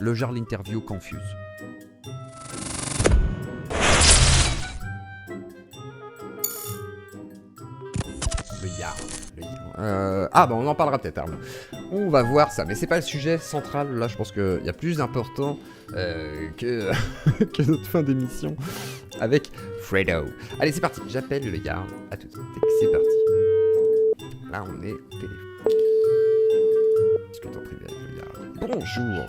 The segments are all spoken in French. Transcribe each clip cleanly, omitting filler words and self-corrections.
le genre l'interview confuse. Le Jarl. On en parlera peut-être, Arnaud. On va voir ça, mais c'est pas le sujet central. Là, je pense qu'il y a plus d'important que, que notre fin d'émission avec Fredo. Allez, c'est parti. J'appelle le Jarl. À tout de suite. C'est parti. Là, on est au téléphone. Discutons privé avec le Jarl. Bonjour.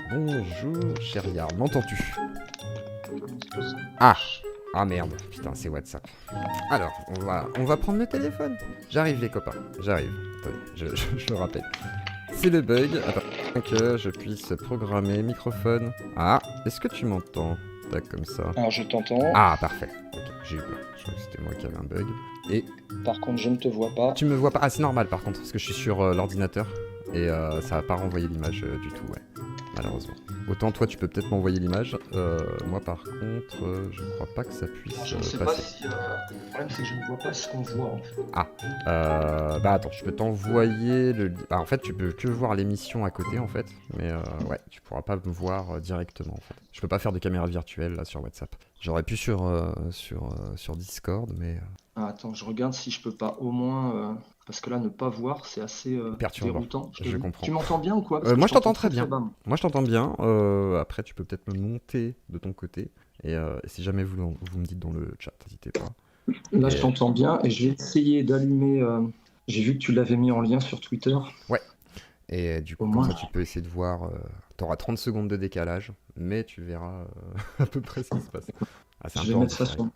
Bonjour, cher Jarl. M'entends-tu? Ah merde, putain, c'est WhatsApp. Alors, on va prendre le téléphone. J'arrive les copains, j'arrive. Attendez, je le rappelle. C'est le bug. Attends, que je puisse programmer microphone. Ah, est-ce que tu m'entends? Tac, comme ça. Alors je t'entends. Ah, parfait. Ok, j'ai eu peur. Je crois que c'était moi qui avais un bug. Et Par contre, je ne te vois pas. tu me vois pas? Ah, c'est normal par contre, parce que je suis sur l'ordinateur. Et ça va pas renvoyer l'image du tout, ouais. Malheureusement. Autant toi tu peux peut-être m'envoyer l'image, moi par contre je crois pas que ça puisse Je ne sais pas passer. si... Le problème c'est que je ne vois pas ce qu'on voit en fait. Bah attends, je peux t'envoyer le... Bah en fait tu peux que voir l'émission à côté en fait, mais ouais, tu pourras pas me voir directement en fait. Je peux pas faire de caméra virtuelle là sur WhatsApp. J'aurais pu sur Discord, mais... Ah, attends, je regarde si je peux pas au moins... Parce que là, ne pas voir, c'est assez perturbant. déroutant. Je comprends. Tu m'entends bien ou quoi? Parce que moi je t'entends très très bien. bas. Moi je t'entends bien. Après tu peux peut-être me monter de ton côté. Et si jamais vous me dites dans le chat, n'hésitez pas. Là, je t'entends bien et je vais essayer d'allumer... J'ai vu que tu l'avais mis en lien sur Twitter. Ouais. Et du coup, Au comme moins. ça, tu peux essayer de voir. T'auras 30 secondes de décalage, mais tu verras à peu près ce qui se passe. Ah, c'est un Je vais peu mettre ça différent.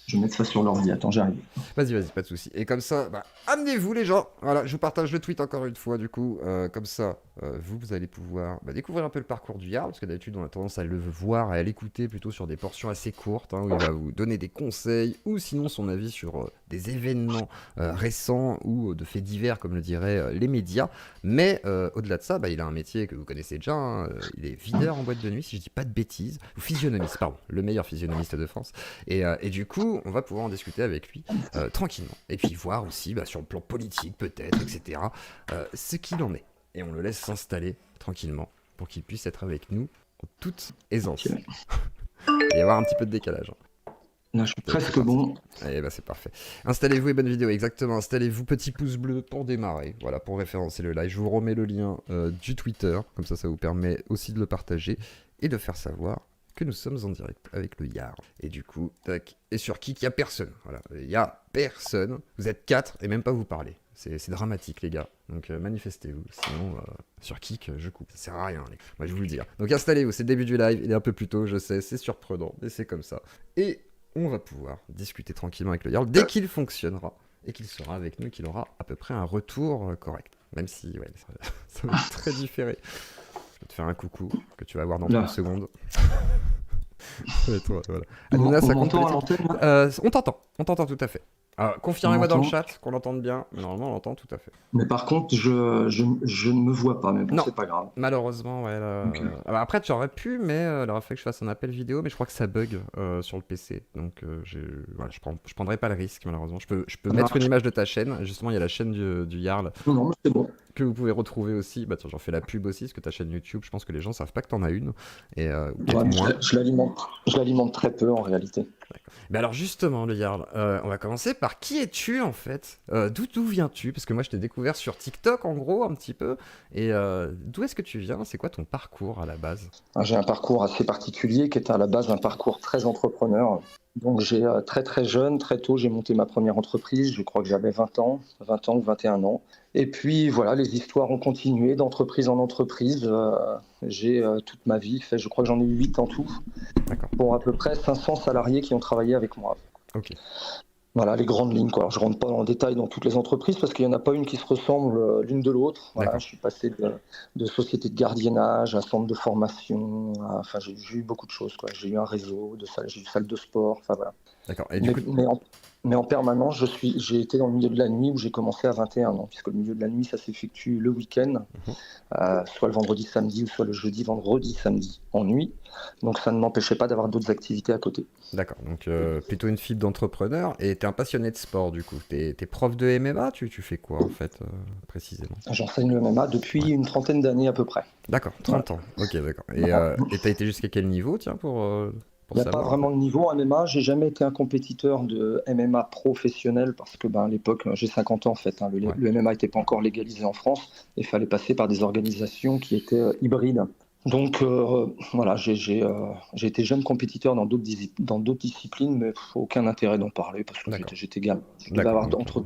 Je vais mettre ça sur l'ordi. Attends, j'arrive. Vas-y, pas de soucis. Et comme ça, amenez-vous les gens. Voilà, je vous partage le tweet encore une fois, du coup. Comme ça, vous allez pouvoir découvrir un peu le parcours du Jarl, parce que d'habitude, on a tendance à le voir et à l'écouter plutôt sur des portions assez courtes, où il va vous donner des conseils, ou sinon son avis sur des événements récents, ou de faits divers, comme le diraient les médias. Mais au-delà de ça, il a un métier que vous connaissez déjà. Il est videur en boîte de nuit, si je dis pas de bêtises. Ou physionomiste, pardon. Le meilleur physionomiste de France. Et du coup, on va pouvoir en discuter avec lui tranquillement. Et puis voir aussi, sur le plan politique peut-être, etc., ce qu'il en est. Et on le laisse s'installer tranquillement pour qu'il puisse être avec nous en toute aisance. Ok. Il va y avoir un petit peu de décalage. Là, je suis presque bon. Et c'est parfait. Installez-vous et bonne vidéo, exactement. Installez-vous, petit pouce bleu pour démarrer. Voilà, pour référencer le live. Je vous remets le lien du Twitter. Comme ça vous permet aussi de le partager et de faire savoir que nous sommes en direct avec le Jarl. Et du coup, tac. Et sur Kik, il n'y a personne. Voilà, il n'y a personne. Vous êtes 4 et même pas vous parler. C'est dramatique, les gars. Donc manifestez-vous. Sinon, sur Kik, je coupe. Ça sert à rien, les gars. Moi, je vous le dis. Donc installez-vous. C'est le début du live. Il est un peu plus tôt, je sais. C'est surprenant. Mais c'est comme ça. Et on va pouvoir discuter tranquillement avec le Jarl dès qu'il fonctionnera. Et qu'il sera avec nous, qu'il aura à peu près un retour correct. Même si, ouais, ça va être très différé. Je vais te faire un coucou que tu vas voir dans 30 secondes. Et toi, voilà. Aduna, ça compte politique. On t'entend tout à fait. Confirmez-moi dans le chat qu'on l'entende bien, mais normalement on l'entend tout à fait. Mais par contre, je ne me vois pas, mais bon, c'est pas grave. Malheureusement, ouais. Okay. Après, tu aurais pu, mais il aurait fallu que je fasse un appel vidéo, mais je crois que ça bug sur le PC, donc je prendrai pas le risque, malheureusement. Je peux mettre une image de ta chaîne, justement, il y a la chaîne du Jarl. Non, c'est bon. Que vous pouvez retrouver aussi, tiens, j'en fais la pub aussi, parce que ta chaîne YouTube, je pense que les gens savent pas que t'en as une. Et, je l'alimente très peu en réalité. Mais alors justement, le Jarl, on va commencer par qui es-tu en fait? D'où viens-tu? Parce que moi je t'ai découvert sur TikTok en gros un petit peu. Et d'où est-ce que tu viens? C'est quoi ton parcours à la base? J'ai un parcours assez particulier qui est à la base un parcours très entrepreneur. Donc j'ai très jeune, très tôt, j'ai monté ma première entreprise. Je crois que j'avais 20 ans ou 21 ans. Et puis voilà, les histoires ont continué d'entreprise en entreprise. J'ai toute ma vie fait, je crois que j'en ai eu 8 en tout. Pour à peu près 500 salariés qui ont travaillé avec moi. Ok. Voilà, les grandes lignes, quoi. Alors, je rentre pas en détail dans toutes les entreprises parce qu'il n'y en a pas une qui se ressemble l'une de l'autre. Voilà, je suis passé de société de gardiennage à centre de formation. J'ai eu beaucoup de choses, quoi. J'ai eu un réseau, j'ai eu salle de sport. Enfin, voilà. D'accord. Et du Mais, coup, mais en, mais en permanence, j'ai été dans le milieu de la nuit où j'ai commencé à 21 ans, puisque le milieu de la nuit, ça s'effectue le week-end, mhm. soit le vendredi, samedi, ou soit le jeudi, vendredi, samedi en nuit. Donc ça ne m'empêchait pas d'avoir d'autres activités à côté. D'accord. Donc plutôt une fibre d'entrepreneur. Et t'es un passionné de sport du coup. T'es prof de MMA, tu fais quoi en fait précisément? J'enseigne le MMA Ouais. depuis une trentaine d'années à peu près. D'accord, Voilà. 30 ans. Ok, d'accord. Voilà. Et t'as été jusqu'à quel niveau, tiens, pour Il n'y a pas savoir en vraiment fait? de niveau en MMA. J'ai jamais été un compétiteur de MMA professionnel parce que à l'époque, j'ai 50 ans en fait, hein. Ouais. Le MMA n'était pas encore légalisé en France et il fallait passer par des organisations qui étaient hybrides. Donc voilà, j'ai été jeune compétiteur dans d'autres disciplines, mais aucun intérêt d'en parler parce que D'accord. j'étais gamin. Je devais D'accord, avoir ok. entre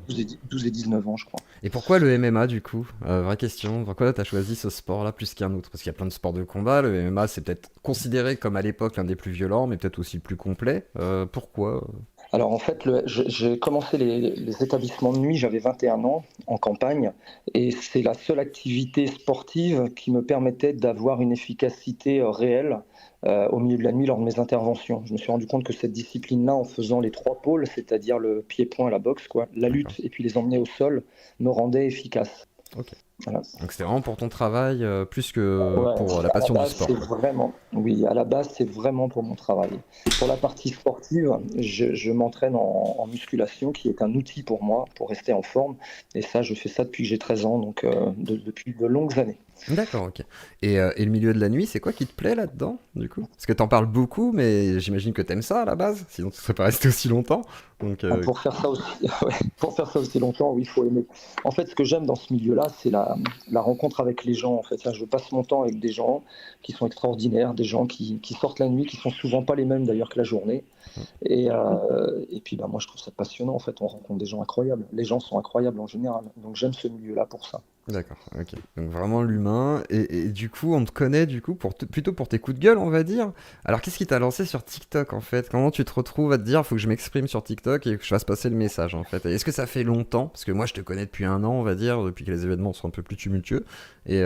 12 et 19 ans, je crois. Et pourquoi le MMA du coup? Vraie question. Pourquoi t'as choisi ce sport-là plus qu'un autre? Parce qu'il y a plein de sports de combat. Le MMA c'est peut-être considéré comme à l'époque l'un des plus violents, mais peut-être aussi le plus complet. Pourquoi? Alors en fait, j'ai commencé les établissements de nuit, j'avais 21 ans, en campagne, et c'est la seule activité sportive qui me permettait d'avoir une efficacité réelle au milieu de la nuit lors de mes interventions. Je me suis rendu compte que cette discipline-là, en faisant les trois pôles, c'est-à-dire le pied-point, la boxe, quoi, la D'accord. lutte et puis les emmener au sol, me rendait efficace. Ok. Voilà. Donc c'était vraiment pour ton travail plus que Ouais, pour la à la passion du base, sport, c'est quoi. vraiment, oui, à la base, c'est vraiment pour mon travail. Pour la partie sportive, je m'entraîne en musculation, qui est un outil pour moi, pour rester en forme. Et ça, je fais ça depuis que j'ai 13 ans, donc depuis de longues années. D'accord, ok. Et le milieu de la nuit, c'est quoi qui te plaît là-dedans, du coup? Parce que t'en parles beaucoup, mais j'imagine que t'aimes ça à la base, sinon tu serais pas resté aussi longtemps. Donc, Pour faire ça aussi, ouais, pour faire ça aussi longtemps, oui, il faut aimer. En fait, ce que j'aime dans ce milieu-là, c'est la rencontre avec les gens. En fait, là, je passe mon temps avec des gens qui sont extraordinaires, des gens qui sortent la nuit, qui sont souvent pas les mêmes d'ailleurs que la journée. Et puis, moi, je trouve ça passionnant. En fait, on rencontre des gens incroyables. Les gens sont incroyables en général. Donc, j'aime ce milieu-là pour ça. d'accord, ok. Donc vraiment l'humain. Et du coup, on te connaît du coup plutôt pour tes coups de gueule, on va dire. Alors qu'est-ce qui t'a lancé sur TikTok en fait? Comment tu te retrouves à te dire, faut que je m'exprime sur TikTok et que je fasse passer le message en fait? Et est-ce que ça fait longtemps? Parce que moi, je te connais depuis un an, on va dire, depuis que les événements sont un peu plus tumultueux. Et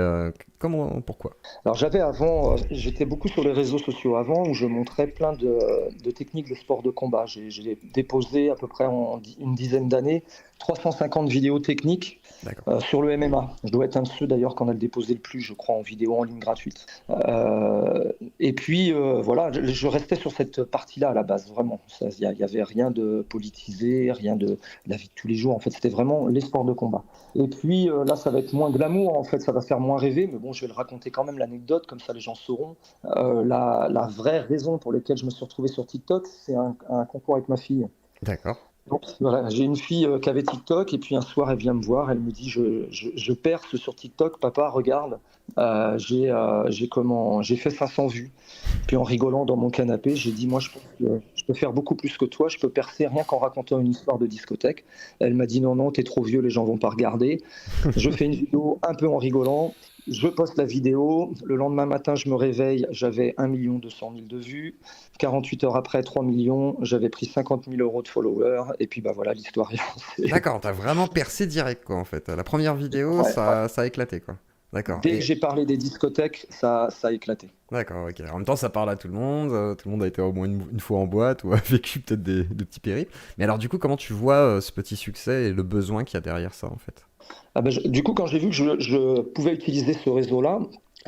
pourquoi? Alors, j'étais beaucoup sur les réseaux sociaux avant où je montrais plein de techniques de sport de combat. J'ai déposé à peu près en une dizaine d'années 350 vidéos techniques D'accord. sur le MMA. Je dois être un de ceux d'ailleurs qu'on a le déposé le plus, je crois, en vidéo en ligne gratuite. Et puis voilà, je restais sur cette partie-là à la base, vraiment. Il n'y avait rien de politisé, rien de la vie de tous les jours. En fait, c'était vraiment les sports de combat. Et puis là, ça va être moins glamour, en fait, ça va faire moins rêver, mais bon, je vais le raconter quand même l'anecdote, comme ça les gens sauront. La vraie raison pour laquelle je me suis retrouvé sur TikTok, c'est un concours avec ma fille. D'accord. Donc, voilà, j'ai une fille qui avait TikTok et puis un soir elle vient me voir, elle me dit je perce sur TikTok, papa regarde, j'ai fait 500 vues. Puis en rigolant dans mon canapé, j'ai dit moi je pense que je peux faire beaucoup plus que toi, je peux percer rien qu'en racontant une histoire de discothèque. Elle m'a dit non non t'es trop vieux, les gens vont pas regarder. Je fais une vidéo un peu en rigolant. Je poste la vidéo. Le lendemain matin, je me réveille. J'avais 1 200 000 de vues. 48 heures après, 3 millions. J'avais pris 50 000 euros de followers. Et puis, voilà, l'histoire est lancée. D'accord, t'as vraiment percé direct quoi en fait. La première vidéo, Ouais, ouais. ça a éclaté quoi. D'accord. Dès que j'ai parlé des discothèques, ça a éclaté. D'accord, ok. En même temps, ça parle à tout le monde a été au moins une fois en boîte ou a vécu peut-être des petits périples. Mais alors, du coup, comment tu vois ce petit succès et le besoin qu'il y a derrière ça, en fait? Ah ben, du coup, quand j'ai vu que je pouvais utiliser ce réseau-là,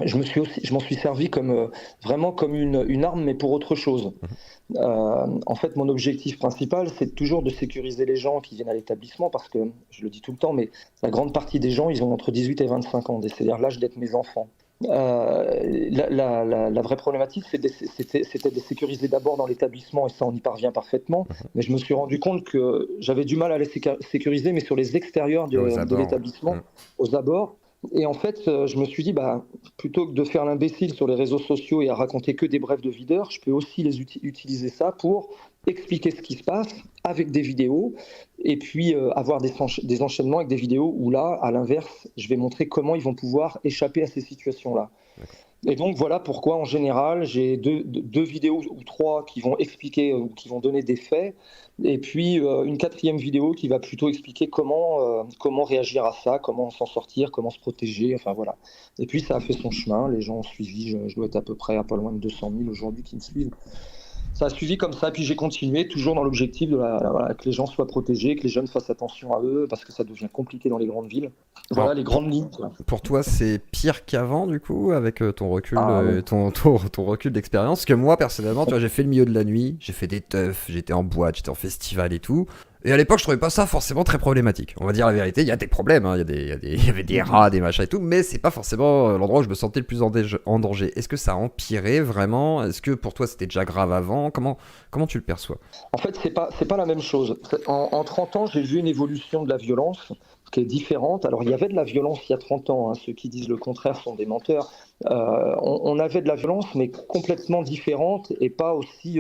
je m'en suis servi comme vraiment comme une arme, mais pour autre chose. Mhm. En fait, mon objectif principal, c'est toujours de sécuriser les gens qui viennent à l'établissement, parce que je le dis tout le temps, mais la grande partie des gens, ils ont entre 18 et 25 ans, c'est-à-dire l'âge d'être mes enfants. La vraie problématique, c'était de les sécuriser d'abord dans l'établissement, et ça, on y parvient parfaitement. Mhm. Mais je me suis rendu compte que j'avais du mal à les sécuriser, mais sur les extérieurs Aux de abords, ouais. l'établissement, aux abords. Et en fait, je me suis dit, plutôt que de faire l'imbécile sur les réseaux sociaux et à raconter que des brefs de videurs, je peux aussi utiliser ça pour expliquer ce qui se passe avec des vidéos et puis avoir des enchaînements avec des vidéos où là, à l'inverse, je vais montrer comment ils vont pouvoir échapper à ces situations-là. D'accord. Et donc voilà pourquoi en général j'ai deux vidéos ou trois qui vont expliquer ou qui vont donner des faits, et puis une quatrième vidéo qui va plutôt expliquer comment réagir à ça, comment s'en sortir, comment se protéger, enfin voilà. Et puis ça a fait son chemin, les gens ont suivi, je dois être à peu près à pas loin de 200 000 aujourd'hui qui me suivent. Ça a suivi comme ça, puis j'ai continué, toujours dans l'objectif voilà, que les gens soient protégés, que les jeunes fassent attention à eux, parce que ça devient compliqué dans les grandes villes. Voilà Alors, les grandes lignes, quoi. pour toi, c'est pire qu'avant, du coup, avec ton recul, Ah oui. ton recul d'expérience. Parce que moi, personnellement, tu vois, j'ai fait le milieu de la nuit, j'ai fait des teufs, j'étais en boîte, j'étais en festival et tout. Et à l'époque, je trouvais pas ça forcément très problématique. On va dire la vérité, il y a des problèmes, hein, il y avait des rats, des machins et tout, mais c'est pas forcément l'endroit où je me sentais le plus en danger. Est-ce que ça a empiré vraiment? Est-ce que pour toi, c'était déjà grave avant? Comment tu le perçois? En fait, c'est pas la même chose. En 30 ans, j'ai vu une évolution de la violence qui est différente. Alors, il y avait de la violence il y a 30 ans, hein. Ceux qui disent le contraire sont des menteurs. On avait de la violence, mais complètement différente et pas aussi,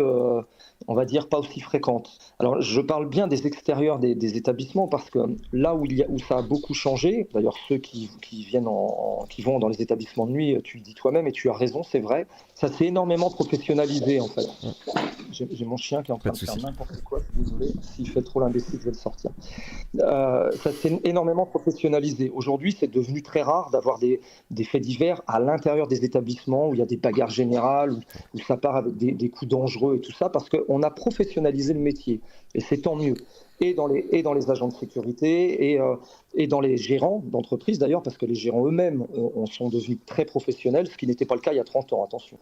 on va dire, pas aussi fréquente. Alors, je parle bien des extérieurs des établissements parce que là où ça a beaucoup changé, d'ailleurs, ceux qui vont dans les établissements de nuit, tu le dis toi-même et tu as raison, c'est vrai, ça s'est énormément professionnalisé en fait. J'ai mon chien qui est en Pas train de de faire souci. n'importe quoi, désolé, s'il fait trop l'imbécile, je vais le sortir. Ça s'est énormément professionnalisé. Aujourd'hui, c'est devenu très rare d'avoir des faits divers à l'intérieur des établissements où il y a des bagarres générales, où ça part avec des coups dangereux et tout ça, parce qu'on a professionnalisé le métier. Et c'est tant mieux. Et dans les agents de sécurité et dans les gérants d'entreprise d'ailleurs, parce que les gérants eux-mêmes sont devenus très professionnels, ce qui n'était pas le cas il y a 30 ans, attention.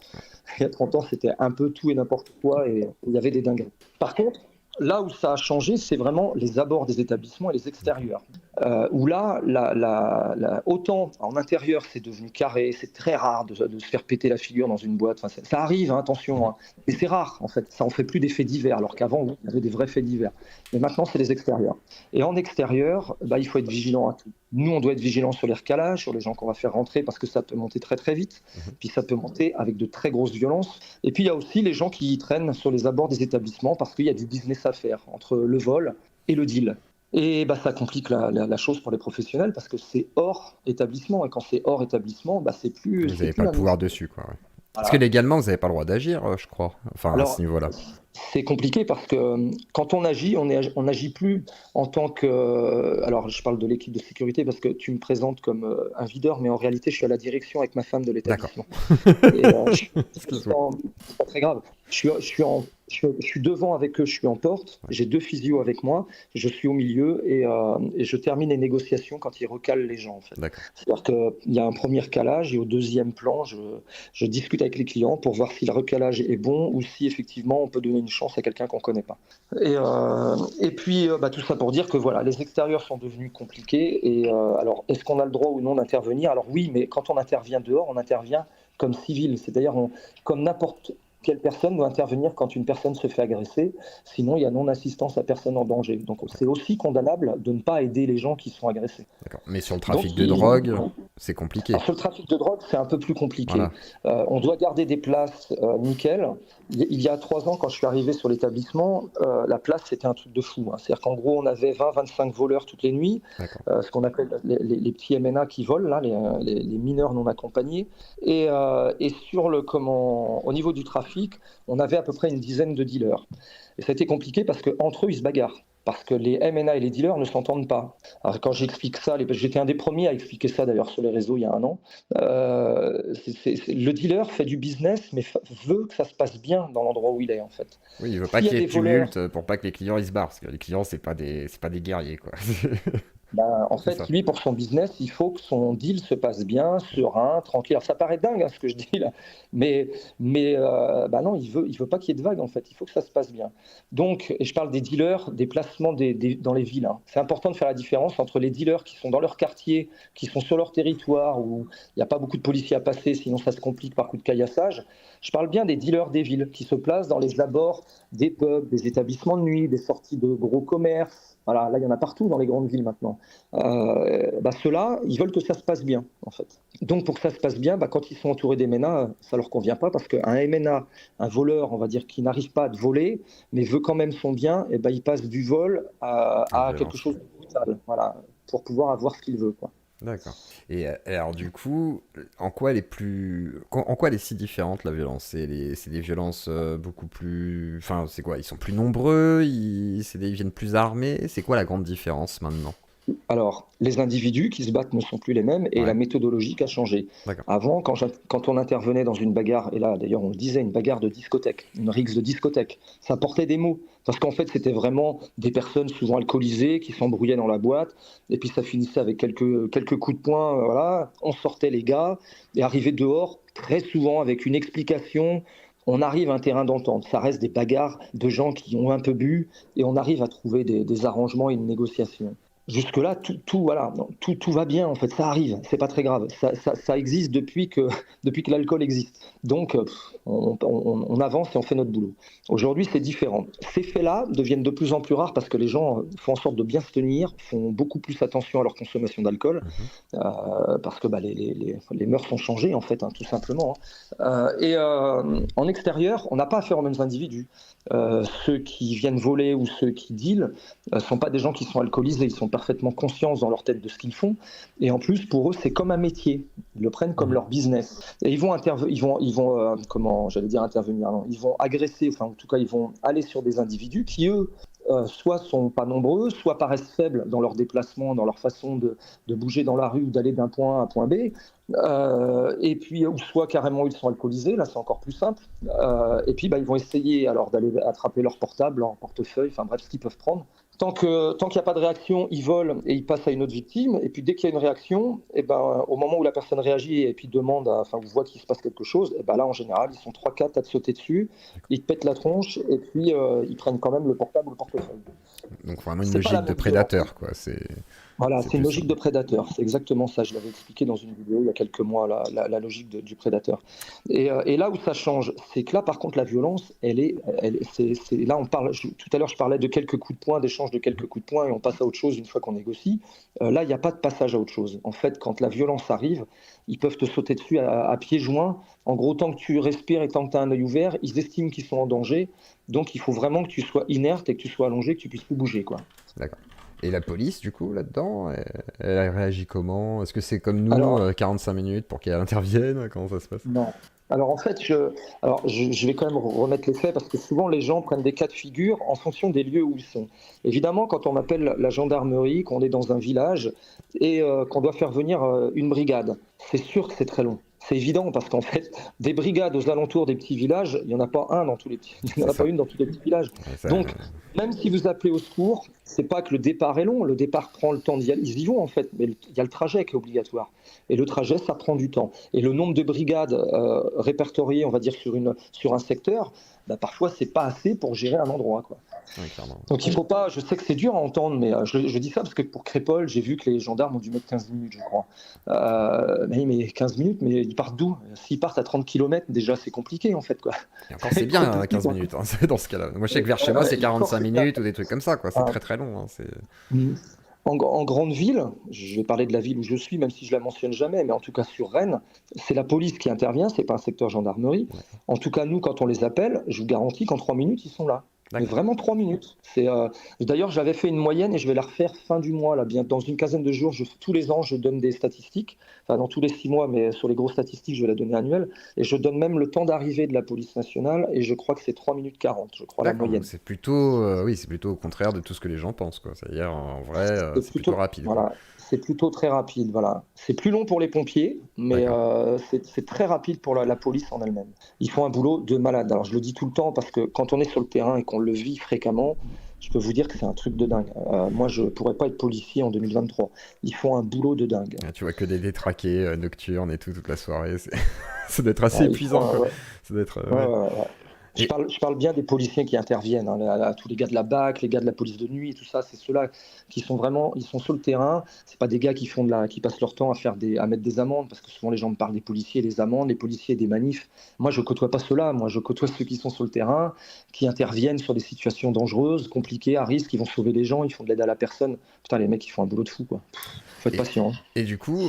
Il y a 30 ans, c'était un peu tout et n'importe quoi et il y avait des dingueries. Par contre, là où ça a changé, c'est vraiment les abords des établissements et les extérieurs. Où là, autant en intérieur, c'est devenu carré, c'est très rare de se faire péter la figure dans une boîte. Enfin, ça arrive, hein, attention, hein, mais c'est rare en fait. Ça en fait plus des faits divers, alors qu'avant, oui, il y avait des vrais faits divers. Mais maintenant, c'est les extérieurs. Et en extérieur, bah, il faut être vigilant à tout. Nous, on doit être vigilant sur les recalages, sur les gens qu'on va faire rentrer, parce que ça peut monter très très vite, puis ça peut monter avec de très grosses violences. Et puis il y a aussi les gens qui traînent sur les abords des établissements parce qu'il y a du business à faire entre le vol et le deal. Et bah, ça complique la chose pour les professionnels parce que c'est hors établissement. Et quand c'est hors établissement, bah, c'est plus, Vous c'est n'avez plus pas le la pouvoir mission. dessus, quoi. Ouais. Parce que Voilà. légalement, vous n'avez pas le droit d'agir, je crois. Enfin, à ce Alors, niveau-là. c'est compliqué parce que quand on agit, on n'agit plus en tant que. Alors, je parle de l'équipe de sécurité parce que tu me présentes comme un videur, mais en réalité, je suis à la direction avec ma femme de D'accord. l'établissement. Et Excuse-moi. c'est pas très grave. Je suis devant avec eux, je suis en porte. Ouais. J'ai deux physios avec moi. Je suis au milieu et je termine les négociations quand ils recalent les gens, en fait. D'accord. C'est-à-dire qu'il y a un premier calage et au deuxième plan, je discute avec les clients pour voir si le recalage est bon ou si effectivement on peut donner une chance à quelqu'un qu'on ne connaît pas. Et puis, bah, tout ça pour dire que voilà, les extérieurs sont devenus compliqués. Et alors, est-ce qu'on a le droit ou non d'intervenir? Alors oui, mais quand on intervient dehors, on intervient comme civil, c'est-à-dire comme n'importe quelle personne doit intervenir quand une personne se fait agresser, sinon il y a non-assistance à personne en danger. Donc c'est aussi condamnable de ne pas aider les gens qui sont agressés. D'accord. Mais sur le trafic Donc de drogue, c'est compliqué. alors sur le trafic de drogue, c'est un peu plus compliqué. Voilà. On doit garder des places nickel. Il y a 3 ans, quand je suis arrivé sur l'établissement, la place, c'était un truc de fou, hein. C'est-à-dire qu'en gros, on avait 20-25 voleurs toutes les nuits, D'accord. ce qu'on appelle les petits MNA qui volent, là, les mineurs non accompagnés. Et au niveau du trafic, on avait à peu près une dizaine de dealers. Et ça a été compliqué parce qu'entre eux, ils se bagarrent. Parce que les MNA et les dealers ne s'entendent pas. Alors quand j'explique ça, j'étais un des premiers à expliquer ça d'ailleurs sur les réseaux il y a un an. Le dealer fait du business, mais veut que ça se passe bien dans l'endroit où il est en fait. Oui, il veut pas S'il y a qu'il y ait des de voleurs, tumulte pour pas que les clients ils se barrent. Parce que les clients, c'est pas des guerriers, quoi. ben, en C'est fait, ça. lui, pour son business, il faut que son deal se passe bien, serein, tranquille. Alors, ça paraît dingue, hein, ce que je dis là, mais ben non, il veut pas qu'il y ait de vagues, en fait. Il faut que ça se passe bien. Donc, et je parle des dealers, des placements dans les villes, hein. C'est important de faire la différence entre les dealers qui sont dans leur quartier, qui sont sur leur territoire, où il n'y a pas beaucoup de policiers à passer, sinon ça se complique par coup de caillassage. Je parle bien des dealers des villes, qui se placent dans les abords des pubs, des établissements de nuit, des sorties de gros commerces. Voilà, là, il y en a partout dans les grandes villes maintenant. Bah, ceux-là, ils veulent que ça se passe bien, en fait. Donc, pour que ça se passe bien, bah, quand ils sont entourés des MNA, ça leur convient pas parce qu'un MNA, un voleur, on va dire, qui n'arrive pas à te voler, mais veut quand même son bien, et bah, il passe du vol La à quelque violence. chose de brutal, voilà, pour pouvoir avoir ce qu'il veut, quoi. D'accord. Et alors du coup, en quoi elle est si différente la violence? C'est des violences beaucoup plus, enfin c'est quoi? Ils sont plus nombreux, ils viennent plus armés. C'est quoi la grande différence maintenant? Alors, les individus qui se battent ne sont plus les mêmes et Ouais, la méthodologie a changé. d'accord. Avant, quand on intervenait dans une bagarre, et là d'ailleurs on le disait, une bagarre de discothèque, une rixe de discothèque, ça portait des mots. Parce qu'en fait, c'était vraiment des personnes souvent alcoolisées qui s'embrouillaient dans la boîte, et puis ça finissait avec quelques coups de poing, voilà, on sortait les gars, et arrivé dehors, très souvent avec une explication, on arrive à un terrain d'entente. Ça reste des bagarres de gens qui ont un peu bu, et on arrive à trouver des arrangements et une négociation. Jusque-là, voilà, non, tout va bien, en fait, ça arrive, c'est pas très grave. Ça existe depuis que l'alcool existe. Donc, on avance et on fait notre boulot. Aujourd'hui, c'est différent. Ces faits-là deviennent de plus en plus rares parce que les gens font en sorte de bien se tenir, font beaucoup plus attention à leur consommation d'alcool, Mhm. parce que bah, les mœurs sont changées, en fait, hein, tout simplement. En extérieur, on n'a pas affaire aux mêmes individus. Ceux qui viennent voler ou ceux qui dealent ne sont pas des gens qui sont alcoolisés, ils sont parfaitement conscients dans leur tête de ce qu'ils font. Et en plus, pour eux, c'est comme un métier. Ils le prennent comme Mhm. leur business. Et comment, j'allais dire intervenir, non, ils vont agresser, enfin, en tout cas, ils vont aller sur des individus qui, eux, soit sont pas nombreux, soit paraissent faibles dans leur déplacement, dans leur façon de bouger dans la rue ou d'aller d'un point A à un point B. Et puis, ou soit carrément ils sont alcoolisés, là c'est encore plus simple. Et puis, bah, ils vont essayer alors d'aller attraper leur portable, leur portefeuille, enfin bref, ce qu'ils peuvent prendre. Tant qu'il n'y a pas de réaction, ils volent et ils passent à une autre victime. Et puis dès qu'il y a une réaction, et ben, au moment où la personne réagit et puis demande, enfin, ou voit qu'il se passe quelque chose, et ben là en général, ils sont 3-4 à te sauter dessus, ils te pètent la tronche et puis ils prennent quand même le portable ou le portefeuille. Donc vraiment une C'est pas la logique de même violence. prédateur, quoi. Voilà, C'est c'est une plus ça. logique de prédateur. C'est exactement ça. Je l'avais expliqué dans une vidéo il y a quelques mois, la logique du prédateur. Et là où ça change, c'est que là, par contre, la violence, là, tout à l'heure, je parlais de quelques coups de poing, d'échange de quelques coups de poing, et on passe à autre chose une fois qu'on négocie. Là, il n'y a pas de passage à autre chose. En fait, quand la violence arrive, ils peuvent te sauter dessus à pieds joints. En gros, tant que tu respires et tant que tu as un œil ouvert, ils estiment qu'ils sont en danger. Donc, il faut vraiment que tu sois inerte et que tu sois allongé, que tu puisses plus bouger, quoi. D'accord. Et la police, du coup, là-dedans, elle réagit comment? Est-ce que c'est comme nous, Alors, 45 minutes pour qu'elle intervienne? Comment ça se passe? non. Alors en fait, je vais quand même remettre les faits parce que souvent les gens prennent des cas de figure en fonction des lieux où ils sont. Évidemment, quand on appelle la gendarmerie, qu'on est dans un village et qu'on doit faire venir une brigade, c'est sûr que c'est très long. C'est évident parce qu'en fait, des brigades aux alentours des petits villages, il n'y en a pas un dans tous les petits, il n'y en C'est a pas ça. une dans tous les petits villages. Ouais, ça, Donc, même si vous appelez au secours, c'est pas que le départ est long, le départ prend le temps d'y aller. Ils y vont en fait, mais il y a le trajet qui est obligatoire. Et le trajet, ça prend du temps. Et le nombre de brigades répertoriées, on va dire, sur un secteur, bah, parfois, c'est pas assez pour gérer un endroit, quoi. ouais, clairement. Donc il faut pas, je sais que c'est dur à entendre, mais je dis ça parce que pour Crépol, j'ai vu que les gendarmes ont dû mettre 15 minutes, je crois. Mais 15 minutes, mais ils partent d'où? S'ils partent à 30 km, déjà c'est compliqué en fait, quoi. Et encore, c'est C'est trop bien, hein, petit, 15 quoi. minutes, hein, c'est dans ce cas-là. Moi, je sais que vers chez moi, c'est Et encore, 45 c'est bien. minutes ou des trucs comme ça, quoi. C'est Ah, très très long, hein, mm. En grande ville, je vais parler de la ville où je suis, même si je la mentionne jamais, mais en tout cas sur Rennes, c'est la police qui intervient, c'est pas un secteur gendarmerie. D'accord. En tout cas, nous, quand on les appelle, je vous garantis qu'en 3 minutes, ils sont là. Mais D'accord. vraiment 3 minutes. D'ailleurs, j'avais fait une moyenne et je vais la refaire fin du mois, là, bien, dans une quinzaine de jours. Tous les ans, je donne des statistiques, enfin dans tous les 6 mois, mais sur les grosses statistiques, je vais la donner annuelle. Et je donne même le temps d'arrivée de la police nationale, et je crois que c'est 3 minutes 40, je crois, la D'accord, donc moyenne. c'est plutôt, oui, c'est plutôt au contraire de tout ce que les gens pensent, quoi. C'est-à-dire, en vrai, C'est c'est plutôt plutôt, rapide, quoi. voilà, c'est plutôt très rapide. Voilà. C'est plus long pour les pompiers, mais D'accord. c'est très rapide pour la police en elle-même. Ils font un boulot de malade. Alors je le dis tout le temps parce que quand on est sur le terrain et qu'on le vit fréquemment, je peux vous dire que c'est un truc de dingue. Moi, je pourrais pas être policier en 2023. Ils font un boulot de dingue. Ah, tu vois que des détraqués nocturnes et tout, toute la soirée. Ça doit être assez Ouais, ils font épuisant, quoi. ouais, Ça doit être, ouais, ouais. ouais, ouais. Et, Je parle bien des policiers qui interviennent, hein, tous les gars de la BAC, les gars de la police de nuit et tout ça, c'est ceux-là qui sont vraiment, ils sont sur le terrain. C'est pas des gars qui passent leur temps à mettre des amendes, parce que souvent les gens me parlent des policiers, des amendes, les policiers des manifs. Moi, je côtoie pas ceux-là. Moi, je côtoie ceux qui sont sur le terrain, qui interviennent sur des situations dangereuses, compliquées, à risque. Ils vont sauver les gens, ils font de l'aide à la personne. Putain, les mecs, ils font un boulot de fou, quoi. Faut être et, patient, hein. et du coup,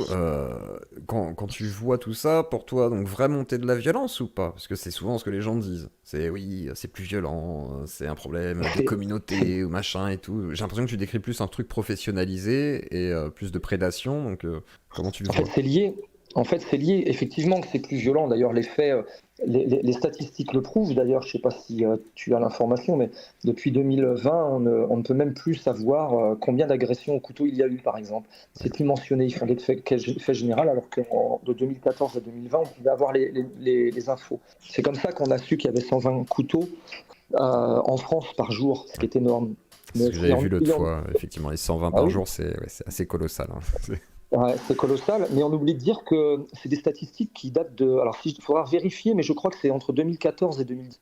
quand tu vois tout ça, pour toi, donc vraie montée de la violence ou pas? Parce que c'est souvent ce que les gens disent. C'est oui, c'est plus violent, c'est un problème de C'est- c'est- communauté ou machin et tout. J'ai l'impression que tu décris plus un truc professionnalisé et plus de prédation, donc comment tu le En fait, vois? c'est lié. En fait, c'est lié effectivement que c'est plus violent. D'ailleurs, les faits, les statistiques le prouvent. D'ailleurs, je ne sais pas si tu as l'information, mais depuis 2020, on ne peut même plus savoir combien d'agressions au couteau il y a eu, par exemple. C'est plus mentionné. Ils font des faits généraux, alors que de 2014 à 2020, on pouvait avoir les infos. C'est comme ça qu'on a su qu'il y avait 120 couteaux en France par jour, ce qui est énorme. C'est ce Mais que j'avais vu l'autre fois, effectivement, les 120 Ah par oui. jour, c'est assez colossal. Hein. Ouais, c'est colossal, mais on oublie de dire que c'est des statistiques qui datent de. Alors, il faudra vérifier, mais je crois que c'est entre 2014 et 2010.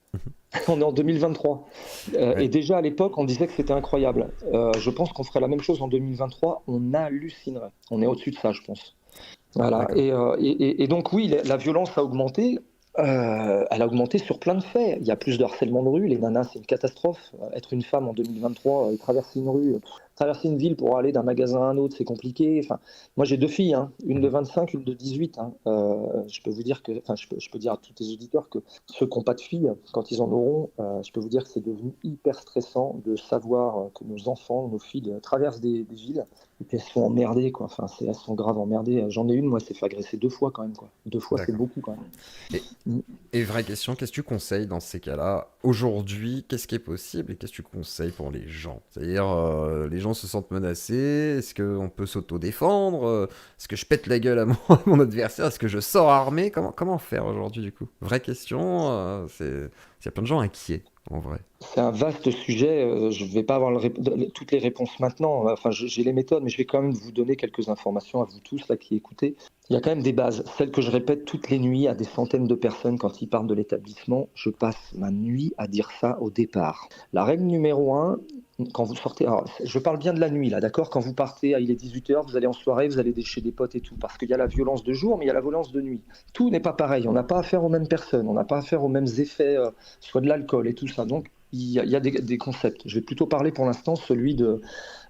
On est en 2023. Et Ouais, déjà à l'époque, on disait que c'était incroyable. Je pense qu'on ferait la même chose en 2023. On hallucinerait. On est au-dessus de ça, je pense. Voilà. d'accord. Et donc, oui, la violence a augmenté. Elle a augmenté sur plein de faits. Il y a plus de harcèlement de rue. Les nanas, c'est une catastrophe. Être une femme en 2023 et traverser une rue, traverser une ville pour aller d'un magasin à un autre, c'est compliqué. Enfin, moi, j'ai deux filles, hein, une de Mhm. 25, une de 18. Hein. Je peux vous dire que, enfin, je peux dire à tous les auditeurs que ceux qui n'ont pas de filles, quand ils en auront, je peux vous dire que c'est devenu hyper stressant de savoir que nos enfants, nos filles traversent des villes et puis elles sont emmerdées, quoi. Enfin, elles sont grave emmerdées. J'en ai une, moi, s'est fait agresser 2 fois quand même, quoi. 2 fois, c'est D'accord. beaucoup quand même. Et, Mm. et vraie question, qu'est-ce que tu conseilles dans ces cas-là? Aujourd'hui, qu'est-ce qui est possible et qu'est-ce que tu conseilles pour les gens? C'est-à-dire, les gens se sentent menacés, est-ce qu'on peut s'auto-défendre? Est-ce que je pète la gueule à mon, à mon adversaire? Est-ce que je sors armé? Comment faire aujourd'hui, du coup? Vraie question, il y a plein de gens inquiets, en vrai. C'est un vaste sujet. Je ne vais pas avoir toutes les réponses maintenant. Enfin, j'ai les méthodes, mais je vais quand même vous donner quelques informations à vous tous là qui écoutez. Il y a quand même des bases, celles que je répète toutes les nuits à des centaines de personnes quand ils partent de l'établissement. Je passe ma nuit à dire ça au départ. La règle numéro un, quand vous sortez, alors, je parle bien de la nuit là, d'accord? Quand vous partez, il est 18h, vous allez en soirée, vous allez chez des potes et tout, parce qu'il y a la violence de jour, mais il y a la violence de nuit. Tout n'est pas pareil. On n'a pas affaire aux mêmes personnes, on n'a pas affaire aux mêmes effets, soit de l'alcool et tout ça. Donc il y a des concepts. Je vais plutôt parler pour l'instant celui de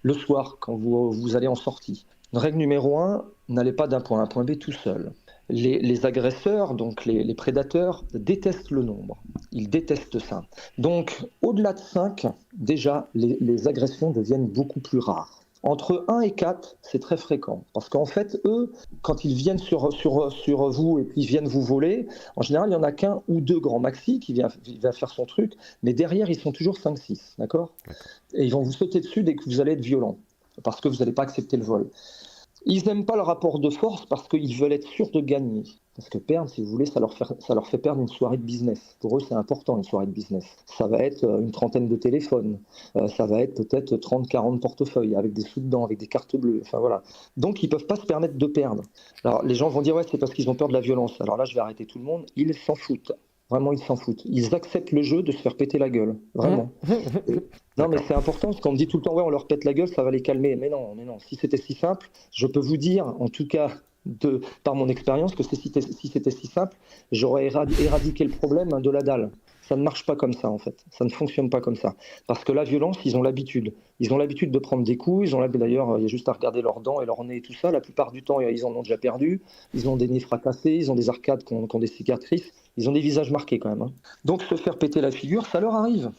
le soir, quand vous allez en sortie. Règle numéro un, n'allez pas d'un point A à un point B tout seul. Les agresseurs, donc les prédateurs, détestent le nombre. Ils détestent ça. Donc, au-delà de 5, déjà, les agressions deviennent beaucoup plus rares. Entre 1 et 4, c'est très fréquent. Parce qu'en fait, eux, quand ils viennent sur vous et puis ils viennent vous voler, en général, il n'y en a qu'un ou deux grands maxi qui va faire son truc, mais derrière, ils sont toujours 5-6, d'accord? D'accord. Et ils vont vous sauter dessus dès que vous allez être violent, parce que vous n'allez pas accepter le vol. Ils n'aiment pas le rapport de force parce qu'ils veulent être sûrs de gagner. Parce que perdre, si vous voulez, ça leur fait perdre une soirée de business. Pour eux, c'est important, une soirée de business. Ça va être une trentaine de téléphones. Ça va être peut-être 30-40 portefeuilles avec des sous dedans, avec des cartes bleues. Enfin voilà. Donc, ils ne peuvent pas se permettre de perdre. Alors, les gens vont dire, ouais, c'est parce qu'ils ont peur de la violence. Alors là, je vais arrêter tout le monde. Ils s'en foutent. Vraiment, ils s'en foutent. Ils acceptent le jeu de se faire péter la gueule. Vraiment. Non, mais D'accord. c'est important parce qu'on me dit tout le temps, ouais, on leur pète la gueule, ça va les calmer. Mais non. Si c'était si simple, je peux vous dire, en tout cas, par mon expérience, que si c'était si simple, j'aurais éradiqué le problème de la dalle. Ça ne marche pas comme ça, en fait. Ça ne fonctionne pas comme ça. Parce que la violence, ils ont l'habitude. Ils ont l'habitude de prendre des coups. D'ailleurs, il y a juste à regarder leurs dents et leur nez et tout ça. La plupart du temps, ils en ont déjà perdu. Ils ont des nez fracassés. Ils ont des arcades qui ont des cicatrices. Ils ont des visages marqués quand même. Hein. Donc, se faire péter la figure, ça leur arrive.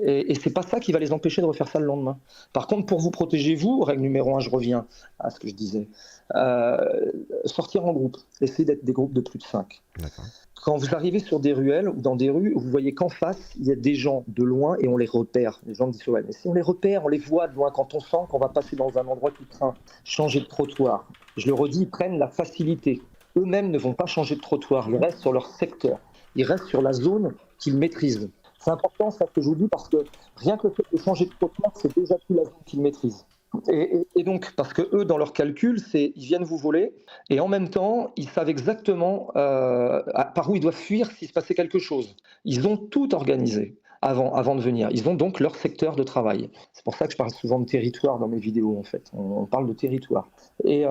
Et c'est pas ça qui va les empêcher de refaire ça le lendemain. Par contre, pour vous protéger, vous, règle numéro un, je reviens à ce que je disais, euh, sortir en groupe. Essayez d'être des groupes de plus de 5. D'accord. Quand vous arrivez sur des ruelles ou dans des rues, vous voyez qu'en face, il y a des gens de loin et on les repère. Les gens me disent, ouais, mais si on les repère, on les voit de loin quand on sent qu'on va passer dans un endroit qui craint changer de trottoir. Je le redis, ils prennent la facilité. Eux-mêmes ne vont pas changer de trottoir, ils restent sur leur secteur. Ils restent sur la zone qu'ils maîtrisent. C'est important ça que je vous dis parce que rien que le fait de changer de trottoir, c'est déjà plus la zone qu'ils maîtrisent. Et donc, parce que eux, dans leur calcul, ils viennent vous voler, et en même temps, ils savent exactement par où ils doivent fuir s'il se passait quelque chose. Ils ont tout organisé avant de venir. Ils ont donc leur secteur de travail. C'est pour ça que je parle souvent de territoire dans mes vidéos, en fait. On parle de territoire. Et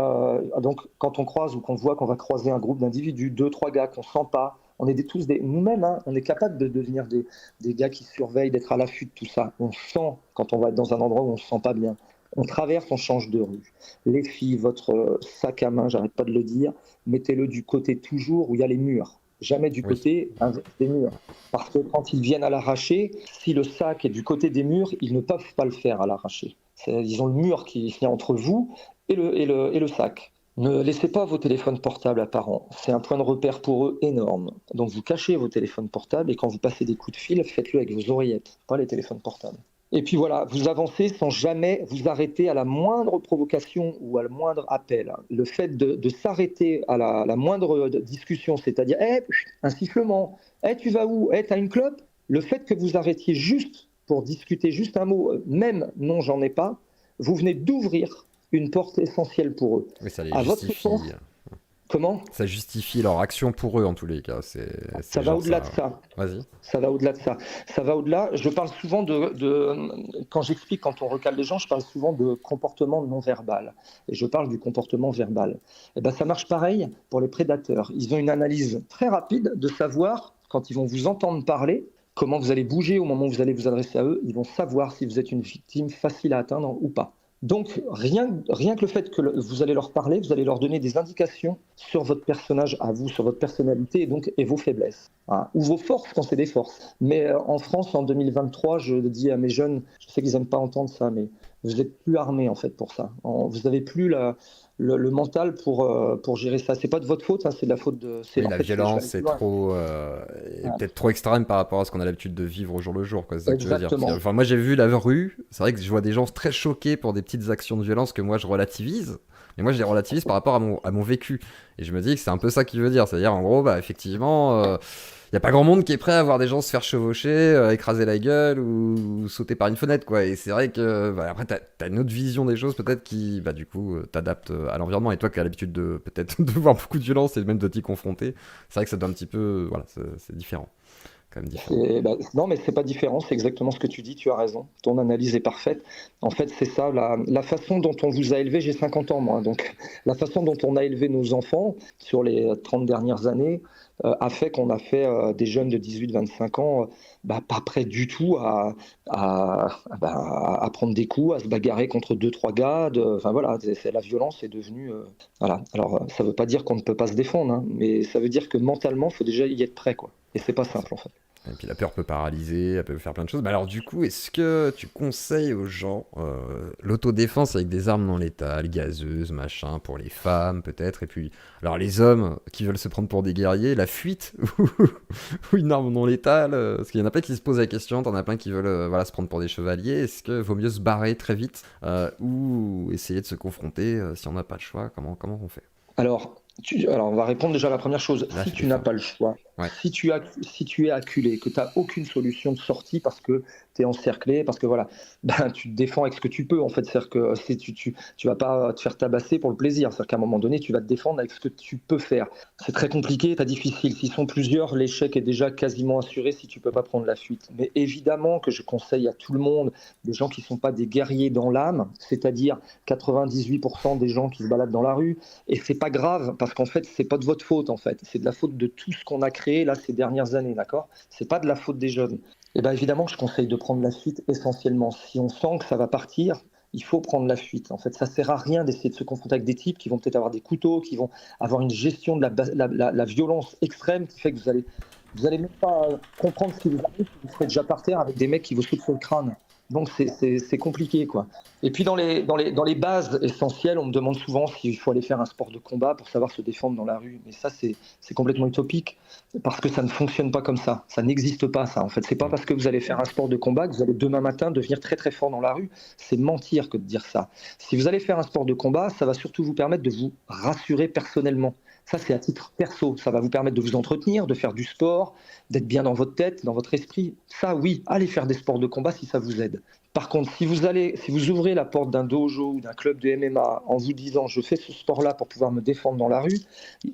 donc, quand on croise ou qu'on voit qu'on va croiser un groupe d'individus, 2, 3 gars qu'on sent pas, on est tous nous-mêmes, hein, on est capable de devenir des gars qui surveillent, d'être à l'affût de tout ça. On sent quand on va être dans un endroit où on se sent pas bien. On traverse, on change de rue. Les filles, votre sac à main, j'arrête pas de le dire, mettez-le du côté toujours où il y a les murs. Jamais du Oui. côté des murs. Parce que quand ils viennent à l'arracher, si le sac est du côté des murs, ils ne peuvent pas le faire à l'arracher. Ils ont le mur qui est entre vous et le sac. Ne laissez pas vos téléphones portables apparents. C'est un point de repère pour eux énorme. Donc vous cachez vos téléphones portables et quand vous passez des coups de fil, faites-le avec vos oreillettes, pas les téléphones portables. Et puis voilà, vous avancez sans jamais vous arrêter à la moindre provocation ou à le moindre appel. Le fait de s'arrêter à la moindre discussion, c'est-à-dire un sifflement, tu vas où, t'as une clope. Le fait que vous arrêtiez juste pour discuter, juste un mot, même non, j'en ai pas, vous venez d'ouvrir une porte essentielle pour eux. Oui, ça les À votre sens, justifie. comment? Ça justifie leur action pour eux en tous les cas. C'est Ça va genre au-delà de ça. ça. Vas-y. Ça va au-delà de ça. Ça va au-delà. Je parle souvent quand j'explique, quand on recale les gens, je parle souvent de comportement non verbal. Et je parle du comportement verbal. Et ben, ça marche pareil pour les prédateurs. Ils ont une analyse très rapide de savoir, quand ils vont vous entendre parler, comment vous allez bouger au moment où vous allez vous adresser à eux. Ils vont savoir si vous êtes une victime facile à atteindre ou pas. Donc, rien que le fait que vous allez leur parler, vous allez leur donner des indications sur votre personnage à vous, sur votre personnalité et vos faiblesses. Hein, ou vos forces quand c'est des forces. Mais en France, en 2023, je dis à mes jeunes, je sais qu'ils n'aiment pas entendre ça, mais vous n'êtes plus armés en fait pour ça. Vous n'avez plus le mental pour gérer ça. C'est pas de votre faute, hein, c'est de la faute de. Oui, En la fait, je vais aller violence plus est loin. trop, est Voilà. peut-être trop extrême par rapport à ce qu'on a l'habitude de vivre au jour le jour, quoi. C'est ça que tu veux dire. Parce que, Exactement. enfin, moi, j'ai vu la rue. C'est vrai que je vois des gens très choqués pour des petites actions de violence que moi je relativise. Mais moi, je les relativise par rapport à mon vécu. Et je me dis que c'est un peu ça qu'il veut dire. C'est-à-dire, en gros, bah, effectivement, il y a pas grand monde qui est prêt à voir des gens se faire chevaucher, écraser la gueule ou sauter par une fenêtre, quoi. Et c'est vrai que bah, après t'as une autre vision des choses peut-être qui, bah du coup, t'adapte à l'environnement. Et toi qui as l'habitude de peut-être de voir beaucoup de violence et même de t'y confronter, c'est vrai que ça doit un petit peu, voilà, c'est différent, quand même différent. Non, mais c'est pas différent, c'est exactement ce que tu dis, tu as raison. Ton analyse est parfaite. En fait, c'est ça, la façon dont on vous a élevé, j'ai 50 ans moi, donc la façon dont on a élevé nos enfants sur les 30 dernières années a fait qu'on a fait des jeunes de 18-25 ans pas prêts du tout à prendre des coups, à se bagarrer contre deux, trois gars. Enfin voilà, la violence est devenue. Voilà. Alors, ça veut pas dire qu'on ne peut pas se défendre, hein, mais ça veut dire que mentalement, il faut déjà y être prêt, quoi. Et c'est pas simple en fait. Et puis la peur peut paralyser, elle peut faire plein de choses. Mais alors du coup, est-ce que tu conseilles aux gens l'autodéfense avec des armes non létales, gazeuses, machin, pour les femmes peut-être, et puis alors les hommes qui veulent se prendre pour des guerriers, la fuite ou une arme non létale, parce qu'il y en a plein qui se posent la question, t'en as plein qui veulent voilà, se prendre pour des chevaliers. Est-ce que vaut mieux se barrer très vite ou essayer de se confronter si on n'a pas le choix, comment on fait? Alors, on va répondre déjà à la première chose. Là, Si c'est les tu n'as femmes. pas le choix, Ouais. si tu es acculé, que tu n'as aucune solution de sortie parce que tu es encerclé, parce que voilà, ben, tu te défends avec ce que tu peux en fait. C'est-à-dire que si tu vas pas te faire tabasser pour le plaisir. C'est-à-dire qu'à un moment donné, tu vas te défendre avec ce que tu peux faire. C'est très compliqué, pas difficile. S'ils sont plusieurs, l'échec est déjà quasiment assuré si tu peux pas prendre la fuite. Mais évidemment que je conseille à tout le monde, des gens qui ne sont pas des guerriers dans l'âme, c'est-à-dire 98% des gens qui se baladent dans la rue, et c'est pas grave, parce qu'en fait, c'est pas de votre faute, en fait. C'est de la faute de tout ce qu'on a créé, là, ces dernières années, d'accord? C'est pas de la faute des jeunes. Et bien, évidemment, je conseille de prendre la fuite essentiellement. Si on sent que ça va partir, il faut prendre la fuite. En fait, ça sert à rien d'essayer de se confronter avec des types qui vont peut-être avoir des couteaux, qui vont avoir une gestion de la violence extrême qui fait que vous allez même pas comprendre ce qui vous arrive, vous serez déjà par terre avec des mecs qui vous sautent sur le crâne. Donc c'est compliqué, quoi. Et puis dans les bases essentielles, on me demande souvent s'il faut aller faire un sport de combat pour savoir se défendre dans la rue. Mais ça, c'est complètement utopique parce que ça ne fonctionne pas comme ça. Ça n'existe pas, ça. En fait, c'est pas Mm. parce que vous allez faire un sport de combat que vous allez demain matin devenir très très fort dans la rue. C'est mentir que de dire ça. Si vous allez faire un sport de combat, ça va surtout vous permettre de vous rassurer personnellement. Ça, c'est à titre perso. Ça va vous permettre de vous entretenir, de faire du sport, d'être bien dans votre tête, dans votre esprit. Ça, oui, allez faire des sports de combat si ça vous aide. Par contre, si vous ouvrez la porte d'un dojo ou d'un club de MMA en vous disant je fais ce sport-là pour pouvoir me défendre dans la rue,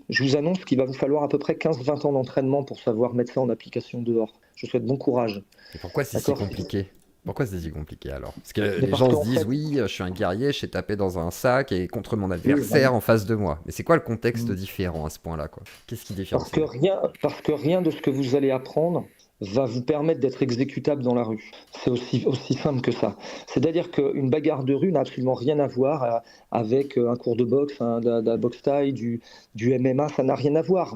je vous annonce qu'il va vous falloir à peu près 15-20 ans d'entraînement pour savoir mettre ça en application dehors. Je vous souhaite bon courage. Et pourquoi c'est si D'accord? compliqué? Pourquoi c'est si compliqué alors? Parce que Mais les parce gens se qu'en disent fait, oui, je suis un guerrier, je sais taper dans un sac et contre mon oui, adversaire en face de moi. Mais c'est quoi le contexte voilà. différent à ce point-là, quoi? Qu'est-ce qui Parce différencie? parce que rien de ce que vous allez apprendre va vous permettre d'être exécutable dans la rue. C'est aussi simple que ça. C'est-à-dire qu'une bagarre de rue n'a absolument rien à voir avec un cours de boxe, hein, de la boxe thaï, du MMA, ça n'a rien à voir.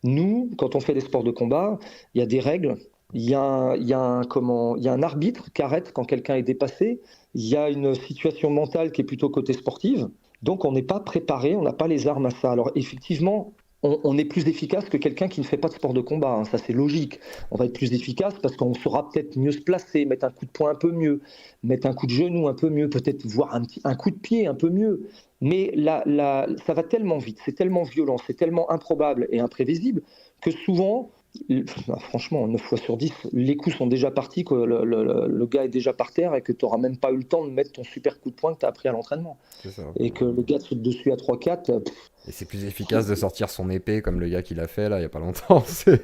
Nous, quand on fait des sports de combat, il y a des règles, il y a un arbitre qui arrête quand quelqu'un est dépassé, il y a une situation mentale qui est plutôt côté sportive. Donc on n'est pas préparé, on n'a pas les armes à ça. Alors effectivement, on est plus efficace que quelqu'un qui ne fait pas de sport de combat, hein. Ça c'est logique. On va être plus efficace parce qu'on saura peut-être mieux se placer, mettre un coup de poing un peu mieux, mettre un coup de genou un peu mieux, peut-être voir un coup de pied un peu mieux. Mais ça va tellement vite, c'est tellement violent, c'est tellement improbable et imprévisible que souvent, franchement, 9 fois sur 10, les coups sont déjà partis, que le gars est déjà par terre et que tu n'auras même pas eu le temps de mettre ton super coup de poing que tu as appris à l'entraînement. C'est ça. Et que le gars te saute dessus à 3-4. Et c'est plus efficace de sortir son épée comme le gars qui l'a fait là il y a pas longtemps.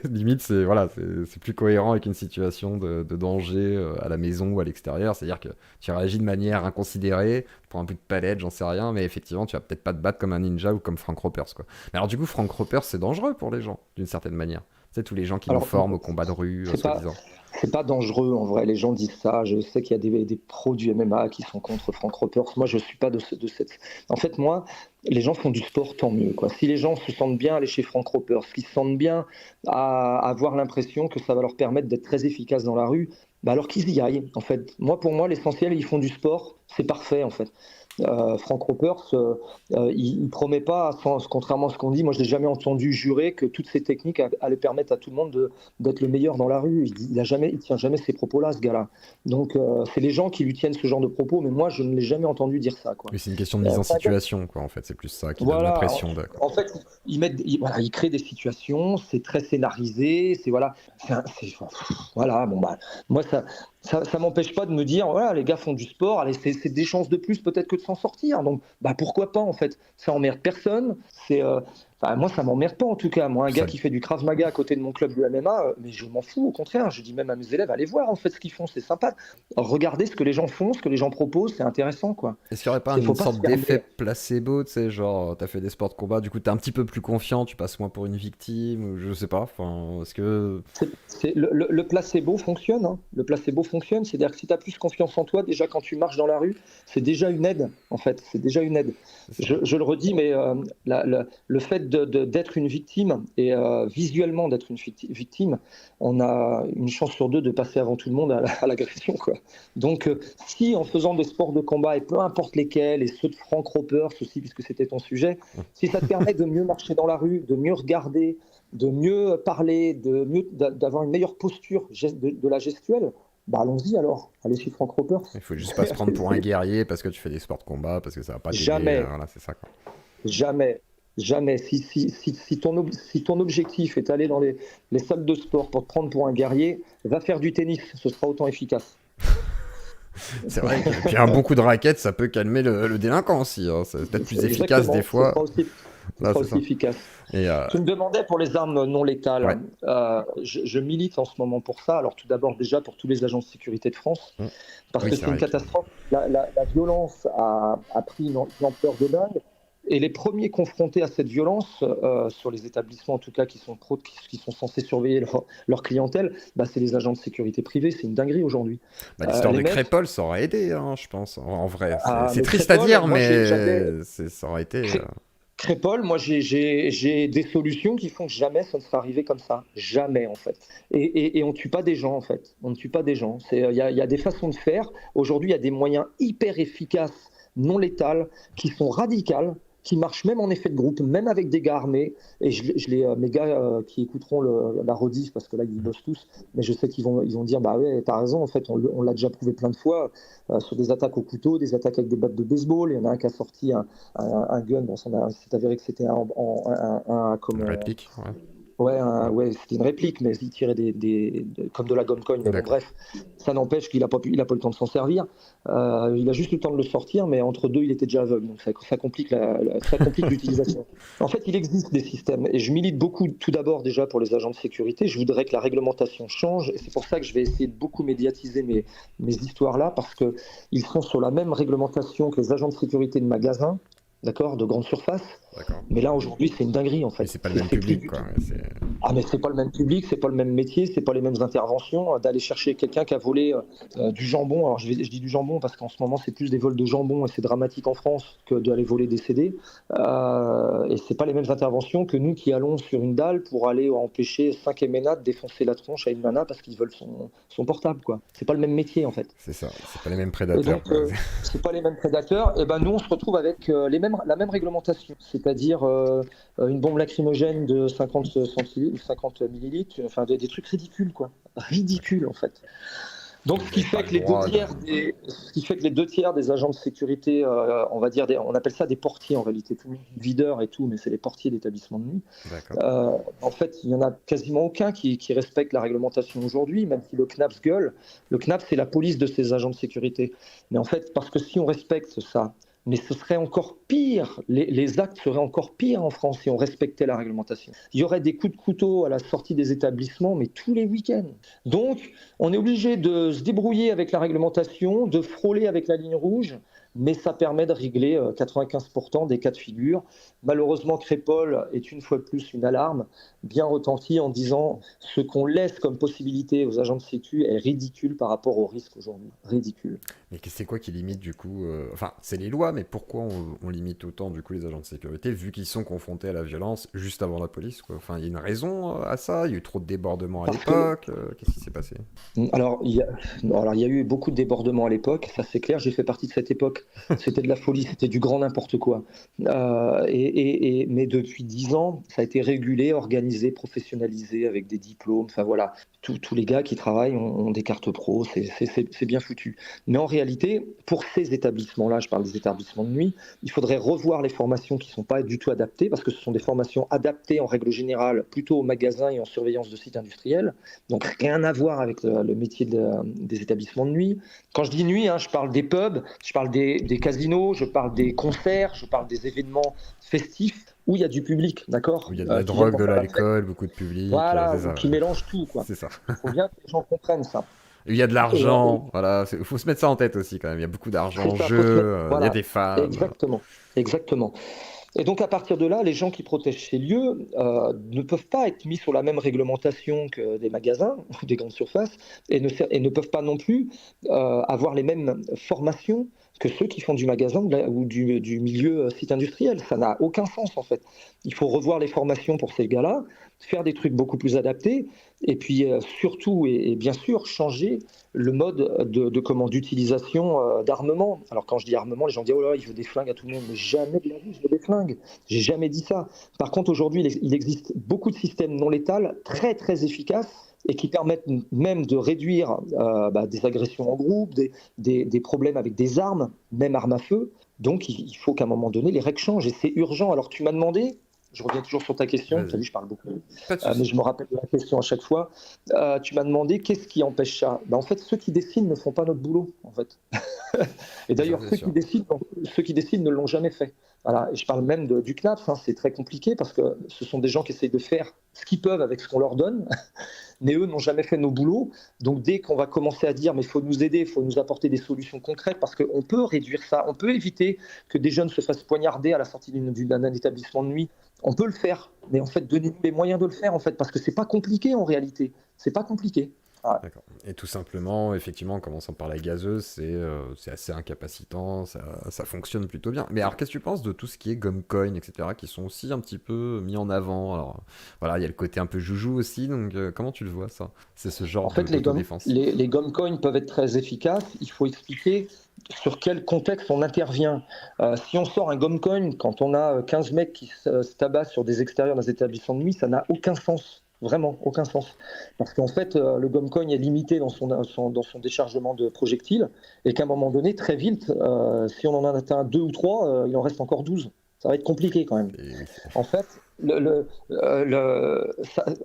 Limite, c'est plus cohérent avec une situation de danger à la maison ou à l'extérieur. C'est-à-dire que tu réagis de manière inconsidérée pour un bout de palette, j'en sais rien, mais effectivement, tu vas peut-être pas te battre comme un ninja ou comme Frank Ropers, quoi. Mais alors du coup, Frank Ropers, c'est dangereux pour les gens, d'une certaine manière. C'est tous les gens qui nous forment au combat de rue, soi-disant. C'est pas dangereux en vrai, les gens disent ça. Je sais qu'il y a des pros du MMA qui sont contre Frank Ropers. Moi, je suis pas de cette. En fait, moi, les gens font du sport, tant mieux, quoi. Si les gens se sentent bien à aller chez Frank Ropers, qu'ils se sentent bien à avoir l'impression que ça va leur permettre d'être très efficaces dans la rue, bah alors qu'ils y aillent. En fait, pour moi, l'essentiel, ils font du sport, c'est parfait en fait. Frank Ropers, il promet pas, contrairement à ce qu'on dit, moi je l'ai jamais entendu jurer que toutes ces techniques allaient permettre à tout le monde d'être le meilleur dans la rue. Il tient jamais ces propos-là, ce gars-là. Donc c'est les gens qui lui tiennent ce genre de propos, mais moi je ne l'ai jamais entendu dire ça, quoi. Oui, c'est une question de mise en situation, quoi. En fait, c'est plus ça qui donne l'impression. En fait, il crée des situations, c'est très scénarisé, voilà, bon bah, moi ça m'empêche pas de me dire, voilà, les gars font du sport, allez, c'est des chances de plus peut-être que de s'en sortir. Donc, bah pourquoi pas en fait. Ça emmerde personne. Moi, ça m'emmerde pas en tout cas. Moi, un gars qui fait du Krav Maga à côté de mon club de MMA, mais je m'en fous. Au contraire, je dis même à mes élèves, allez voir en fait ce qu'ils font, c'est sympa. Regardez ce que les gens font, ce que les gens proposent, c'est intéressant, quoi. Est-ce qu'il n'y aurait pas une sorte d'effet placebo, tu sais, genre t'as fait des sports de combat, du coup t'es un petit peu plus confiant, tu passes moins pour une victime, ou je sais pas. Enfin, est-ce que le placebo fonctionne, hein. Le placebo fonctionne, c'est-à-dire que si tu as plus confiance en toi, déjà quand tu marches dans la rue, c'est déjà une aide, en fait. C'est déjà une aide. Je le redis, mais le fait d'être une victime et visuellement d'être une victime, on a une chance sur deux de passer avant tout le monde à l'agression, quoi. Donc, si en faisant des sports de combat, et peu importe lesquels, et ceux de Frank Ropers aussi, puisque c'était ton sujet, si ça te permet de mieux marcher dans la rue, de mieux regarder, de mieux parler, d'avoir une meilleure posture de la gestuelle, bah allons-y alors, allez suivre Frank Ropers. Il faut juste pas se prendre pour un guerrier parce que tu fais des sports de combat, parce que ça va pas t'aider. Jamais. Voilà, c'est ça, quoi. Jamais. Si ton objectif est d'aller dans les salles de sport pour te prendre pour un guerrier, va faire du tennis, ce sera autant efficace. C'est vrai qu'il y a un bon coup de raquette, ça peut calmer le délinquant aussi, hein. C'est peut-être plus efficace des fois. C'est pas aussi efficace. Tu me demandais pour les armes non létales. Ouais. Je milite en ce moment pour ça. Alors tout d'abord déjà pour tous les agents de sécurité de France, parce que c'est une catastrophe. La violence a pris une ampleur de dingue. Et les premiers confrontés à cette violence, sur les établissements en tout cas qui sont censés surveiller leur clientèle, bah, c'est les agents de sécurité privée. C'est une dinguerie aujourd'hui. L'histoire de Crépol, ça aurait aidé, hein, je pense, en vrai. C'est triste à dire, mais ça aurait été... Crépol, moi j'ai des solutions qui font que jamais ça ne sera arrivé comme ça. Jamais en fait. Et on ne tue pas des gens en fait. On ne tue pas des gens. Il y a des façons de faire. Aujourd'hui, il y a des moyens hyper efficaces, non létales, qui sont radicales, qui marchent même en effet de groupe, même avec des gars armés. Et mes gars qui écouteront la rediff, parce que là ils bossent tous, mais je sais qu'ils vont dire bah ouais, t'as raison, en fait on l'a déjà prouvé plein de fois, sur des attaques au couteau, des attaques avec des battes de baseball. Il y en a un qui a sorti un gun, bon, c'est avéré que c'était une réplique, ouais. Ouais, c'était une réplique, mais il tirait comme de la gomme cogne. Bon, bref, ça n'empêche qu'il n'a pas eu le temps de s'en servir. Il a juste eu le temps de le sortir, mais entre deux, il était déjà aveugle. Donc ça complique l'utilisation. En fait, il existe des systèmes. Et je milite beaucoup, tout d'abord, déjà pour les agents de sécurité. Je voudrais que la réglementation change. Et c'est pour ça que je vais essayer de beaucoup médiatiser mes histoires-là, parce qu'ils sont sur la même réglementation que les agents de sécurité de magasins, d'accord, de grande surface. D'accord. Mais là, aujourd'hui, c'est une dinguerie, en Mais fait. c'est pas le même C'est plus public, du quoi. tout. Ouais, Ah, mais c'est pas le même public, c'est pas le même métier, c'est pas les mêmes interventions. D'aller chercher quelqu'un qui a volé du jambon. Alors, je dis du jambon parce qu'en ce moment, c'est plus des vols de jambon et c'est dramatique en France que d'aller voler des CD. Et c'est pas les mêmes interventions que nous qui allons sur une dalle pour aller empêcher 5 MNA de défoncer la tronche à une nana parce qu'ils veulent son portable, quoi. C'est pas le même métier, en fait. c'est ça. C'est pas les mêmes Et prédateurs, donc, quoi. c'est pas les mêmes prédateurs. Et ben nous, on se retrouve avec la même réglementation, c'est-à-dire une bombe lacrymogène de 50 centilitres ou 50 millilitres, enfin des trucs ridicules, quoi. Ridicules, en fait. Donc, Vous n'avez pas le droit de. ce qui fait que les 2 tiers des agents de sécurité, on va dire, on appelle ça des portiers en réalité, tout le monde dit videur et tout, mais c'est les portiers d'établissements de nuit. D'accord. En fait, il n'y en a quasiment aucun qui respecte la réglementation aujourd'hui, même si le CNAPS gueule. Le CNAPS, c'est la police de ces agents de sécurité. Mais en fait, parce que si on respecte ça, mais ce serait encore pire, les actes seraient encore pires en France si on respectait la réglementation. Il y aurait des coups de couteau à la sortie des établissements, mais tous les week-ends. Donc, on est obligé de se débrouiller avec la réglementation, de frôler avec la ligne rouge, mais ça permet de régler 95% des cas de figure. Malheureusement, Crépol est une fois de plus une alarme bien retentie en disant ce qu'on laisse comme possibilité aux agents de sécu est ridicule par rapport au risque aujourd'hui. Ridicule. Mais c'est quoi qui limite du coup Enfin, c'est les lois, mais pourquoi on limite autant du coup les agents de sécurité vu qu'ils sont confrontés à la violence juste avant la police, quoi. Enfin, il y a une raison à ça. Il y a eu trop de débordements à Parce que l'époque. Qu'est-ce qui s'est passé? Alors, il y a eu beaucoup de débordements à l'époque, ça c'est clair, j'ai fait partie de cette époque. C'était de la folie, c'était du grand n'importe quoi. Mais depuis 10 ans, ça a été régulé, organisé, professionnalisé avec des diplômes. Enfin voilà, tous les gars qui travaillent ont des cartes pro, c'est bien foutu. Mais en réalité, pour ces établissements-là, je parle des établissements de nuit, il faudrait revoir les formations qui ne sont pas du tout adaptées, parce que ce sont des formations adaptées en règle générale plutôt aux magasins et en surveillance de sites industriels. Donc rien à voir avec le métier des établissements de nuit. Quand je dis nuit, hein, je parle des pubs, je parle des casinos, je parle des concerts, je parle des événements festifs où il y a du public, d'accord, Où il y a de la qui viennent drogue, pour de faire la fête. l'alcool, beaucoup de public, Voilà, c'est ça. qui mélangent tout, quoi. C'est ça. Il faut bien que les gens comprennent ça. Il y a de Et, l'argent, voilà. Faut se mettre ça en tête aussi quand même. Il y a beaucoup d'argent c'est en ça, jeu. faut se mettre. Il y a Voilà, des femmes. exactement, exactement. Et donc à partir de là, les gens qui protègent ces lieux ne peuvent pas être mis sur la même réglementation que des magasins ou des grandes surfaces et ne peuvent pas non plus avoir les mêmes formations que ceux qui font du magasin ou du milieu site industriel. Ça n'a aucun sens en fait. Il faut revoir les formations pour ces gars-là, faire des trucs beaucoup plus adaptés et puis surtout et bien sûr changer le mode d'utilisation d'armement. Alors quand je dis armement, les gens disent oh là, il veut des flingues à tout le monde, mais jamais de la vie je veux des flingues. J'ai jamais dit ça. Par contre, aujourd'hui, il existe beaucoup de systèmes non létals très très efficaces et qui permettent même de réduire des agressions en groupe, des problèmes avec des armes, même armes à feu. Donc il faut qu'à un moment donné, les règles changent et c'est urgent. Alors tu m'as demandé, je reviens toujours sur ta question, tu as Vas-y. vu, je parle beaucoup, Pas de mais soucis. je me rappelle de la question à chaque fois. Tu m'as demandé qu'est-ce qui empêche ça. En fait, ceux qui décident ne font pas notre boulot. En fait. Et Ça, d'ailleurs, c'est sûr. ceux qui décident ne l'ont jamais fait. Voilà. Et je parle même du CNAPS, hein. C'est très compliqué parce que ce sont des gens qui essayent de faire ce qu'ils peuvent avec ce qu'on leur donne, mais eux n'ont jamais fait nos boulots. Donc dès qu'on va commencer à dire mais il faut nous aider, il faut nous apporter des solutions concrètes parce qu'on peut réduire ça, on peut éviter que des jeunes se fassent poignarder à la sortie d'un établissement de nuit. On peut le faire, mais en fait donnez-nous les moyens de le faire en fait parce que c'est pas compliqué en réalité. C'est pas compliqué. Ouais. D'accord. Et tout simplement, effectivement, en commençant par la gazeuse, c'est assez incapacitant, ça fonctionne plutôt bien. Mais alors, qu'est-ce que tu penses de tout ce qui est gomme coin, etc., qui sont aussi un petit peu mis en avant? Alors, voilà, il y a le côté un peu joujou aussi, donc comment tu le vois ça? C'est ce genre En fait, d'autodéfense. les gomme coins peuvent être très efficaces. Il faut expliquer sur quel contexte on intervient. Si on sort un gomme coin quand on a 15 mecs qui se tabassent sur des extérieurs des établissements de nuit, ça n'a aucun sens. Vraiment, aucun sens. Parce qu'en fait, le gomme coin est limité dans son déchargement de projectiles et qu'à un moment donné, très vite, si on en a atteint 2 ou 3, il en reste encore 12. Ça va être compliqué quand même. Et oui, En fait,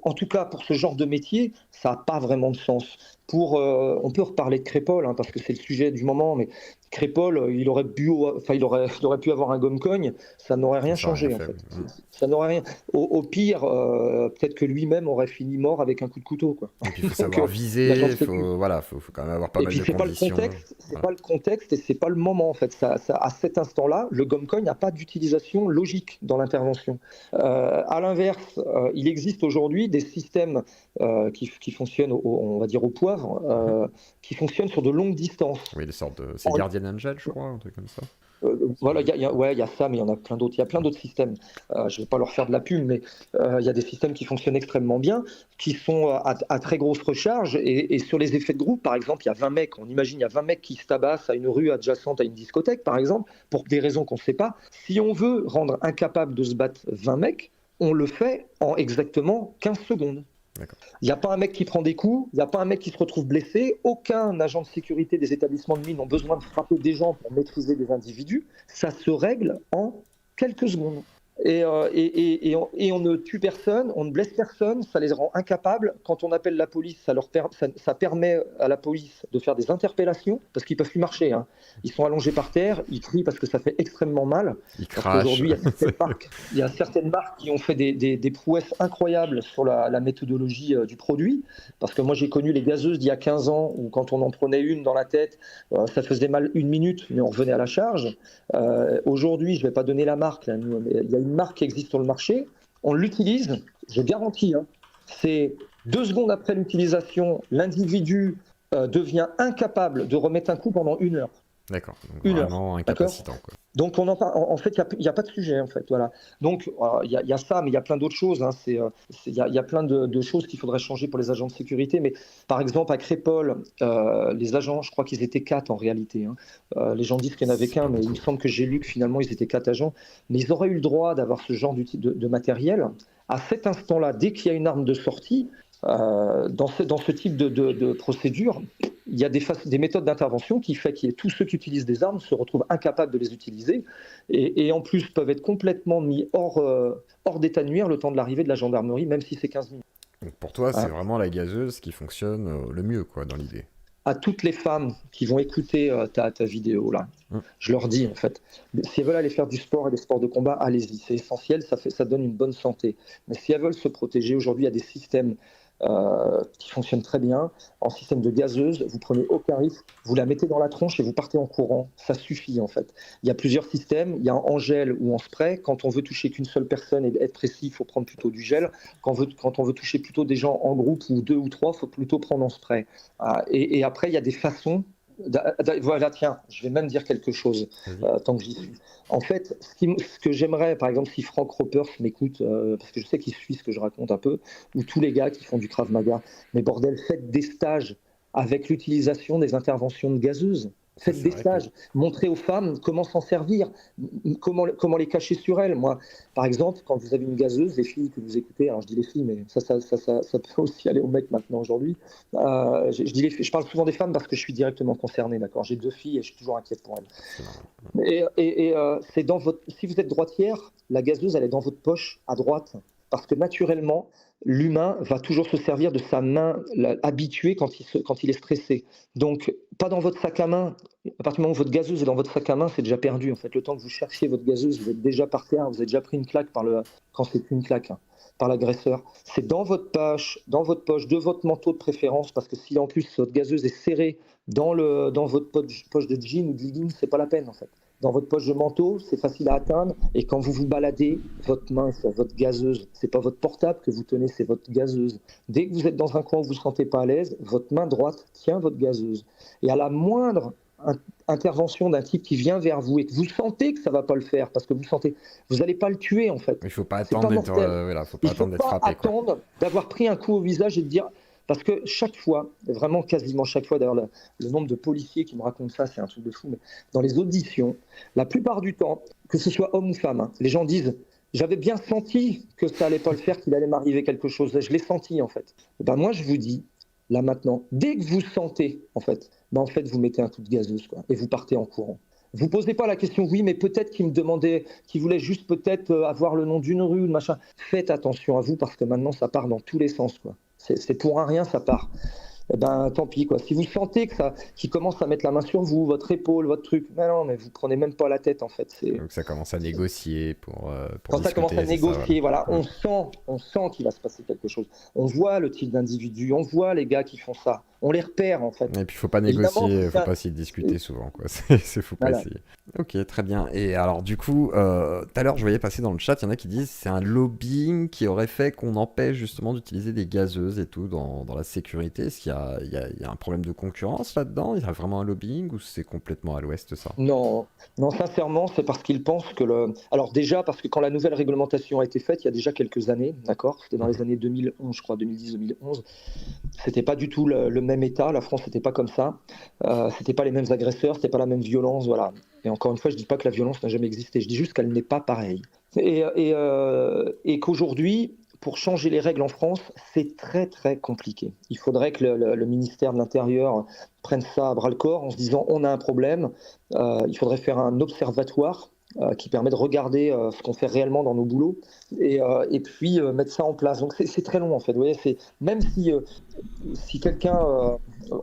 en tout cas pour ce genre de métier, ça n'a pas vraiment de sens. On peut reparler de Crépol hein, parce que c'est le sujet du moment, mais Crépol, il aurait pu avoir un gomme-cogne, ça n'aurait rien Ça a rien changé en fait. fait. Ça n'aurait rien. Au pire, peut-être que lui-même aurait fini mort avec un coup de couteau, quoi. Et puis il faut Donc, savoir l'agent viser, de sécu. faut quand même avoir pas Et mal puis de conditions. c'est Voilà. pas le contexte et c'est pas le moment en fait. À cet instant-là, le gomme-cogne n'a pas d'utilisation logique dans l'intervention. À l'inverse, il existe aujourd'hui des systèmes qui fonctionnent, on va dire au poivre, Mhm. qui fonctionnent sur de longues distances. Oui, des sortes de. C'est Guardian Angel, je crois, un truc comme ça. Voilà, ouais, il y a ça, mais il y en a plein d'autres. Il y a plein d'autres systèmes. Je ne vais pas leur faire de la pub, mais il y a des systèmes qui fonctionnent extrêmement bien, qui sont à très grosse recharge. Et sur les effets de groupe, par exemple, il y a 20 mecs. On imagine, il y a 20 mecs qui se tabassent à une rue adjacente à une discothèque, par exemple, pour des raisons qu'on ne sait pas. Si on veut rendre incapable de se battre 20 mecs, on le fait en exactement 15 secondes. D'accord. Il n'y a pas un mec qui prend des coups, il n'y a pas un mec qui se retrouve blessé, aucun agent de sécurité des établissements de mine n'a besoin de frapper des gens pour maîtriser des individus, ça se règle en quelques secondes. Et on ne tue personne, on ne blesse personne, ça les rend incapables. Quand on appelle la police, ça permet à la police de faire des interpellations, parce qu'ils ne peuvent plus marcher, hein. Ils sont allongés par terre, ils crient parce que ça fait extrêmement mal. Il Parce crache. qu'aujourd'hui, il y a certaines marques qui ont fait des prouesses incroyables sur la méthodologie du produit. Parce que moi, j'ai connu les gazeuses d'il y a 15 ans, où quand on en prenait une dans la tête, ça faisait mal 1 minute, mais on revenait à la charge. Aujourd'hui, je ne vais pas donner la marque, là, mais il y a une marque qui existe sur le marché, on l'utilise, je garantis, hein, c'est 2 secondes après l'utilisation, l'individu devient incapable de remettre un coup pendant 1 heure. D'accord. Donc 1 heure, vraiment d'accord? incapacitant, quoi. Donc en fait, il n'y a pas de sujet, en fait, voilà. Donc il y a ça, mais il y a plein d'autres choses, hein. Il y a plein de choses qu'il faudrait changer pour les agents de sécurité, mais par exemple à Crépol, les agents, je crois qu'ils étaient 4 en réalité, hein. Les gens disent qu'il n'y en avait C'est pas qu'un, mais il beaucoup. me semble que j'ai lu que finalement ils étaient 4 agents, mais ils auraient eu le droit d'avoir ce genre de matériel. À cet instant-là, dès qu'il y a une arme de sortie, dans ce type de procédure, il y a des méthodes d'intervention qui fait que tous ceux qui utilisent des armes se retrouvent incapables de les utiliser et en plus peuvent être complètement mis hors d'état de nuire le temps de l'arrivée de la gendarmerie, même si c'est 15 minutes. Donc pour toi, c'est Hein. vraiment la gazeuse qui fonctionne le mieux, quoi, dans l'idée. À toutes les femmes qui vont écouter ta vidéo là, je leur dis en fait, si elles veulent aller faire du sport et des sports de combat, allez-y, c'est essentiel, ça donne une bonne santé. Mais si elles veulent se protéger, aujourd'hui il y a des systèmes qui fonctionnent très bien. En système de gazeuse, vous prenez aucun risque, vous la mettez dans la tronche et vous partez en courant. Ça suffit en fait. Il y a plusieurs systèmes, il y a en gel ou en spray. Quand on veut toucher qu'une seule personne et être précis, il faut prendre plutôt du gel. Quand on veut toucher plutôt des gens en groupe ou 2 ou 3, il faut plutôt prendre en spray. Et après, il y a des façons. Voilà, tiens, je vais même dire quelque chose tant que j'y suis. En fait, ce que j'aimerais, par exemple, si Frank Ropers m'écoute, parce que je sais qu'il suit ce que je raconte un peu, ou tous les gars qui font du Krav Maga, mais bordel, faites des stages avec l'utilisation des interventions de gazeuses. Ça, Faites c'est des vrai que stages, montrez aux femmes comment s'en servir, comment les cacher sur elles. Moi, par exemple, quand vous avez une gazeuse, les filles que vous écoutez, alors je dis les filles, mais ça peut aussi aller aux mecs maintenant aujourd'hui. Je parle souvent des femmes parce que je suis directement concerné, d'accord. J'ai 2 filles et je suis toujours inquiète pour elles. c'est marrant. C'est si vous êtes droitière, la gazeuse, elle est dans votre poche à droite. Parce que naturellement, l'humain va toujours se servir de sa main habituée quand il est stressé. Donc, pas dans votre sac à main. À partir du moment où votre gazeuse est dans votre sac à main, c'est déjà perdu. En fait, le temps que vous cherchiez votre gazeuse, vous êtes déjà par terre, vous avez déjà pris une claque quand c'est plus une claque, hein, par l'agresseur. C'est dans votre poche, de votre manteau de préférence, parce que si en plus votre gazeuse est serrée dans votre poche de jean ou de legging, c'est pas la peine en fait. Dans votre poche de manteau, c'est facile à atteindre. Et quand vous vous baladez, votre main sur votre gazeuse, c'est pas votre portable que vous tenez, c'est votre gazeuse. Dès que vous êtes dans un coin où vous ne vous sentez pas à l'aise, votre main droite tient votre gazeuse. Et à la moindre intervention d'un type qui vient vers vous et que vous sentez que ça va pas le faire, parce que vous n'allez pas le tuer en fait. Il faut pas C'est attendre pas d'être mortel. faut Il pas ne faut attendre d'être pas frappé, quoi. attendre d'avoir pris un coup au visage et de dire. Parce que chaque fois, vraiment quasiment chaque fois, d'ailleurs le nombre de policiers qui me racontent ça, c'est un truc de fou, mais dans les auditions, la plupart du temps, que ce soit homme ou femme, hein, les gens disent « j'avais bien senti que ça allait pas le faire, qu'il allait m'arriver quelque chose, je l'ai senti en fait ». Ben moi je vous dis, là maintenant, dès que vous sentez en fait, vous mettez un coup de gazeuse quoi, et vous partez en courant. Vous posez pas la question, oui, mais peut-être qu'il me demandait, qu'il voulait juste peut-être avoir le nom d'une rue ou de machin. Faites attention à vous parce que maintenant ça part dans tous les sens quoi. C'est pour un rien, ça part. eh ben tant pis quoi. Si vous sentez que ça, qu'ils commencent à mettre la main sur vous, votre épaule, votre truc, mais non, mais vous prenez même pas la tête en fait. Donc ça commence à négocier pour Quand ça commence à discuter, c'est ça, voilà. négocier, voilà, Mm. on sent qu'il va se passer quelque chose. On voit le type d'individu, on voit les gars qui font ça, on les repère en fait. Et puis faut pas Évidemment, négocier, faut ça, pas essayer de discuter souvent, quoi. Faut pas voilà. essayer. Ok, très bien. Et alors du coup, tout à l'heure je voyais passer dans le chat, il y en a qui disent c'est un lobbying qui aurait fait qu'on empêche justement d'utiliser des gazeuses et tout dans la sécurité. Est-ce qu'il y a, il y a un problème de concurrence là-dedans? Il y a vraiment un lobbying ou c'est complètement à l'ouest ça? Non, non, sincèrement, c'est parce qu'ils pensent que le. Alors déjà, parce que quand la nouvelle réglementation a été faite, il y a déjà quelques années, d'accord? C'était dans les Mhm. années 2011, je crois, 2010-2011. C'était pas du tout le même état. La France n'était pas comme ça. C'était pas les mêmes agresseurs, c'était pas la même violence, voilà. Et encore une fois, je dis pas que la violence n'a jamais existé. Je dis juste qu'elle n'est pas pareille. Et qu'aujourd'hui, pour changer les règles en France, c'est très très compliqué. Il faudrait que le ministère de l'Intérieur prenne ça à bras le corps en se disant on a un problème. Il faudrait faire un observatoire qui permet de regarder ce qu'on fait réellement dans nos boulots et puis mettre ça en place. Donc c'est très long en fait. Vous voyez, même si quelqu'un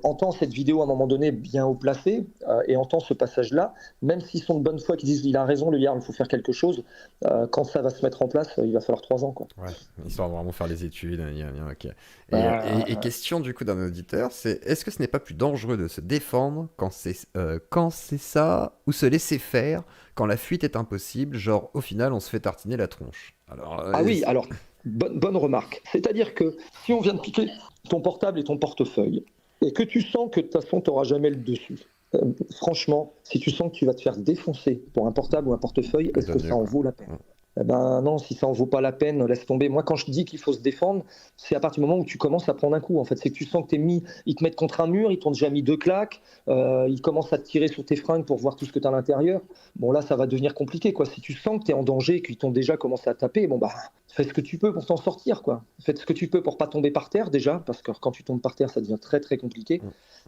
entend cette vidéo à un moment donné bien haut placé et entend ce passage-là, même s'ils sont de bonne foi, qui disent il a raison, le gars, il faut faire quelque chose, quand ça va se mettre en place, il va falloir 3 ans. Quoi. Ouais, histoire de vraiment faire les études, ok. Et Bah, question du coup d'un auditeur, c'est est-ce que ce n'est pas plus dangereux de se défendre quand c'est ça, ou se laisser faire quand la fuite est impossible, genre au final on se fait tartiner la tronche. Alors, ah oui, alors, bonne remarque. C'est-à-dire que si on vient de piquer ton portable et ton portefeuille, et que tu sens que de toute façon, tu n'auras jamais le dessus, franchement, si tu sens que tu vas te faire défoncer pour un portable ou un portefeuille, est-ce que mieux ça en quoi. vaut la peine? Eh ben non, si ça en vaut pas la peine, laisse tomber. Moi, quand je dis qu'il faut se défendre, c'est à partir du moment où tu commences à prendre un coup. En fait, c'est que tu sens que t'es mis, ils te mettent contre un mur, ils t'ont déjà mis 2 claques, ils commencent à te tirer sur tes fringues pour voir tout ce que tu as à l'intérieur. Bon, là, ça va devenir compliqué, quoi. Si tu sens que tu es en danger, qu'ils t'ont déjà commencé à taper, bon, bah, fais ce que tu peux pour t'en sortir, quoi. Fais ce que tu peux pour pas tomber par terre, déjà, parce que quand tu tombes par terre, ça devient très, très compliqué.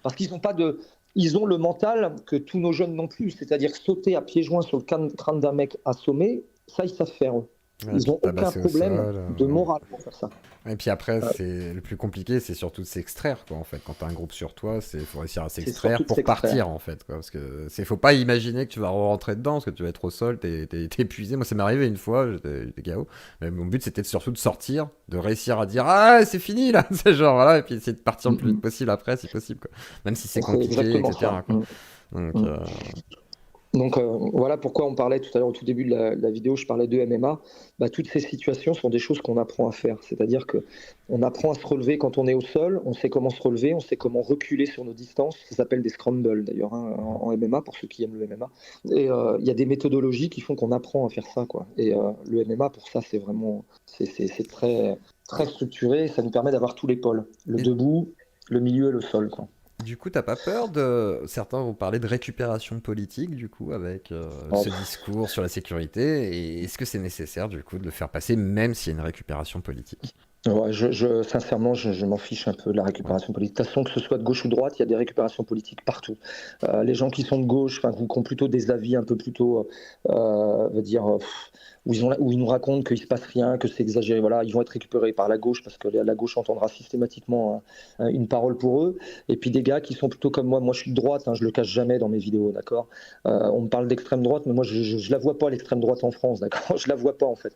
Parce qu'ils n'ont pas de. Ils ont le mental que tous nos jeunes n'ont plus, c'est-à-dire sauter à pieds joints sur le crâne d'un mec assommé, ça, ils savent faire, eux. Ouais, Ils puis n'ont te aucun tabasser au problème sol. de morale pour faire ça. Et puis après, c'est le plus compliqué, c'est surtout de s'extraire, quoi, en fait. Quand t'as un groupe sur toi, faut réussir à C'est s'extraire surtout de pour s'extraire. partir, en fait, quoi. Parce que faut pas imaginer que tu vas rentrer dedans, parce que tu vas être au sol, t'es épuisé. Moi, ça m'est arrivé une fois, j'étais KO. Mais mon but, c'était surtout de sortir, de réussir à dire, ah, c'est fini, là. C'est genre, voilà, et puis essayer de partir le plus vite possible après, si possible, quoi. Même si c'est C'est compliqué, exactement ça. etc., quoi. Donc, Donc voilà pourquoi on parlait tout à l'heure au tout début de la vidéo, je parlais de MMA. Bah, toutes ces situations sont des choses qu'on apprend à faire. C'est-à-dire que on apprend à se relever quand on est au sol, on sait comment se relever, on sait comment reculer sur nos distances. Ça s'appelle des scrambles d'ailleurs hein, en MMA pour ceux qui aiment le MMA. Et il y a des méthodologies qui font qu'on apprend à faire ça quoi. Et le MMA pour ça c'est vraiment c'est très très structuré. Ça nous permet d'avoir tous les pôles, le et debout, le milieu et le sol quoi. du coup, t'as pas peur de. Certains vont parler de récupération politique, du coup, avec ce discours sur la sécurité. Et est-ce que c'est nécessaire, du coup, de le faire passer, même s'il y a une récupération politique? Ouais, sincèrement, je m'en fiche un peu de la Ouais. récupération politique. De toute façon, que ce soit de gauche ou de droite, il y a des récupérations politiques partout. Les gens qui sont de gauche, enfin, qui ont plutôt des avis un peu plutôt, veut dire, où ils nous racontent qu'il ne se passe rien, que c'est exagéré, voilà, ils vont être récupérés par la gauche parce que la gauche entendra systématiquement une parole pour eux. Et puis des gars qui sont plutôt comme moi je suis de droite, hein, je le cache jamais dans mes vidéos, d'accord. On me parle d'extrême droite, mais moi je la vois pas l'extrême droite en France, d'accord. Je la vois pas en fait.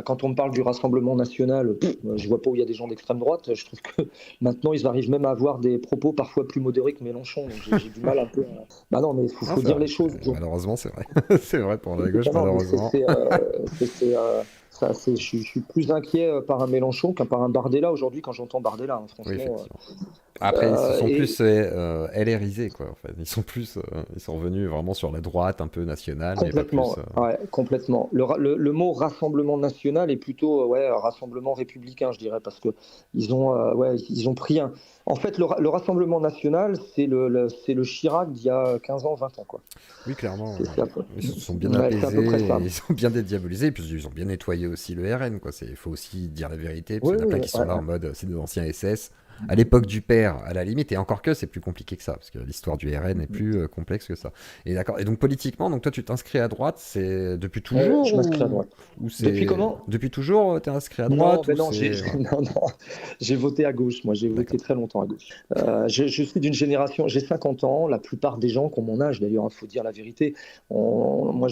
Quand on me parle du Rassemblement national, je vois pas où il y a des gens d'extrême droite. Je trouve que maintenant, ils arrivent même à avoir des propos parfois plus modérés que Mélenchon. Donc j'ai du mal un peu à. Bah non, mais il Non, faut c'est dire vrai. les choses. Malheureusement, c'est vrai. C'est vrai pour la gauche, Non, non, mais malheureusement. je suis plus inquiet par un Mélenchon qu'un par un Bardella aujourd'hui quand j'entends Bardella, hein, Oui, franchement. effectivement. Après, ils se sont Et plus LRisés, quoi, en fait. Ils sont revenus vraiment sur la droite, un peu nationale, mais pas plus. complètement, ouais, complètement. Le mot Rassemblement national est plutôt ouais, Rassemblement républicain, je dirais, parce que ouais, ils ont pris un. En fait, le Rassemblement national, c'est le Chirac d'il y a 15 ans, 20 ans, quoi. Oui, clairement. C'est un peu, Ils se sont bien ouais, c'est à peu près apaisés, ça. et ils ont bien dédiabolisé, puis ils ont bien nettoyé aussi le RN, quoi. Il faut aussi dire la vérité, parce Oui, qu'il y en a oui, plein ouais, qui sont là ouais. en mode c'est des anciens SS. à l'époque du père, à la limite, et encore que c'est plus compliqué que ça, parce que l'histoire du RN est plus complexe que ça. Et d'accord. Et donc politiquement, donc toi tu t'inscris à droite, c'est depuis toujours Je m'inscris à droite. ou Depuis c'est comment? depuis toujours t'es inscrit à Non, droite ou ben non, c'est voilà. non, non, j'ai voté à gauche. Moi, j'ai voté D'accord. très longtemps à gauche. Je suis d'une génération, j'ai 50 ans. La plupart des gens qui ont mon âge, d'ailleurs, il faut dire la vérité. Moi,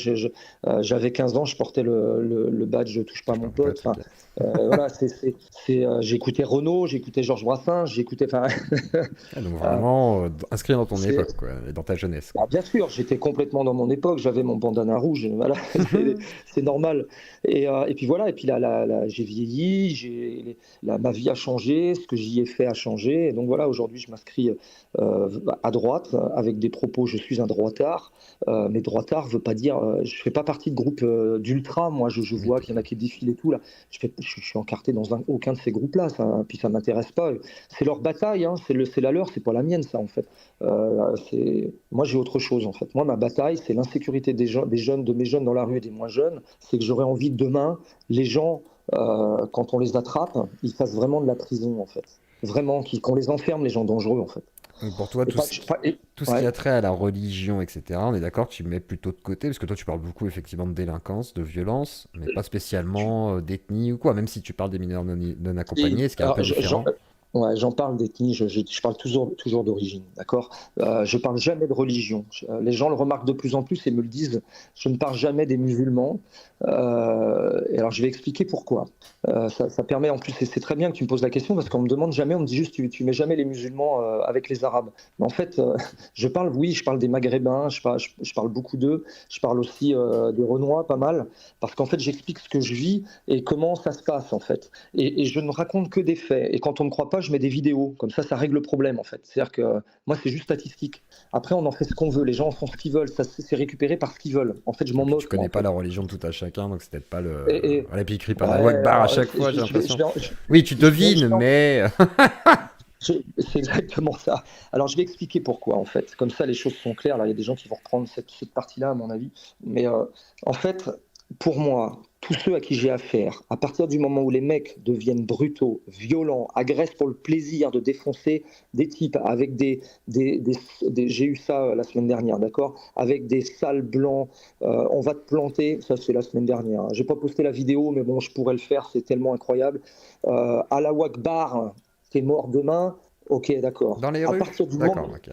j'avais 15 ans, je portais le badge Je touche pas à Je sais pas, mon ouais, pote. très Enfin, bien. voilà, j'écoutais Renaud, j'écoutais Georges Brassens, j'écoutais. Enfin, Ah, donc euh, vraiment inscrit dans ton c'est, époque, quoi, et dans ta jeunesse, quoi. bah, bien sûr, j'étais complètement dans mon époque, j'avais mon bandana rouge, voilà, c'est c'est normal. Et puis voilà, et puis j'ai vieilli, ma vie a changé, ce que j'y ai fait a changé. Et donc voilà, aujourd'hui, je m'inscris à droite avec des propos, je suis un droitard, mais droitard veut pas dire, je fais pas partie de groupe d'ultra, moi je Oui, vois qu'il y en a qui défilent et tout, là. Je suis encarté dans aucun de ces groupes-là, ça, puis ça m'intéresse pas. C'est leur bataille, hein, c'est la leur, c'est pas la mienne, ça, en fait. Moi, j'ai autre chose en fait. Moi, ma bataille, c'est l'insécurité des jeunes, de mes jeunes dans la rue et des moins jeunes. C'est que j'aurais envie que demain, les gens, quand on les attrape, ils fassent vraiment de la prison en fait. Vraiment, qu'on les enferme, les gens dangereux en fait. donc pour toi, Et pas, tout ce qui ouais. a trait à la religion, etc., on est d'accord, tu mets plutôt de côté, parce que toi tu parles beaucoup effectivement de délinquance, de violence, mais pas spécialement d'ethnie ou quoi, même si tu parles des mineurs non accompagnés, ce qui est un Alors, peu différent. ouais, j'en parle d'ethnie, je parle toujours d'origine, d'accord? Je parle jamais de religion. Les gens le remarquent de plus en plus et me le disent. Je ne parle jamais des musulmans. Et alors, je vais expliquer pourquoi. Ça permet en plus, et c'est très bien que tu me poses la question parce qu'on me demande jamais, on me dit juste, tu mets jamais les musulmans avec les Arabes. Mais en fait, oui, je parle des Maghrébins, je parle beaucoup d'eux. Je parle aussi des Renois, pas mal, parce qu'en fait, j'explique ce que je vis et comment ça se passe en fait. Et je ne raconte que des faits. Et quand on ne me croit pas, je mets des vidéos. Comme ça règle le problème, en fait. C'est-à-dire que moi, c'est juste statistique. Après, on en fait ce qu'on veut. Les gens en font ce qu'ils veulent. Ça, c'est récupéré par ce qu'ils veulent. En fait, je Et m'en puis tu moque, moi, connais en pas la fait. religion de tout à chacun, donc c'est peut-être pas Et la piquerie par la ouais, Wakbar à alors, chaque fois, j'ai l'impression. je vais Oui, tu je devines, vais mais c'est exactement ça. Alors, je vais expliquer pourquoi, en fait. Comme ça, les choses sont claires. Là, il y a des gens qui vont reprendre cette partie-là, à mon avis. Mais en fait, pour moi, tous ceux à qui j'ai affaire, à partir du moment où les mecs deviennent brutaux, violents, agressent pour le plaisir de défoncer des types avec j'ai eu ça la semaine dernière, d'accord? Avec des sales blancs, on va te planter, ça c'est la semaine dernière, hein. J'ai pas posté la vidéo, mais bon, je pourrais le faire, c'est tellement incroyable. Allahu Akbar, t'es mort demain, ok, d'accord. dans les À rues? partir du moment, D'accord, ok.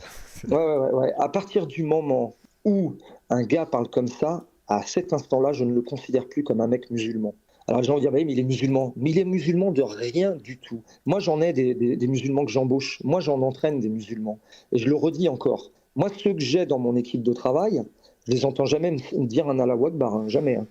ouais, ouais, ouais, ouais. À partir du moment où un gars parle comme ça, à cet instant-là, je ne le considère plus comme un mec musulman. Alors les gens vont dire, bah oui, mais il est musulman. Mais il est musulman de rien du tout. Moi, j'en ai des musulmans que j'embauche. Moi, j'en entraîne des musulmans. Et je le redis encore. Moi, ceux que j'ai dans mon équipe de travail, je les entends jamais me dire un Allahu Akbar, hein, jamais, hein.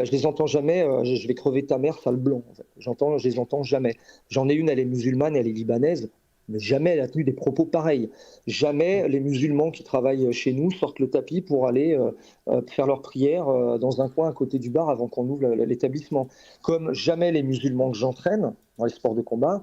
Je les entends jamais, je vais crever ta mère, sale blanc, en fait. Je les entends jamais. J'en ai une, elle est musulmane, elle est libanaise, mais jamais elle a tenu des propos pareils. Jamais les musulmans qui travaillent chez nous sortent le tapis pour aller faire leur prière dans un coin à côté du bar avant qu'on ouvre l'établissement. Comme jamais les musulmans que j'entraîne dans les sports de combat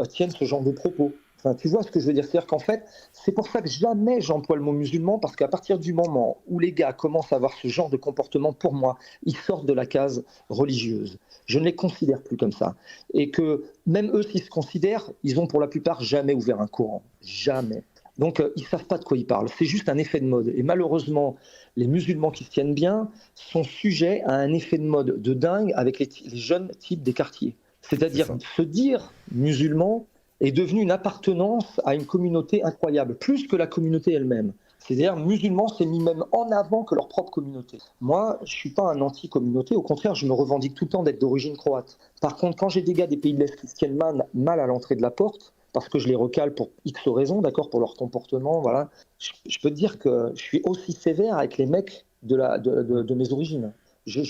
tiennent ce genre de propos. Enfin, tu vois ce que je veux dire? C'est-à-dire qu'en fait, c'est pour ça que jamais j'emploie le mot musulman, parce qu'à partir du moment où les gars commencent à avoir ce genre de comportement, pour moi, ils sortent de la case religieuse. Je ne les considère plus comme ça. Et que même eux, s'ils se considèrent, ils ont pour la plupart jamais ouvert un Coran. Jamais. Donc, ils ne savent pas de quoi ils parlent. C'est juste un effet de mode. Et malheureusement, les musulmans qui se tiennent bien sont sujets à un effet de mode de dingue avec les jeunes types des quartiers. C'est C'est-à-dire ça. se dire musulman est devenu une appartenance à une communauté incroyable, plus que la communauté elle-même. C'est-à-dire, musulmans s'est mis même en avant que leur propre communauté. Moi, je ne suis pas un anti-communauté, au contraire, je me revendique tout le temps d'être d'origine croate. Par contre, quand j'ai des gars des pays de l'Est qui se tiennent mal à l'entrée de la porte, parce que je les recale pour X raisons, d'accord, pour leur comportement, voilà, je peux te dire que je suis aussi sévère avec les mecs de mes origines.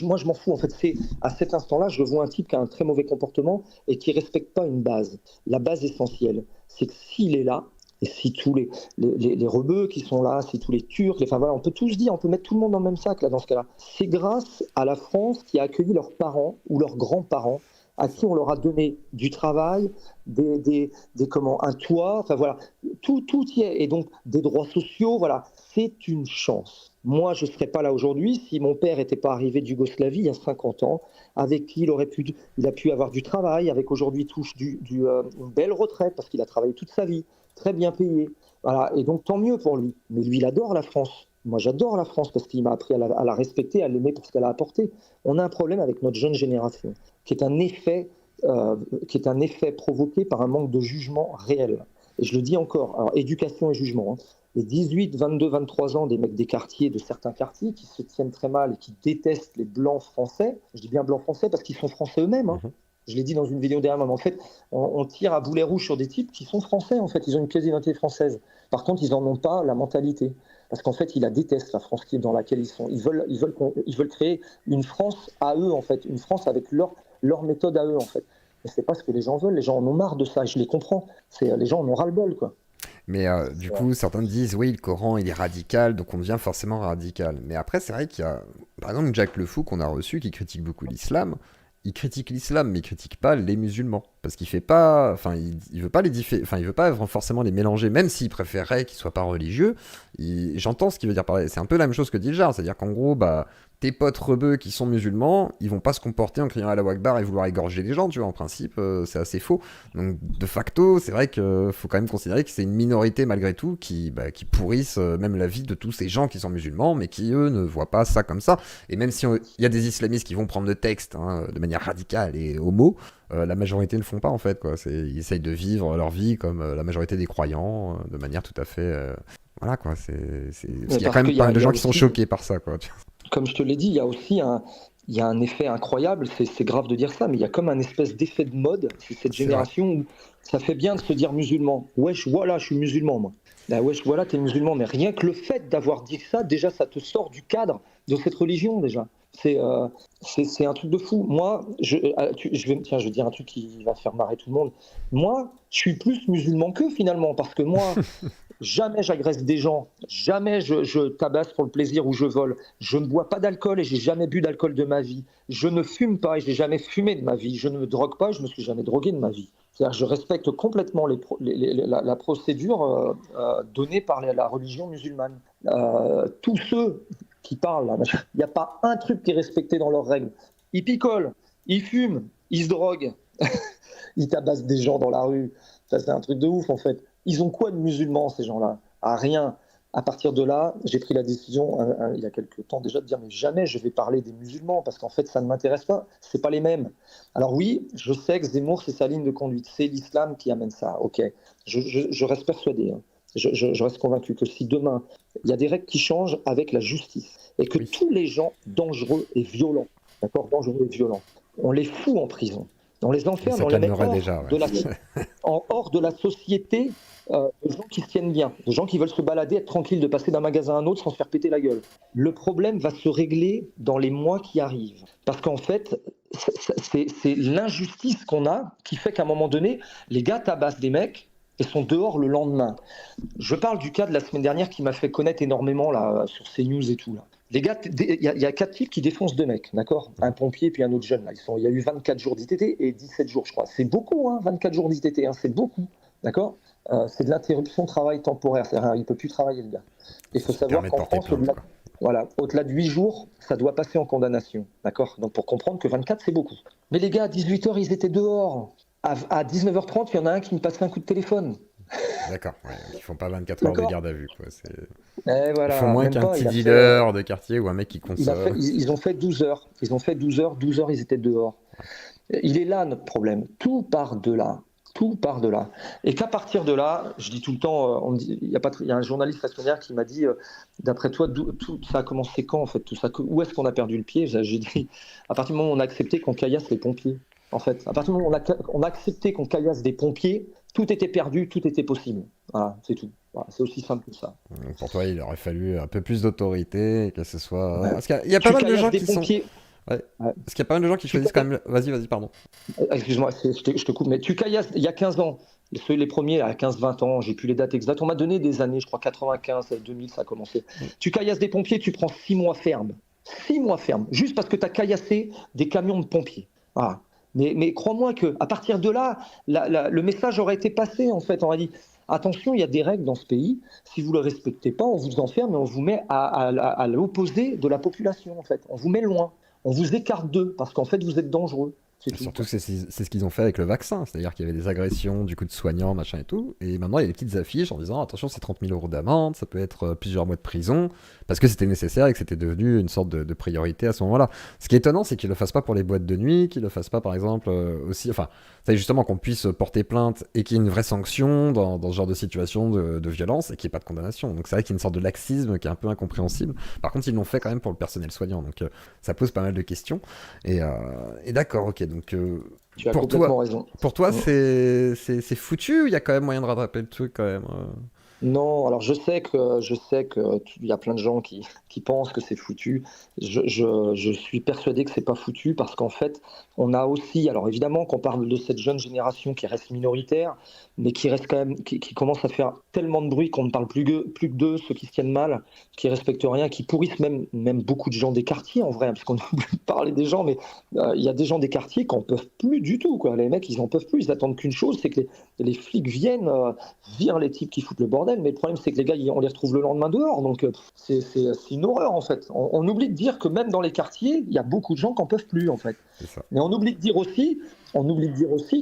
Moi, je m'en fous. En fait, c'est à cet instant-là, je vois un type qui a un très mauvais comportement et qui ne respecte pas une base. La base essentielle, c'est que s'il est là, et si tous les rebeux qui sont là, si tous les Turcs, enfin voilà, on peut tous dire, on peut mettre tout le monde dans le même sac là dans ce cas-là. C'est grâce à la France qui a accueilli leurs parents ou leurs grands-parents, à qui on leur a donné du travail, un toit, enfin voilà, tout y est, et donc des droits sociaux, voilà, c'est une chance. Moi, je ne serais pas là aujourd'hui si mon père n'était pas arrivé de Yougoslavie il y a 50 ans, avec qui il a pu avoir du travail, avec aujourd'hui touche une belle retraite parce qu'il a travaillé toute sa vie, très bien payé. Voilà. Et donc, tant mieux pour lui. Mais lui, il adore la France. Moi, j'adore la France parce qu'il m'a appris à la respecter, à l'aimer pour ce qu'elle a apporté. On a un problème avec notre jeune génération, qui est un effet, qui est un effet provoqué par un manque de jugement réel. Et je le dis encore, alors éducation et jugement. Hein. Les 18, 22, 23 ans des mecs des quartiers, de certains quartiers, qui se tiennent très mal et qui détestent les blancs français, je dis bien blancs français parce qu'ils sont français eux-mêmes. Hein. Je l'ai dit dans une vidéo derrière moi, en fait, on tire à boulet rouge sur des types qui sont français, en fait, ils ont une pièce d'identité française. Par contre, ils n'en ont pas la mentalité. Parce qu'en fait, ils la détestent, la France dans laquelle ils sont. Ils veulent créer une France à eux, en fait, une France avec leur méthode à eux, en fait. Mais c'est pas ce que les gens veulent, les gens en ont marre de ça, et je les comprends. Les gens en ont ras-le-bol, quoi. Mais du coup, certains disent, oui, le Coran, il est radical, donc on devient forcément radical. Mais après, c'est vrai qu'il y a, par exemple, Jack Le Fou, qu'on a reçu, qui critique beaucoup l'islam. Il critique l'islam, mais il critique pas les musulmans. Parce qu'il fait pas, enfin, il veut pas il veut pas forcément les mélanger, même s'il préférerait qu'ils soient pas religieux. J'entends ce qu'il veut dire par là. C'est un peu la même chose que dit le Jar, c'est-à-dire qu'en gros, bah, tes potes rebeux qui sont musulmans, ils vont pas se comporter en criant Allahu Akbar et vouloir égorger les gens, tu vois, en principe, c'est assez faux. Donc, de facto, c'est vrai qu'il faut quand même considérer que c'est une minorité, malgré tout, qui pourrissent même la vie de tous ces gens qui sont musulmans, mais qui, eux, ne voient pas ça comme ça. Et même si il y a des islamistes qui vont prendre le texte de manière radicale et homo, la majorité ne le font pas, en fait, quoi. Ils essayent de vivre leur vie comme la majorité des croyants, de manière tout à fait... voilà, quoi. Parce qu'il y a quand même pas mal de gens qui sont choqués par ça, quoi. Comme je te l'ai dit, il y a aussi un effet incroyable, c'est grave de dire ça, mais il y a comme un espèce d'effet de mode, c'est cette génération où ça fait bien de se dire musulman. Wesh, voilà, je suis musulman, moi. Là, wesh, voilà, t'es musulman, mais rien que le fait d'avoir dit ça, déjà, ça te sort du cadre de cette religion, déjà. C'est un truc de fou. Moi, je vais dire un truc qui va faire marrer tout le monde. Moi, je suis plus musulman qu'eux, finalement, parce que moi... Jamais j'agresse des gens, jamais je tabasse pour le plaisir ou je vole. Je ne bois pas d'alcool et j'ai jamais bu d'alcool de ma vie. Je ne fume pas et j'ai jamais fumé de ma vie. Je ne me drogue pas et je me suis jamais drogué de ma vie. C'est-à-dire que je respecte complètement la procédure donnée par la religion musulmane. Tous ceux qui parlent, là, il n'y a pas un truc qui est respecté dans leurs règles. Ils picolent, ils fument, ils se droguent, ils tabassent des gens dans la rue. Ça, c'est un truc de ouf, en fait. Ils ont quoi de musulmans, ces gens-là? Rien. À partir de là, j'ai pris la décision, il y a quelques temps déjà, de dire mais jamais je vais parler des musulmans, parce qu'en fait, ça ne m'intéresse pas. C'est pas les mêmes. Alors oui, je sais que Zemmour, c'est sa ligne de conduite. C'est l'islam qui amène ça. Ok. Je reste persuadé. Hein. Je reste convaincu que si demain, il y a des règles qui changent avec la justice, et que tous les gens dangereux et violents, d'accord, dangereux et violents, on les fout en prison. On les enferme, on les met hors de la société, de gens qui se tiennent bien, de gens qui veulent se balader, être tranquilles, de passer d'un magasin à un autre sans se faire péter la gueule. Le problème va se régler dans les mois qui arrivent. Parce qu'en fait, c'est l'injustice qu'on a qui fait qu'à un moment donné, les gars tabassent des mecs et sont dehors le lendemain. Je parle du cas de la semaine dernière qui m'a fait connaître énormément là, sur CNews et tout. Là. Les gars, il y a 4 types qui défoncent 2 mecs, d'accord? Un pompier puis un autre jeune. Là. Il y a eu 24 jours d'ITT et 17 jours, je crois. C'est beaucoup, hein, 24 jours d'ITT, hein, c'est beaucoup, d'accord? C'est de l'interruption de travail temporaire. C'est-à-dire, il ne peut plus travailler, le gars. Il faut savoir qu'en France, au-delà de 8 jours, ça doit passer en condamnation, d'accord? Donc pour comprendre que 24, c'est beaucoup. Mais les gars, à 18h, ils étaient dehors. À 19h30, il y en a un qui me passait un coup de téléphone. D'accord, ouais, ils font pas 24 heures de garde à vue, quoi. Voilà, ils font moins qu'un petit dealer de quartier ou un mec qui consomme. Ils ont fait 12 heures. Ils ont fait 12 heures, ils étaient dehors. Il est là notre problème. Tout part de là. Tout part de là. Et qu'à partir de là, je dis tout le temps, il y a un journaliste la semaine dernière qui m'a dit, d'après toi, tout ça a commencé quand en fait, tout ça, où est-ce qu'on a perdu le pied? J'ai dit, à partir du moment où on a accepté qu'on caillasse les pompiers. En fait, à partir du moment où on a accepté qu'on caillasse des pompiers, tout était perdu, tout était possible. Voilà, c'est tout. Voilà, c'est aussi simple que ça. Pour toi, il aurait fallu un peu plus d'autorité, que ce soit... Ouais. Parce qu'il y a pas mal de gens qui pompiers... sont... Ouais. Parce qu'il y a pas mal de gens qui choisissent quand même... Vas-y, pardon. Excuse-moi, je te coupe, mais tu caillasses il y a 15 ans. Les premiers, à 15-20 ans, j'ai plus les dates exactes. On m'a donné des années, je crois 95, 2000, ça a commencé. Tu caillasses des pompiers, tu prends 6 mois ferme. 6 mois ferme, juste parce que tu as caillassé des camions de pompiers. Voilà. Mais crois-moi qu'à partir de là, le message aurait été passé, en fait. On aurait dit, Attention, il y a des règles dans ce pays. Si vous ne les respectez pas, on vous enferme et on vous met à l'opposé de la population, en fait. On vous met loin. On vous écarte d'eux parce qu'en fait, vous êtes dangereux. C'est Et tout, surtout, quoi. c'est ce qu'ils ont fait avec le vaccin, c'est-à-dire qu'il y avait des agressions du coup de soignants, machin et tout, et maintenant il y a des petites affiches en disant attention, c'est 30 000 euros d'amende, ça peut être plusieurs mois de prison, parce que c'était nécessaire et que c'était devenu une sorte de priorité à ce moment-là. Ce qui est étonnant, c'est qu'ils le fassent pas pour les boîtes de nuit, qu'ils le fassent pas par exemple aussi, enfin, c'est justement qu'on puisse porter plainte et qu'il y ait une vraie sanction dans ce genre de situation de violence et qu'il n'y ait pas de condamnation. Donc c'est vrai qu'il y a une sorte de laxisme qui est un peu incompréhensible. Par contre, ils l'ont fait quand même pour le personnel soignant, donc ça pose pas mal de questions. Et, euh, et d'accord, ok, donc Tu as pour complètement toi, raison. pour toi Mm. c'est foutu ou il y a quand même moyen de rattraper le truc quand même Non, alors je sais que il y a plein de gens qui pensent que c'est foutu. Je suis persuadé que c'est pas foutu parce qu'en fait, on a aussi, alors évidemment qu'on parle de cette jeune génération qui reste minoritaire, mais qui reste quand même, qui commence à faire tellement de bruit qu'on ne parle plus que d'eux, ceux qui se tiennent mal, qui respectent rien, qui pourrissent même beaucoup de gens des quartiers en vrai, parce qu'on oublie de parler des gens, mais il y a des gens des quartiers qui en peuvent plus du tout, quoi. Les mecs, ils en peuvent plus, ils attendent qu'une chose, c'est que les flics viennent. Vire les types qui foutent le bordel, mais le problème c'est que les gars, on les retrouve le lendemain dehors, donc c'est une horreur en fait. On oublie de dire que même dans les quartiers, il y a beaucoup de gens qui n'en peuvent plus en fait. C'est ça. Mais on oublie de dire aussi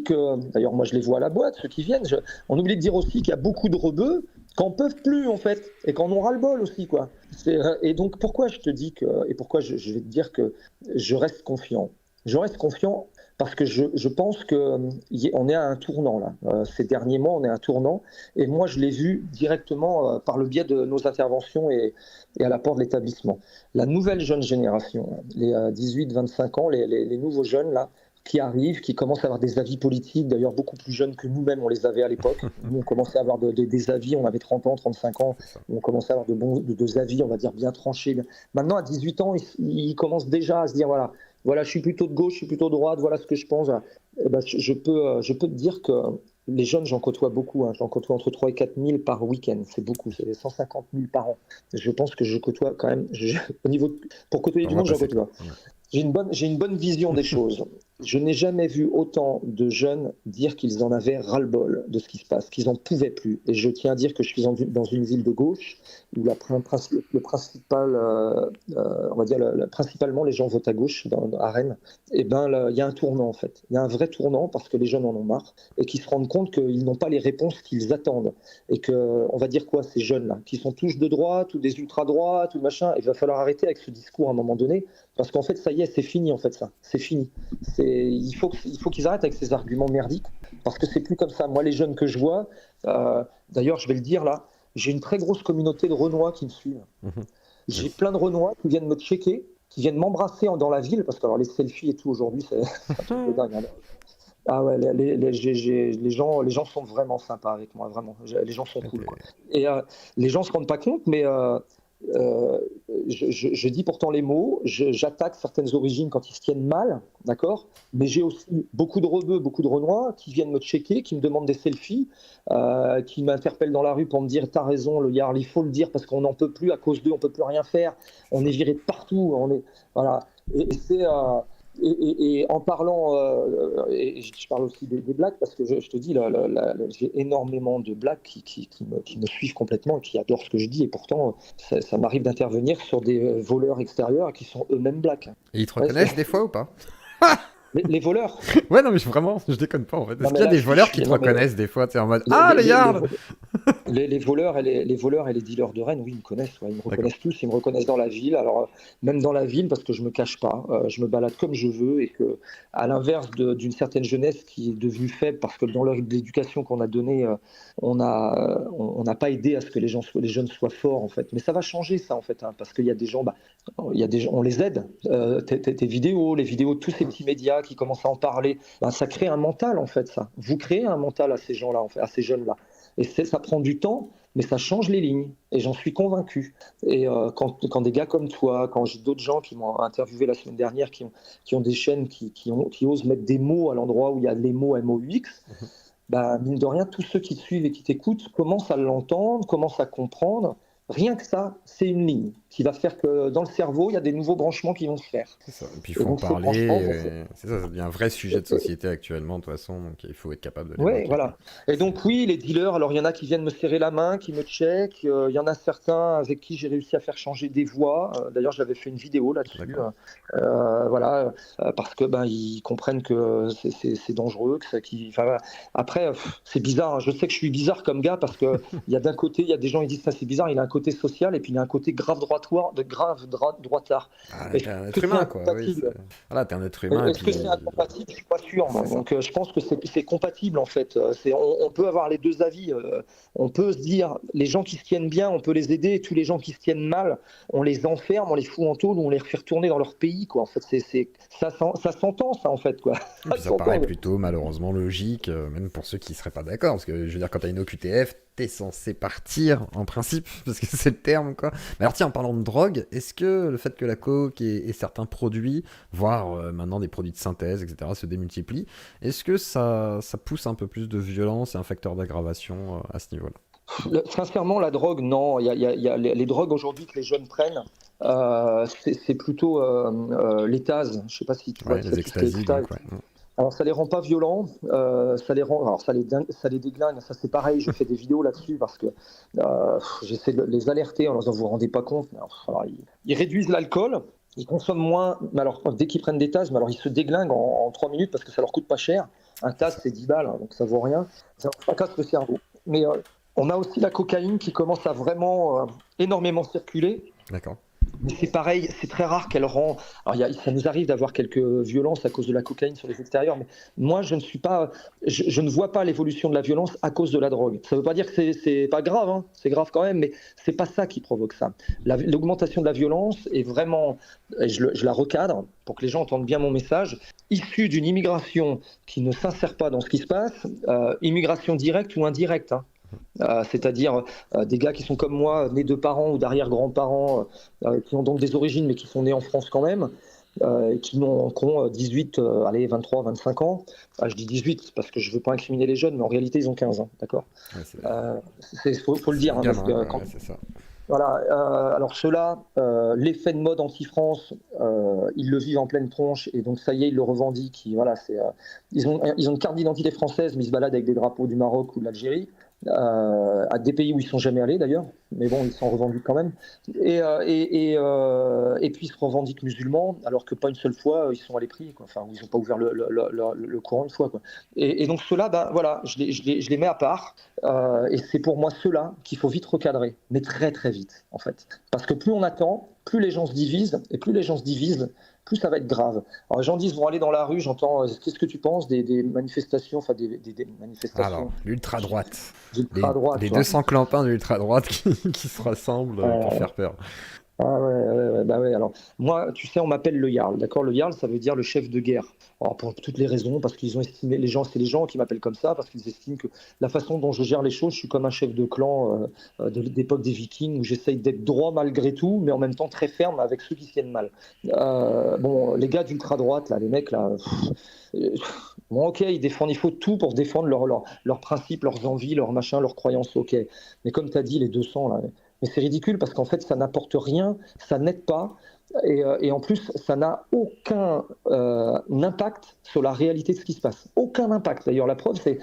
que, d'ailleurs moi je les vois à la boîte, ceux qui viennent, on oublie de dire aussi qu'il y a beaucoup de rebeux qui n'en peuvent plus en fait, et qui en ont ras-le-bol aussi quoi. Et donc pourquoi je te dis que, et pourquoi je vais te dire que je reste confiant. Je reste confiant parce que je pense qu'on est à un tournant là. Ces derniers mois, on est à un tournant. Et moi, je l'ai vu directement par le biais de nos interventions et à l'apport de l'établissement. La nouvelle jeune génération, les 18-25 ans, les nouveaux jeunes là, qui arrivent, qui commencent à avoir des avis politiques, d'ailleurs beaucoup plus jeunes que nous-mêmes, on les avait à l'époque. Nous, on commençait à avoir des avis, on avait 30 ans, 35 ans, C'est ça. on commençait à avoir de avis, on va dire, bien tranchés. Maintenant, à 18 ans, ils commencent déjà à se dire, voilà, je suis plutôt de gauche, je suis plutôt de droite, voilà ce que je pense. Eh ben, je peux te dire que les jeunes, j'en côtoie beaucoup, hein. J'en côtoie entre 3 et 4 000 par week-end, c'est beaucoup, c'est 150 000 par an. Je pense que je côtoie quand même, au niveau pour côtoyer On du va monde, j'en passer quoi. côtoie. Ouais. J'ai une bonne vision des choses. Je n'ai jamais vu autant de jeunes dire qu'ils en avaient ras-le-bol de ce qui se passe, qu'ils n'en pouvaient plus. Et je tiens à dire que je suis dans une ville de gauche où le principal, on va dire principalement les gens votent à gauche à Rennes. Et ben il y a un tournant en fait. Il y a un vrai tournant parce que les jeunes en ont marre et qu'ils se rendent compte qu'ils n'ont pas les réponses qu'ils attendent. Et que, on va dire quoi, ces jeunes-là, qui sont tous de droite ou des ultra-droites ou machin, il va falloir arrêter avec ce discours à un moment donné. Parce qu'en fait, ça y est, c'est fini, en fait, ça. C'est fini. Il faut qu'ils arrêtent avec ces arguments merdiques, parce que c'est plus comme ça. Moi, les jeunes que je vois, d'ailleurs, je vais le dire là, j'ai une très grosse communauté de Renois qui me suivent. Mhm. J'ai Yes. plein de Renois qui viennent me checker, qui viennent m'embrasser dans la ville, parce que alors, les selfies et tout aujourd'hui, c'est un truc de dingue, hein. Ah ouais, les gens sont vraiment sympas avec moi, vraiment. Les gens sont cool, quoi. Et les gens se rendent pas compte, mais euh, je dis pourtant les mots, j'attaque certaines origines quand ils se tiennent mal, d'accord. Mais j'ai aussi beaucoup de rebeux, beaucoup de Renois qui viennent me checker, qui me demandent des selfies, qui m'interpellent dans la rue pour me dire t'as raison, le Yarl, il faut le dire parce qu'on n'en peut plus, à cause d'eux, on peut plus rien faire, C'est on ça. est viré de partout, voilà. Et c'est et en parlant, et je parle aussi des blagues parce que je te dis, j'ai énormément de blagues qui me suivent complètement et qui adorent ce que je dis. Et pourtant, ça m'arrive d'intervenir sur des voleurs extérieurs qui sont eux-mêmes blacks. Et ils te Ouais, reconnaissent des fois ou pas? les voleurs. Ouais, non, mais vraiment, je déconne pas en fait. Non, Est-ce qu'il mais y a là, des voleurs qui te non, mais reconnaissent des fois, tu sais, en mode les, ah, les, les les, les Yarls. vo- les voleurs et les dealers de Rennes, oui, ils me connaissent. Ouais, ils me D'accord. reconnaissent tous. Ils me reconnaissent dans la ville. Alors, même dans la ville, parce que je me cache pas, je me balade comme je veux et que, à l'inverse d'une certaine jeunesse qui est devenue faible parce que dans l'éducation qu'on a donnée, on n'a pas aidé à ce que les jeunes soient forts en fait. Mais ça va changer ça en fait, hein, parce qu'il y a des gens, on les aide. Tes vidéos, les vidéos de tous ces petits médias qui commencent à en parler, ça crée un mental en fait. Ça, vous créez un mental à ces gens-là, en fait, à ces jeunes-là. Et ça prend du temps, mais ça change les lignes. Et j'en suis convaincu. Et quand des gars comme toi, quand j'ai d'autres gens qui m'ont interviewé la semaine dernière, qui ont des chaînes qui osent mettre des mots à l'endroit où il y a les mots MOUX, Mhm. mine de rien, tous ceux qui te suivent et qui t'écoutent commencent à l'entendre, commencent à comprendre. Rien que ça, c'est une ligne qui va faire que dans le cerveau, il y a des nouveaux branchements qui vont se faire. C'est ça. Et puis il Et faut en donc ces parler. branchements vont se C'est ça, ça devient un vrai sujet de société actuellement, de toute façon, donc il faut être capable de Oui, l'évoquer, quoi. voilà. Et donc oui, les dealers, alors il y en a qui viennent me serrer la main, qui me checkent, il y en a certains avec qui j'ai réussi à faire changer des voix. D'ailleurs, j'avais fait une vidéo là-dessus, D'accord. voilà, parce que ben ils comprennent que c'est dangereux, que ça, enfin, voilà. Après, c'est bizarre, hein. Je sais que je suis bizarre comme gars parce que il y a d'un côté, il y a des gens qui disent ça c'est bizarre, il a un côté social et puis il a un côté droitard. Ah, t'es Est-ce un que être c'est humain, quoi. Oui, incompatible? voilà, t'es un être humain, et Est-ce que puis c'est incompatible? Je suis pas sûr, moi. c'est ça. Donc, je pense que c'est compatible en fait. On peut avoir les deux avis. On peut se dire, les gens qui se tiennent bien, on peut les aider. Et tous les gens qui se tiennent mal, on les enferme, on les fout en tôle ou on les fait retourner dans leur pays, quoi. En fait, ça s'entend, ça, en fait, quoi. Et Ça puis ça paraît s'entend. plutôt malheureusement logique, même pour ceux qui seraient pas d'accord, parce que je veux dire, quand t'as une OQTF, t'es censé partir en principe, parce que c'est le terme, quoi. Mais alors tiens, en parlant de drogue, est-ce que le fait que la coke et certains produits, voire maintenant des produits de synthèse, etc., se démultiplient, est-ce que ça pousse un peu plus de violence et un facteur d'aggravation à ce niveau-là? Sincèrement, la drogue, non. Il y a les drogues aujourd'hui que les jeunes prennent. C'est plutôt l'étase. Je sais pas si tu vois Ouais, tout les ce qui est extasies, extase. donc ouais. Alors ça les rend pas violents, ça les rend, alors ça les déglingue, ça c'est pareil, je fais des vidéos là-dessus parce que j'essaie de les alerter en leur disant vous vous rendez pas compte, mais alors, ils réduisent l'alcool, ils consomment moins, mais alors dès qu'ils prennent des tasses, mais alors ils se déglinguent en 3 minutes parce que ça leur coûte pas cher, un C'est tasse ça. c'est 10 balles, hein, donc ça vaut rien, ça leur fracasse le cerveau. Mais on a aussi la cocaïne qui commence à vraiment énormément circuler. D'accord. Mais c'est pareil, c'est très rare qu'elle rend. Alors, ça nous arrive d'avoir quelques violences à cause de la cocaïne sur les extérieurs, mais moi, je ne suis pas, je ne vois pas l'évolution de la violence à cause de la drogue. Ça ne veut pas dire que c'est pas grave, hein, c'est grave quand même, mais c'est pas ça qui provoque ça. L'augmentation de la violence est vraiment, et je la recadre pour que les gens entendent bien mon message, issue d'une immigration qui ne s'insère pas dans ce qui se passe, immigration directe ou indirecte, hein. C'est-à-dire des gars qui sont comme moi, nés de parents ou d'arrière-grands-parents, qui ont donc des origines mais qui sont nés en France quand même, qui ont 18, allez, 23, 25 ans. Je dis 18 parce que je ne veux pas incriminer les jeunes, mais en réalité ils ont 15 ans, d'accord. Ouais, Faut le c'est dire, des hein, parce gamins, que quoi. Ouais, c'est ça. voilà, alors ceux-là, l'effet de mode anti-France, ils le vivent en pleine tronche et donc ça y est, ils le revendiquent. Voilà, ils ont une carte d'identité française, mais ils se baladent avec des drapeaux du Maroc ou de l'Algérie, à des pays où ils sont jamais allés d'ailleurs, mais bon, ils s'en revendiquent quand même. Et puis ils se revendiquent musulmans, alors que pas une seule fois ils sont allés prier, quoi. Enfin, ils n'ont pas ouvert le Coran une fois, quoi. Et donc ceux-là, ben voilà, je les mets à part. Et c'est pour moi ceux-là qu'il faut vite recadrer, mais très très vite en fait. Parce que plus on attend, plus les gens se divisent, et plus les gens se divisent, plus ça va être grave. Alors les gens disent vont aller dans la rue, j'entends qu'est-ce que tu penses des manifestations, enfin des Alors, manifestations l'ultra-droite. d'ultra droite, Les tu vois. 200 clampins de l'ultra-droite qui se rassemblent pour faire peur. Ah ouais, bah ouais. Alors, moi, tu sais, on m'appelle le Jarl, d'accord? Le Jarl, ça veut dire le chef de guerre. Alors, pour toutes les raisons, parce qu'ils ont estimé, les gens, c'est les gens qui m'appellent comme ça, parce qu'ils estiment que la façon dont je gère les choses, je suis comme un chef de clan d'époque des Vikings, où j'essaye d'être droit malgré tout, mais en même temps très ferme avec ceux qui se tiennent mal. Bon, les gars d'ultra-droite, là, les mecs, là, bon, ok, ils défendent, il faut tout pour défendre leurs principes, leurs envies, leurs machins, leurs croyances, ok. Mais comme tu as dit, les 200, là, mais c'est ridicule parce qu'en fait, ça n'apporte rien, ça n'aide pas. Et en plus, ça n'a aucun impact sur la réalité de ce qui se passe. Aucun impact. D'ailleurs, la preuve, c'est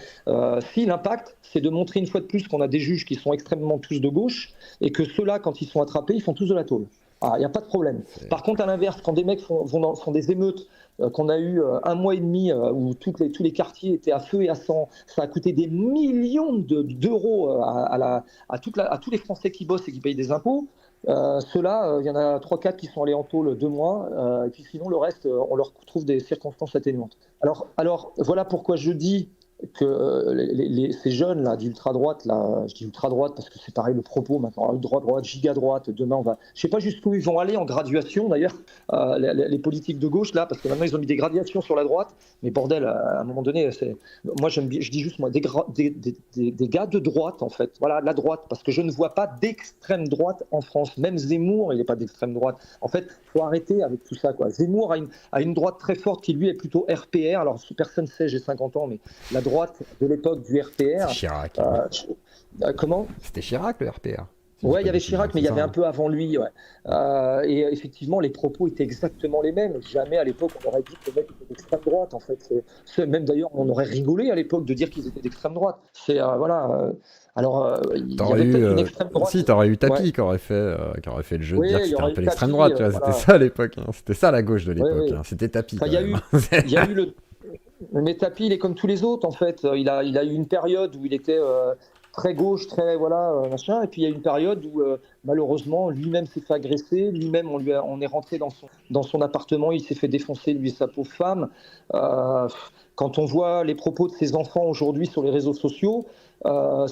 si l'impact, c'est de montrer une fois de plus qu'on a des juges qui sont extrêmement tous de gauche et que ceux-là, quand ils sont attrapés, ils font tous de la tôle. Il n'y a pas de problème. Par contre, à l'inverse, quand des mecs font des émeutes, qu'on a eu un mois et demi où tous les quartiers étaient à feu et à sang, ça a coûté des millions d'euros à tous les Français qui bossent et qui payent des impôts. Ceux-là, il y en a 3-4 qui sont allés en tôle 2 mois, et puis sinon le reste, on leur trouve des circonstances atténuantes. Alors voilà pourquoi je dis que ces jeunes là d'ultra-droite, là, je dis ultra-droite parce que c'est pareil le propos maintenant, ultra-droite, giga-droite, demain je sais pas jusqu'où ils vont aller en graduation d'ailleurs, les politiques de gauche là, parce que maintenant ils ont mis des gradations sur la droite, mais bordel, à un moment donné, moi je dis juste moi, des gars de droite en fait, voilà, la droite, parce que je ne vois pas d'extrême droite en France, même Zemmour il n'est pas d'extrême droite, en fait il faut arrêter avec tout ça, quoi. Zemmour a une droite très forte qui lui est plutôt RPR, alors personne ne sait, j'ai 50 ans, mais la droite de l'époque du RPR. C'est Chirac. Comment? C'était Chirac le RPR. si je dis Ouais, pas il y de avait bêtises, hein, Chirac, mais c'est il y ça, avait un hein. peu avant lui. Ouais. Et effectivement, les propos étaient exactement les mêmes. Jamais à l'époque on aurait dit que le mec était d'extrême droite. En fait, même d'ailleurs, on aurait rigolé à l'époque de dire qu'ils étaient d'extrême droite. Alors, il y T'aurais avait eu, peut-être une extrême si, droite. t'aurais eu Ouais. Tapi qui aurait fait le jeu de Oui, dire que il y c'était un aurait eu peu l'extrême tapis. droite, tu vois, c'était Voilà. ça à l'époque, hein. C'était ça la gauche de Oui, l'époque, oui. hein. C'était Tapi Enfin, quand même. il y a eu le Mais Tapi, il est comme tous les autres, en fait. Il a eu une période où il était très gauche, très voilà, machin. Et puis il y a eu une période où malheureusement lui-même s'est fait agresser, lui-même on est rentré dans son appartement, il s'est fait défoncer lui et sa pauvre femme. Euh, Quand on voit les propos de ses enfants aujourd'hui sur les réseaux sociaux,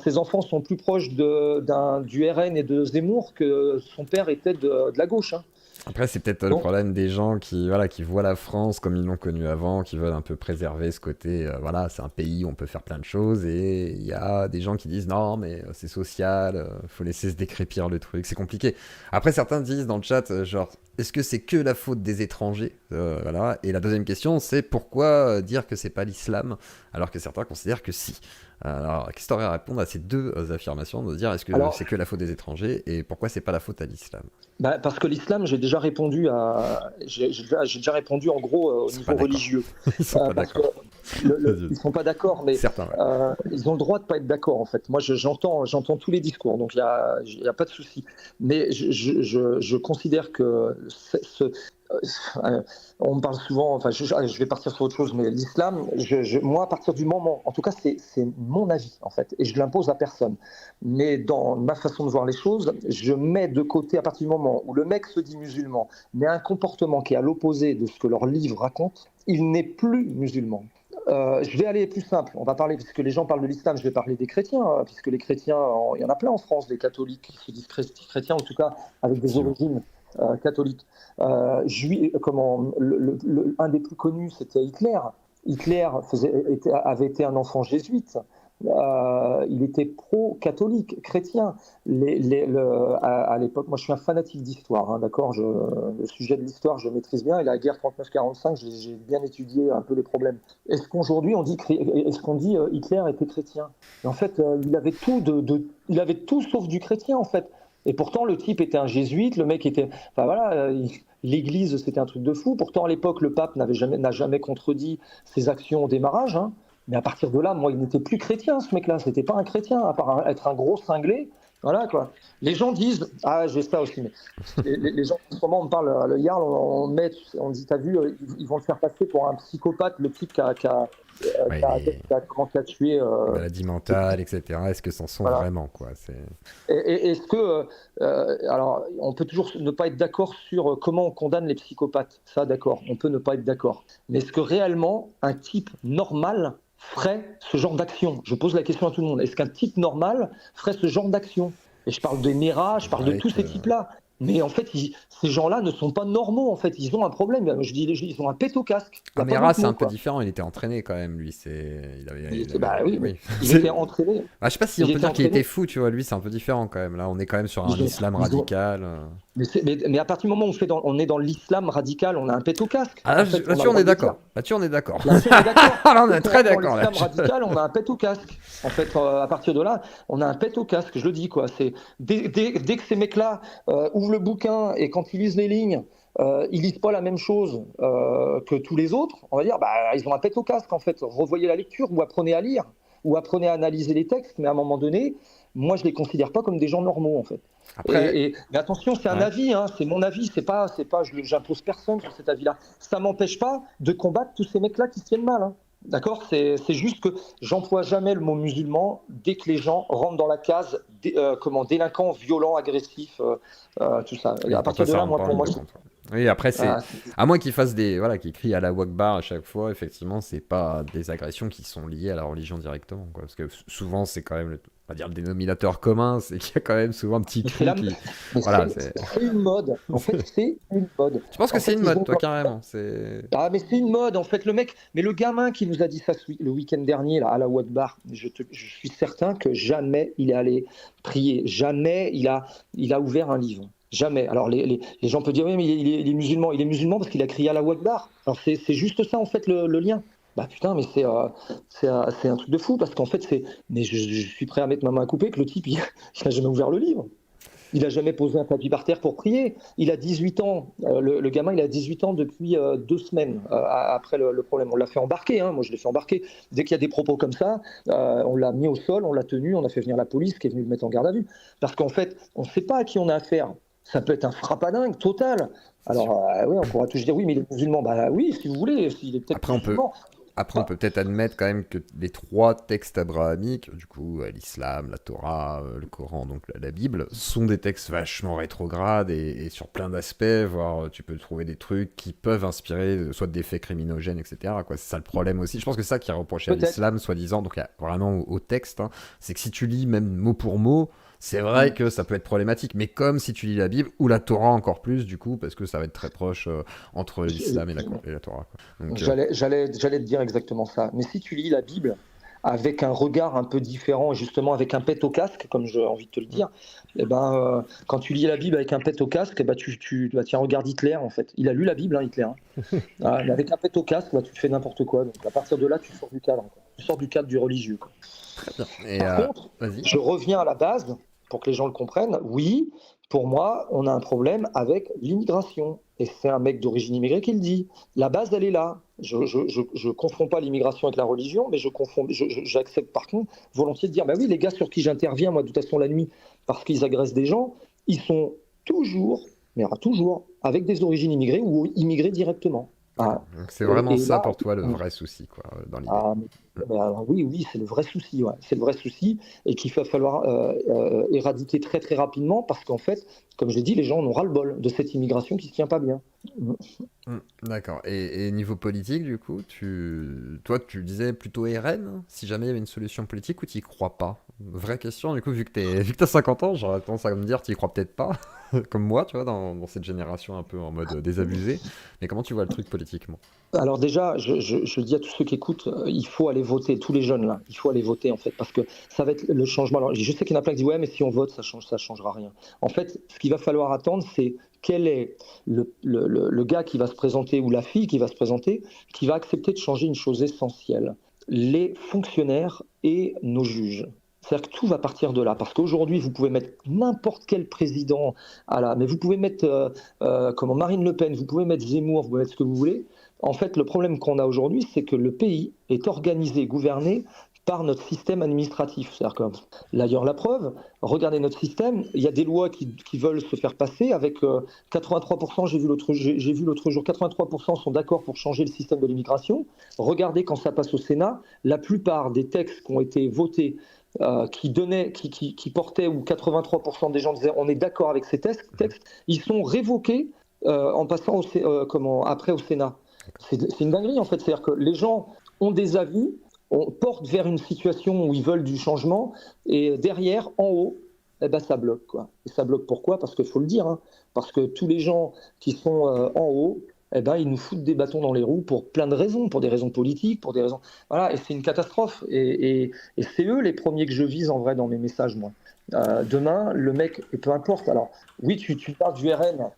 ses enfants sont plus proches du RN et de Zemmour que son père était de la gauche, hein. Après, c'est peut-être le Donc problème des gens qui, voilà, qui voient la France comme ils l'ont connue avant, qui veulent un peu préserver ce côté, voilà, c'est un pays où on peut faire plein de choses, et il y a des gens qui disent non, mais c'est social, faut laisser se décrépir le truc, c'est compliqué. Après, certains disent dans le chat, genre, est-ce que c'est que la faute des étrangers? Voilà. Et la deuxième question, c'est pourquoi dire que c'est pas l'islam, alors que certains considèrent que si. Alors, qu'est-ce que tu aurais à répondre à ces deux affirmations, de dire est-ce que alors c'est que la faute des étrangers, et pourquoi c'est pas la faute à l'islam? Bah, parce que l'islam, j'ai déjà répondu en gros Ils au sont pas niveau d'accord. religieux. Ils sont pas Parce que d'accord. Vas-y. ils sont pas d'accord, mais Certains, ouais. ils ont le droit de pas être d'accord en fait. Moi, j'entends tous les discours, donc il y a pas de souci. Mais je considère que euh, on me parle souvent, enfin, je vais partir sur autre chose, mais l'islam, moi, à partir du moment, en tout cas, c'est mon avis en fait, et je l'impose à personne. Mais dans ma façon de voir les choses, je mets de côté, à partir du moment où le mec se dit musulman, mais a un comportement qui est à l'opposé de ce que leur livre raconte, il n'est plus musulman. Je vais aller plus simple. On va parler, puisque les gens parlent de l'islam, je vais parler des chrétiens, puisque les chrétiens, il y en a plein en France, des catholiques qui se disent chrétiens, en tout cas avec des Effectivement. origines catholiques. Un des plus connus, c'était Hitler. Hitler avait été un enfant jésuite. Il était pro-catholique, chrétien. À l'époque, moi je suis un fanatique d'histoire, hein, d'accord. Le sujet de l'histoire, je maîtrise bien. Et la guerre 39-45, j'ai bien étudié un peu les problèmes. Est-ce qu'on dit Hitler était chrétien? Et en fait, il avait tout sauf du chrétien en fait. Et pourtant, le type était un jésuite, le mec était, enfin voilà, l'Église c'était un truc de fou. Pourtant, à l'époque, le pape n'a jamais contredit ses actions au démarrage, hein. Mais à partir de là, moi, il n'était plus chrétien, ce mec-là. C'était pas un chrétien, à part être un gros cinglé. Voilà, quoi. Les gens disent, ah, j'ai ça aussi, mais les gens, en ce moment, on me parle, le Yarl, on dit, t'as vu, ils vont le faire passer pour un psychopathe, le type Ouais, les qui a tué. maladies mentales, etc. Est-ce que c'en sont Voilà. vraiment, quoi? C'est... Est-ce que, alors, on peut toujours ne pas être d'accord sur comment on condamne les psychopathes. Ça, d'accord, on peut ne pas être d'accord. Mais est-ce que réellement un type normal ferait ce genre d'action? Je pose la question à tout le monde. Est-ce qu'un type normal ferait ce genre d'action? Et je parle des Mera, je C'est parle de vrai tous que... ces types-là. Mais en fait, ces gens-là ne sont pas normaux. En fait, ils ont un problème. Je dis, ils ont un pet au casque. Il n'y a pas Amira, d'autre c'est un mot, peu quoi. différent, il était entraîné quand même, lui. Il avait... Bah oui, mais Oui. il était entraîné. Ah, je sais pas si on Il peut était dire qu'il était entraîné. fou, tu vois. Lui, c'est un peu différent quand même. Là, on est quand même sur un Ils ont, islam ils ont, radical. mais à partir du moment où on est dans l'islam radical, on a un pet au casque. Ah, En fait, on a là-dessus, le on droit est de le dire. d'accord. Là-dessus, on est d'accord. Là-dessus, on est d'accord. Là, on Dès est qu'on très rentre dans d'accord, là. l'islam radical, on a un pet au casque. En fait, à partir de là, on a un pet au casque. Je le dis, quoi. Dès que ces mecs-là ouvrent le bouquin et quand ils lisent les lignes, ils lisent pas la même chose que tous les autres, on va dire, bah, ils ont un pet au casque, en fait. Revoyez la lecture ou apprenez à lire ou apprenez à analyser les textes, mais à un moment donné, moi, je les considère pas comme des gens normaux, en fait. Après, Mais attention, c'est un ouais. avis, hein, c'est mon avis, j'impose personne sur cet avis-là. Ça m'empêche pas de combattre tous ces mecs-là qui se tiennent mal, hein. D'accord, c'est juste que j'emploie jamais le mot musulman dès que les gens rentrent dans la case délinquant, violent, agressif, tout ça. Et Oui, à pour toi, partir de ça là, rentre moi, pas en pour ligne moi, de compte. Oui, après, c'est... ah, À moins qu'ils fassent des... Voilà, qu'ils crient à la Wakbar à chaque fois, effectivement, c'est pas des agressions qui sont liées à la religion directement, quoi. Parce que souvent, c'est quand même, on va dire, le dénominateur commun, c'est qu'il y a quand même souvent un petit mais c'est cri la- qui... mais Voilà, c'est... c'est une mode. En fait, c'est une mode. Tu penses que En c'est fait, une ils mode, ont toi, carrément? C'est... Ah, mais c'est une mode, en fait, le mec. Mais le gamin qui nous a dit ça le week-end dernier, là, à la Wakbar, je suis certain que jamais il est allé prier. Jamais il a ouvert un livre. Jamais. Alors, les gens peuvent dire, oui, mais il est musulman. Il est musulman parce qu'il a crié à la Wakbar. Alors, c'est juste ça, en fait, le lien. Bah putain, mais c'est un truc de fou parce qu'en fait, mais je suis prêt à mettre ma main à couper que le type, il a jamais ouvert le livre. Il a jamais posé un tapis par terre pour prier. Il a 18 ans. Le gamin, il a 18 ans depuis 2 semaines après le problème. On l'a fait embarquer. Hein. Moi, je l'ai fait embarquer. Dès qu'il y a des propos comme ça, on l'a mis au sol, on l'a tenu, on a fait venir la police qui est venue le mettre en garde à vue. Parce qu'en fait, on ne sait pas à qui on a affaire. Ça peut être un frappadingue total. Alors, ouais, on pourra toujours dire oui, mais il est musulman. Bah oui, si vous voulez, il est peut-être Après, musulman. on peut peut-être admettre quand même que les 3 textes abrahamiques, du coup, l'islam, la Torah, le Coran, donc la Bible, sont des textes vachement rétrogrades et sur plein d'aspects, voire tu peux trouver des trucs qui peuvent inspirer soit des faits criminogènes, etc. quoi. C'est ça le problème aussi. Je pense que c'est ça qui est reproché à Peut-être. l'islam, soi-disant, donc vraiment au texte, hein, c'est que si tu lis même mot pour mot, c'est vrai que ça peut être problématique, mais comme si tu lis la Bible, ou la Torah encore plus, du coup, parce que ça va être très proche entre l'islam et la Torah. Quoi. Donc, J'allais te dire exactement ça. Mais si tu lis la Bible avec un regard un peu différent, justement avec un pet au casque, comme j'ai envie de te le dire, eh ben, quand tu lis la Bible avec un pet au casque, eh ben, tiens, regarde Hitler en fait. Il a lu la Bible, hein, Hitler. Hein. Mais avec un pet au casque, bah, tu fais n'importe quoi. Donc à partir de là, tu sors du cadre. Quoi. Tu sors du cadre du religieux. Quoi. très bien. Et, Par contre, vas-y. je reviens à la base pour que les gens le comprennent. Oui, pour moi, on a un problème avec l'immigration. Et c'est un mec d'origine immigrée qui le dit. La base, elle est là. Je ne confonds pas l'immigration avec la religion, mais j'accepte par contre volontiers de dire, bah oui, les gars sur qui j'interviens, moi, de toute façon, la nuit, parce qu'ils agressent des gens, ils sont toujours, mais toujours, avec des origines immigrées ou immigrés directement. Ah. Donc c'est vraiment ça là, pour toi le vrai souci, quoi, dans l'idée. Alors oui, c'est le vrai souci. Ouais. C'est le vrai souci et qu'il va falloir éradiquer très très rapidement parce qu'en fait, comme je l'ai dit, les gens en ont ras-le-bol de cette immigration qui ne se tient pas bien. D'accord. Et niveau politique, du coup, toi, tu disais plutôt RN, hein, si jamais il y avait une solution politique ou tu y crois pas? Vraie question, du coup, vu que t'as 50 ans, j'aurais tendance à me dire tu y crois peut-être pas, comme moi, tu vois, dans cette génération un peu en mode désabusé. Mais comment tu vois le truc politiquement? Alors déjà, je dis à tous ceux qui écoutent, il faut aller voter, tous les jeunes là, il faut aller voter en fait, parce que ça va être le changement. Alors, je sais qu'il y en a plein qui disent ouais, mais si on vote, ça changera rien. En fait, ce qu'il va falloir attendre, c'est quel est le gars qui va se présenter ou la fille qui va se présenter, qui va accepter de changer une chose essentielle, les fonctionnaires et nos juges. C'est-à-dire que tout va partir de là, parce qu'aujourd'hui, vous pouvez mettre n'importe quel président mais vous pouvez mettre comment Marine Le Pen, vous pouvez mettre Zemmour, vous pouvez mettre ce que vous voulez. En fait, le problème qu'on a aujourd'hui, c'est que le pays est organisé, gouverné par notre système administratif. C'est-à-dire que, d'ailleurs, la preuve, regardez notre système, il y a des lois qui veulent se faire passer avec 83%, j'ai vu l'autre jour, 83% sont d'accord pour changer le système de l'immigration. Regardez quand ça passe au Sénat, la plupart des textes qui ont été votés qui portaient, où 83% des gens disaient on est d'accord avec ces textes, ils sont révoqués en passant après au Sénat. C'est une dinguerie en fait, c'est-à-dire que les gens ont des avis, on porte vers une situation où ils veulent du changement, et derrière, en haut, eh ben, ça bloque. Quoi. Et ça bloque pourquoi? Parce qu'il faut le dire, hein, parce que tous les gens qui sont en haut, eh ben, ils nous foutent des bâtons dans les roues pour plein de raisons, pour des raisons politiques, pour des raisons... Voilà, et c'est une catastrophe. Et c'est eux les premiers que je vise en vrai dans mes messages, moi. Demain, le mec, et peu importe, alors oui, tu parles du RN,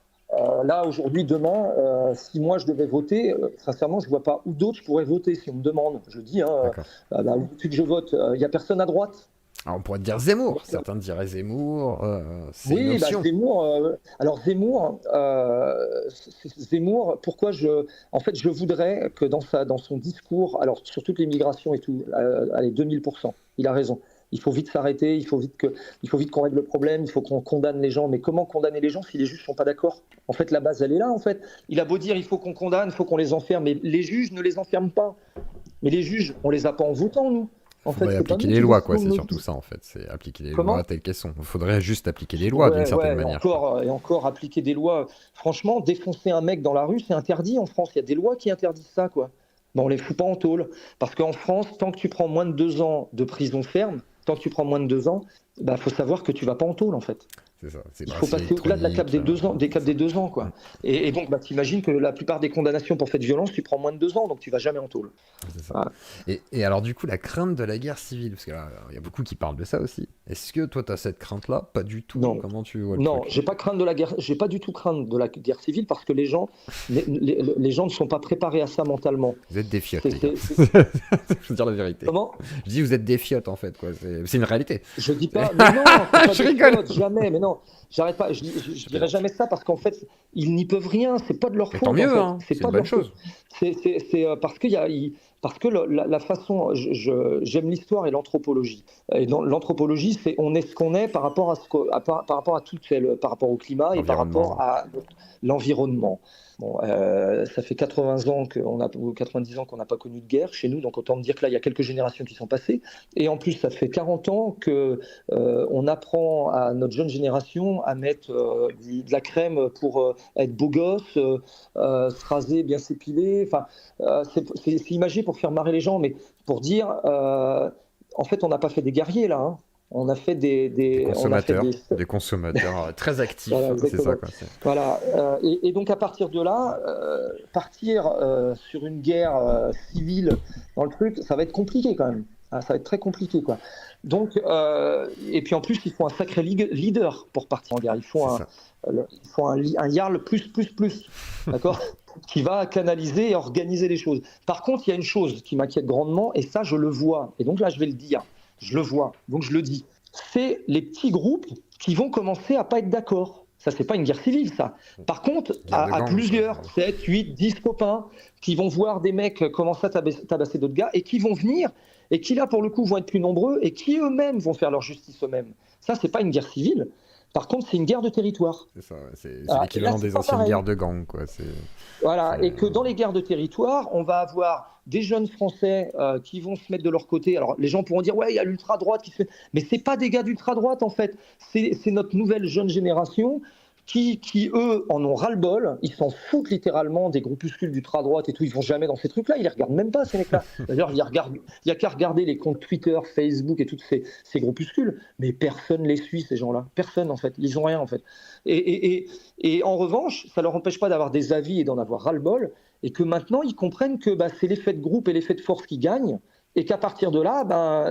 là, aujourd'hui, demain, si moi je devais voter, sincèrement, je ne vois pas où d'autres je pourrais voter si on me demande. Je dis, hein, où tu que je vote, il n'y a personne à droite. Alors, on pourrait te dire Zemmour. Certains diraient Zemmour. C'est une Oui, option. Zemmour. Alors Zemmour, pourquoi en fait, je voudrais que dans son discours, alors sur toute l'immigration et tout, allez, 2000%, il a raison. Il faut vite s'arrêter, il faut vite qu'on règle le problème, il faut qu'on condamne les gens. Mais comment condamner les gens si les juges ne sont pas d'accord? En fait, la base, elle est là, en fait. Il a beau dire il faut qu'on condamne, il faut qu'on les enferme, mais les juges ne les enferment pas. Mais les juges, on les a pas en votant, nous. En fait, appliquer les lois, quoi. C'est surtout ça, en fait. C'est appliquer les lois telles qu'elles sont. Il faudrait juste appliquer les lois d'une certaine manière. Et encore appliquer des lois. Franchement, défoncer un mec dans la rue, c'est interdit en France. Il y a des lois qui interdisent ça, quoi. Ben, on les fout pas en tôle. Parce qu'en France, tant que tu prends moins de 2 ans de prison ferme, tant que tu prends moins de 2 ans, bah, faut savoir que tu vas pas en tôle, en fait. C'est ça. Il faut passer au-delà de la cape des 2 ans, des 2 ans, quoi. Et donc, bah, t'imagines que la plupart des condamnations pour fait de violence, tu prends moins de 2 ans, donc tu vas jamais en tôle. C'est ça. Voilà. Et alors, du coup, la crainte de la guerre civile, parce qu'il y a beaucoup qui parlent de ça aussi. Est-ce que toi, tu as cette crainte-là? Pas du tout. Non. Comment tu vois le Non, truc? j'ai pas crainte de la guerre. J'ai pas du tout crainte de la guerre civile parce que les gens ne sont pas préparés à ça mentalement. Vous êtes des fiottes, les gars. Faut dire la vérité. Comment? Je dis vous êtes des fiottes en fait, quoi. C'est une réalité. Je dis pas. Mais non, je rigole. jamais. Mais non. non, j'arrête pas. Je dirais jamais ça parce qu'en fait, ils n'y peuvent rien. C'est pas de leur Mais faute. tant mieux, En fait. hein, C'est c'est pas une de bonne leur faute. chose. C'est parce parce que la façon. J'aime l'histoire et l'anthropologie. Et dans l'anthropologie, c'est on est ce qu'on est par rapport à par rapport à tout, par rapport au climat et par L'environnement. rapport à l'environnement. Bon, ça fait 80 ans ou 90 ans qu'on n'a pas connu de guerre chez nous, donc autant dire que là, il y a quelques générations qui sont passées. Et en plus, ça fait 40 ans que on apprend à notre jeune génération à mettre de la crème pour être beau gosse, se raser, bien s'épiler. Enfin, c'est imagé pour faire marrer les gens, mais pour dire, en fait, on n'a pas fait des guerriers là. Hein. On a fait on a fait Des consommateurs très actifs, voilà, c'est ça exactement. quoi. Voilà. Et donc à partir de là, partir sur une guerre civile dans le truc, ça va être compliqué quand même. Ah, ça va être très compliqué quoi. Donc et puis en plus il faut un sacré leader pour partir en guerre. C'est ça. Il faut un Jarl plus, d'accord, qui va canaliser et organiser les choses. Par contre, il y a une chose qui m'inquiète grandement et ça je le vois. Et donc là je vais le dire. Je le vois. Donc je le dis. C'est les petits groupes qui vont commencer à pas être d'accord. Ça, c'est pas une guerre civile, ça. Par contre, Guerre de à gang, plusieurs, quoi. 7, 8, 10 copains, qui vont voir des mecs commencer à tabasser d'autres gars, et qui vont venir, et qui là, pour le coup, vont être plus nombreux, et qui eux-mêmes vont faire leur justice eux-mêmes. Ça, c'est pas une guerre civile. Par contre, c'est une guerre de territoire. C'est ça, c'est Voilà. Et là, l'équivalent c'est des pas anciennes pareil. guerres de gang, quoi. Voilà, et que dans les guerres de territoire, on va avoir des jeunes Français qui vont se mettre de leur côté. Alors les gens pourront dire ouais, il y a l'ultra-droite qui se fait, mais c'est pas des gars d'ultra-droite en fait. C'est notre nouvelle jeune génération qui eux en ont ras-le-bol. Ils s'en foutent littéralement des groupuscules d'ultra-droite et tout. Ils vont jamais dans ces trucs-là. Ils les regardent même pas ces mecs-là. D'ailleurs, il y a qu'à regarder les comptes Twitter, Facebook et tous ces groupuscules. Mais personne les suit ces gens-là. Personne en fait. Ils ont rien en fait. Et en revanche, ça ne leur empêche pas d'avoir des avis et d'en avoir ras-le-bol, et que maintenant, ils comprennent que c'est l'effet de groupe et l'effet de force qui gagnent, et qu'à partir de là,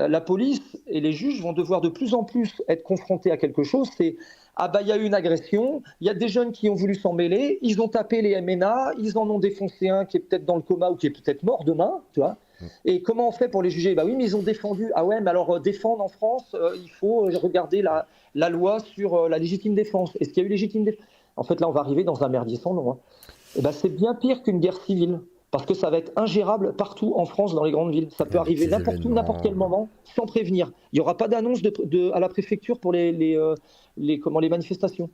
la police et les juges vont devoir de plus en plus être confrontés à quelque chose, c'est il y a eu une agression, il y a des jeunes qui ont voulu s'en mêler, ils ont tapé les MNA, ils en ont défoncé un qui est peut-être dans le coma ou qui est peut-être mort demain, tu vois. Et comment on fait pour les juger? Oui, mais ils ont défendu. Ah ouais, mais alors défendre en France, il faut regarder la loi sur la légitime défense. Est-ce qu'il y a eu légitime défense? En fait, là, on va arriver dans un merdier sans nom. Hein. Et c'est bien pire qu'une guerre civile, parce que ça va être ingérable partout en France, dans les grandes villes. Ça peut arriver n'importe où, n'importe quel moment, sans prévenir. Il n'y aura pas d'annonce à la préfecture pour les manifestations.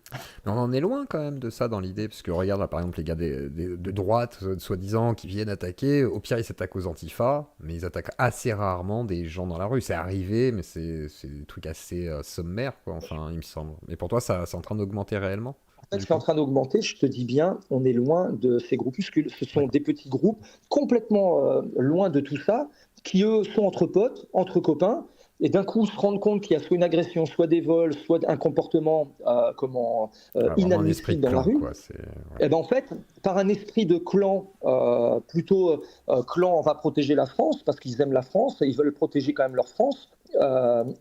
Mais on en est loin quand même de ça dans l'idée, parce que regarde là, par exemple les gars de droite, soi-disant, qui viennent attaquer, au pire ils s'attaquent aux antifas, mais ils attaquent assez rarement des gens dans la rue. C'est arrivé, mais c'est des trucs assez sommaires, quoi, enfin, il me semble. Mais pour toi, c'est en train d'augmenter réellement? En fait, c'est en train d'augmenter, je te dis bien, on est loin de ces groupuscules. Ce sont des petits groupes complètement loin de tout ça, qui eux sont entre potes, entre copains, et d'un coup se rendent compte qu'il y a soit une agression, soit des vols, soit un comportement inadmissible dans la rue. Quoi, et en fait, par un esprit de clan, plutôt clan, on va protéger la France, parce qu'ils aiment la France, et ils veulent protéger quand même leur France.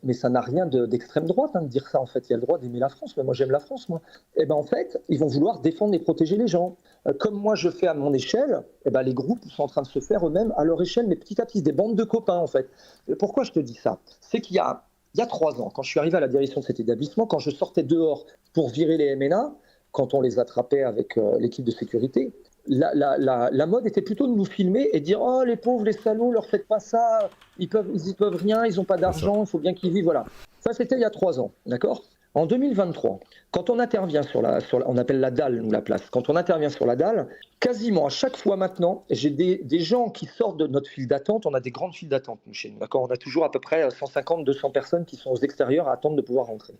Mais ça n'a rien d'extrême droite de dire ça en fait. Il y a le droit d'aimer la France, mais moi j'aime la France moi. Et en fait, ils vont vouloir défendre et protéger les gens. Comme moi je fais à mon échelle, les groupes sont en train de se faire eux-mêmes à leur échelle, mais petit à petit, des bandes de copains en fait. Et pourquoi je te dis ça? C'est qu'il y a 3 ans, quand je suis arrivé à la direction de cet établissement, quand je sortais dehors pour virer les MNA, quand on les attrapait avec l'équipe de sécurité, la mode était plutôt de nous filmer et de dire oh les pauvres, les salauds, leur faites pas ça, ils y peuvent rien, ils n'ont pas d'argent, il faut bien qu'ils vivent, voilà. Ça c'était il y a 3 ans, d'accord. En 2023, quand on intervient on appelle la dalle, nous, la place, quand on intervient sur la dalle, quasiment à chaque fois maintenant, j'ai des gens qui sortent de notre file d'attente. On a des grandes files d'attente chez nous, d'accord. On a toujours à peu près 150-200 personnes qui sont aux extérieurs à attendre de pouvoir rentrer.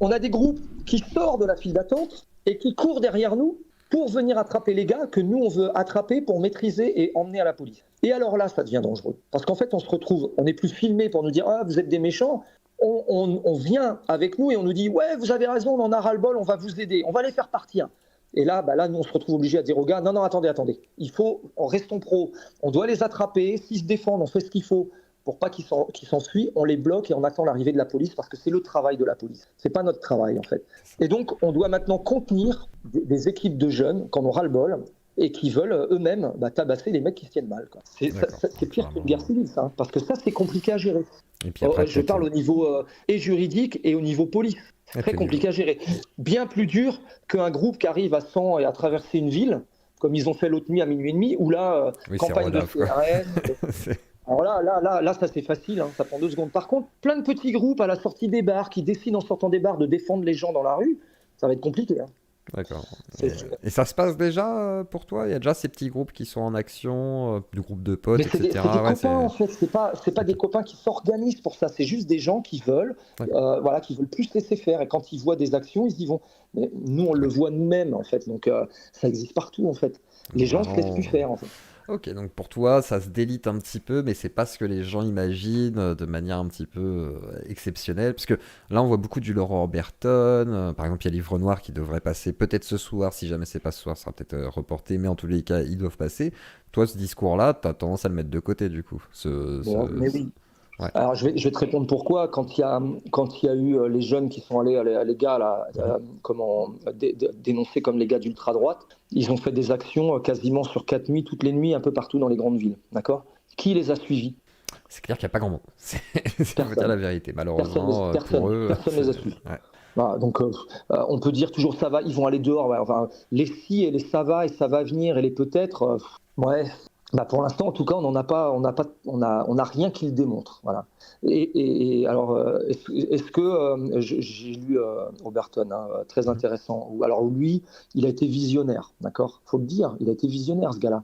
On a des groupes qui sortent de la file d'attente et qui courent derrière nous pour venir attraper les gars que nous on veut attraper pour maîtriser et emmener à la police. Et alors là, ça devient dangereux. Parce qu'en fait, on se retrouve, on n'est plus filmé pour nous dire « Ah, vous êtes des méchants ». On vient avec nous et on nous dit « Ouais, vous avez raison, on en a ras-le-bol, on va vous aider, on va les faire partir ». Et là, nous, on se retrouve obligé à dire aux gars « Non, attendez. Restons pro. On doit les attraper. S'ils se défendent, on fait ce qu'il faut. » Pour pas qu'ils s'enfuient, on les bloque et on attend l'arrivée de la police parce que c'est le travail de la police. C'est pas notre travail en fait. Et donc on doit maintenant contenir des équipes de jeunes qui en ont ras-le-bol et qui veulent eux-mêmes tabasser les mecs qui se tiennent mal. Quoi. C'est pire qu'une guerre civile parce que ça c'est compliqué à gérer. Et puis après, je parle au niveau et juridique et au niveau police. C'est très compliqué à gérer. Bien plus dur qu'un groupe qui arrive à 100 et à traverser une ville, comme ils ont fait l'autre nuit à minuit et demi, où là, campagne de CRS. Alors là, ça c'est facile, hein, ça prend 2 secondes. Par contre, plein de petits groupes à la sortie des bars qui décident en sortant des bars de défendre les gens dans la rue, ça va être compliqué. Hein. D'accord. Et ça se passe déjà pour toi? Il y a déjà ces petits groupes qui sont en action, du groupe de potes, etc. C'est des copains en fait, c'est pas des copains qui s'organisent pour ça, c'est juste des gens qui veulent, qui veulent plus laisser faire. Et quand ils voient des actions, ils y vont. Mais nous, on le voit nous-mêmes en fait, donc ça existe partout en fait. Les gens se laissent plus faire en fait. Ok, donc pour toi, ça se délite un petit peu, mais c'est pas ce que les gens imaginent de manière un petit peu exceptionnelle. Parce que là, on voit beaucoup du Laurent Berton. Par exemple, il y a Livre Noir qui devrait passer peut-être ce soir. Si jamais c'est pas ce soir, ça sera peut-être reporté. Mais en tous les cas, ils doivent passer. Toi, ce discours-là, tu as tendance à le mettre de côté, du coup. Mais oui. Ouais. Alors je vais te répondre pourquoi. Quand il y a eu les jeunes qui sont allés, les gars là, dénoncés comme les gars d'ultra-droite, ils ont fait des actions quasiment sur 4 nuits, toutes les nuits, un peu partout dans les grandes villes. D'accord ? Qui les a suivis ? C'est clair qu'il n'y a pas grand monde. C'est la vérité. Malheureusement, pour eux... Personne ne les a suivis. Ouais. Voilà, donc on peut dire toujours ça va, ils vont aller dehors. Ouais, enfin, les si et les ça va et ça va venir et les peut-être... pour l'instant, en tout cas, on n'a rien qui le démontre. Voilà. Et alors, est-ce que j'ai lu Oberton, hein, très intéressant. Alors lui, il a été visionnaire, d'accord. Faut le dire, il a été visionnaire ce gars-là.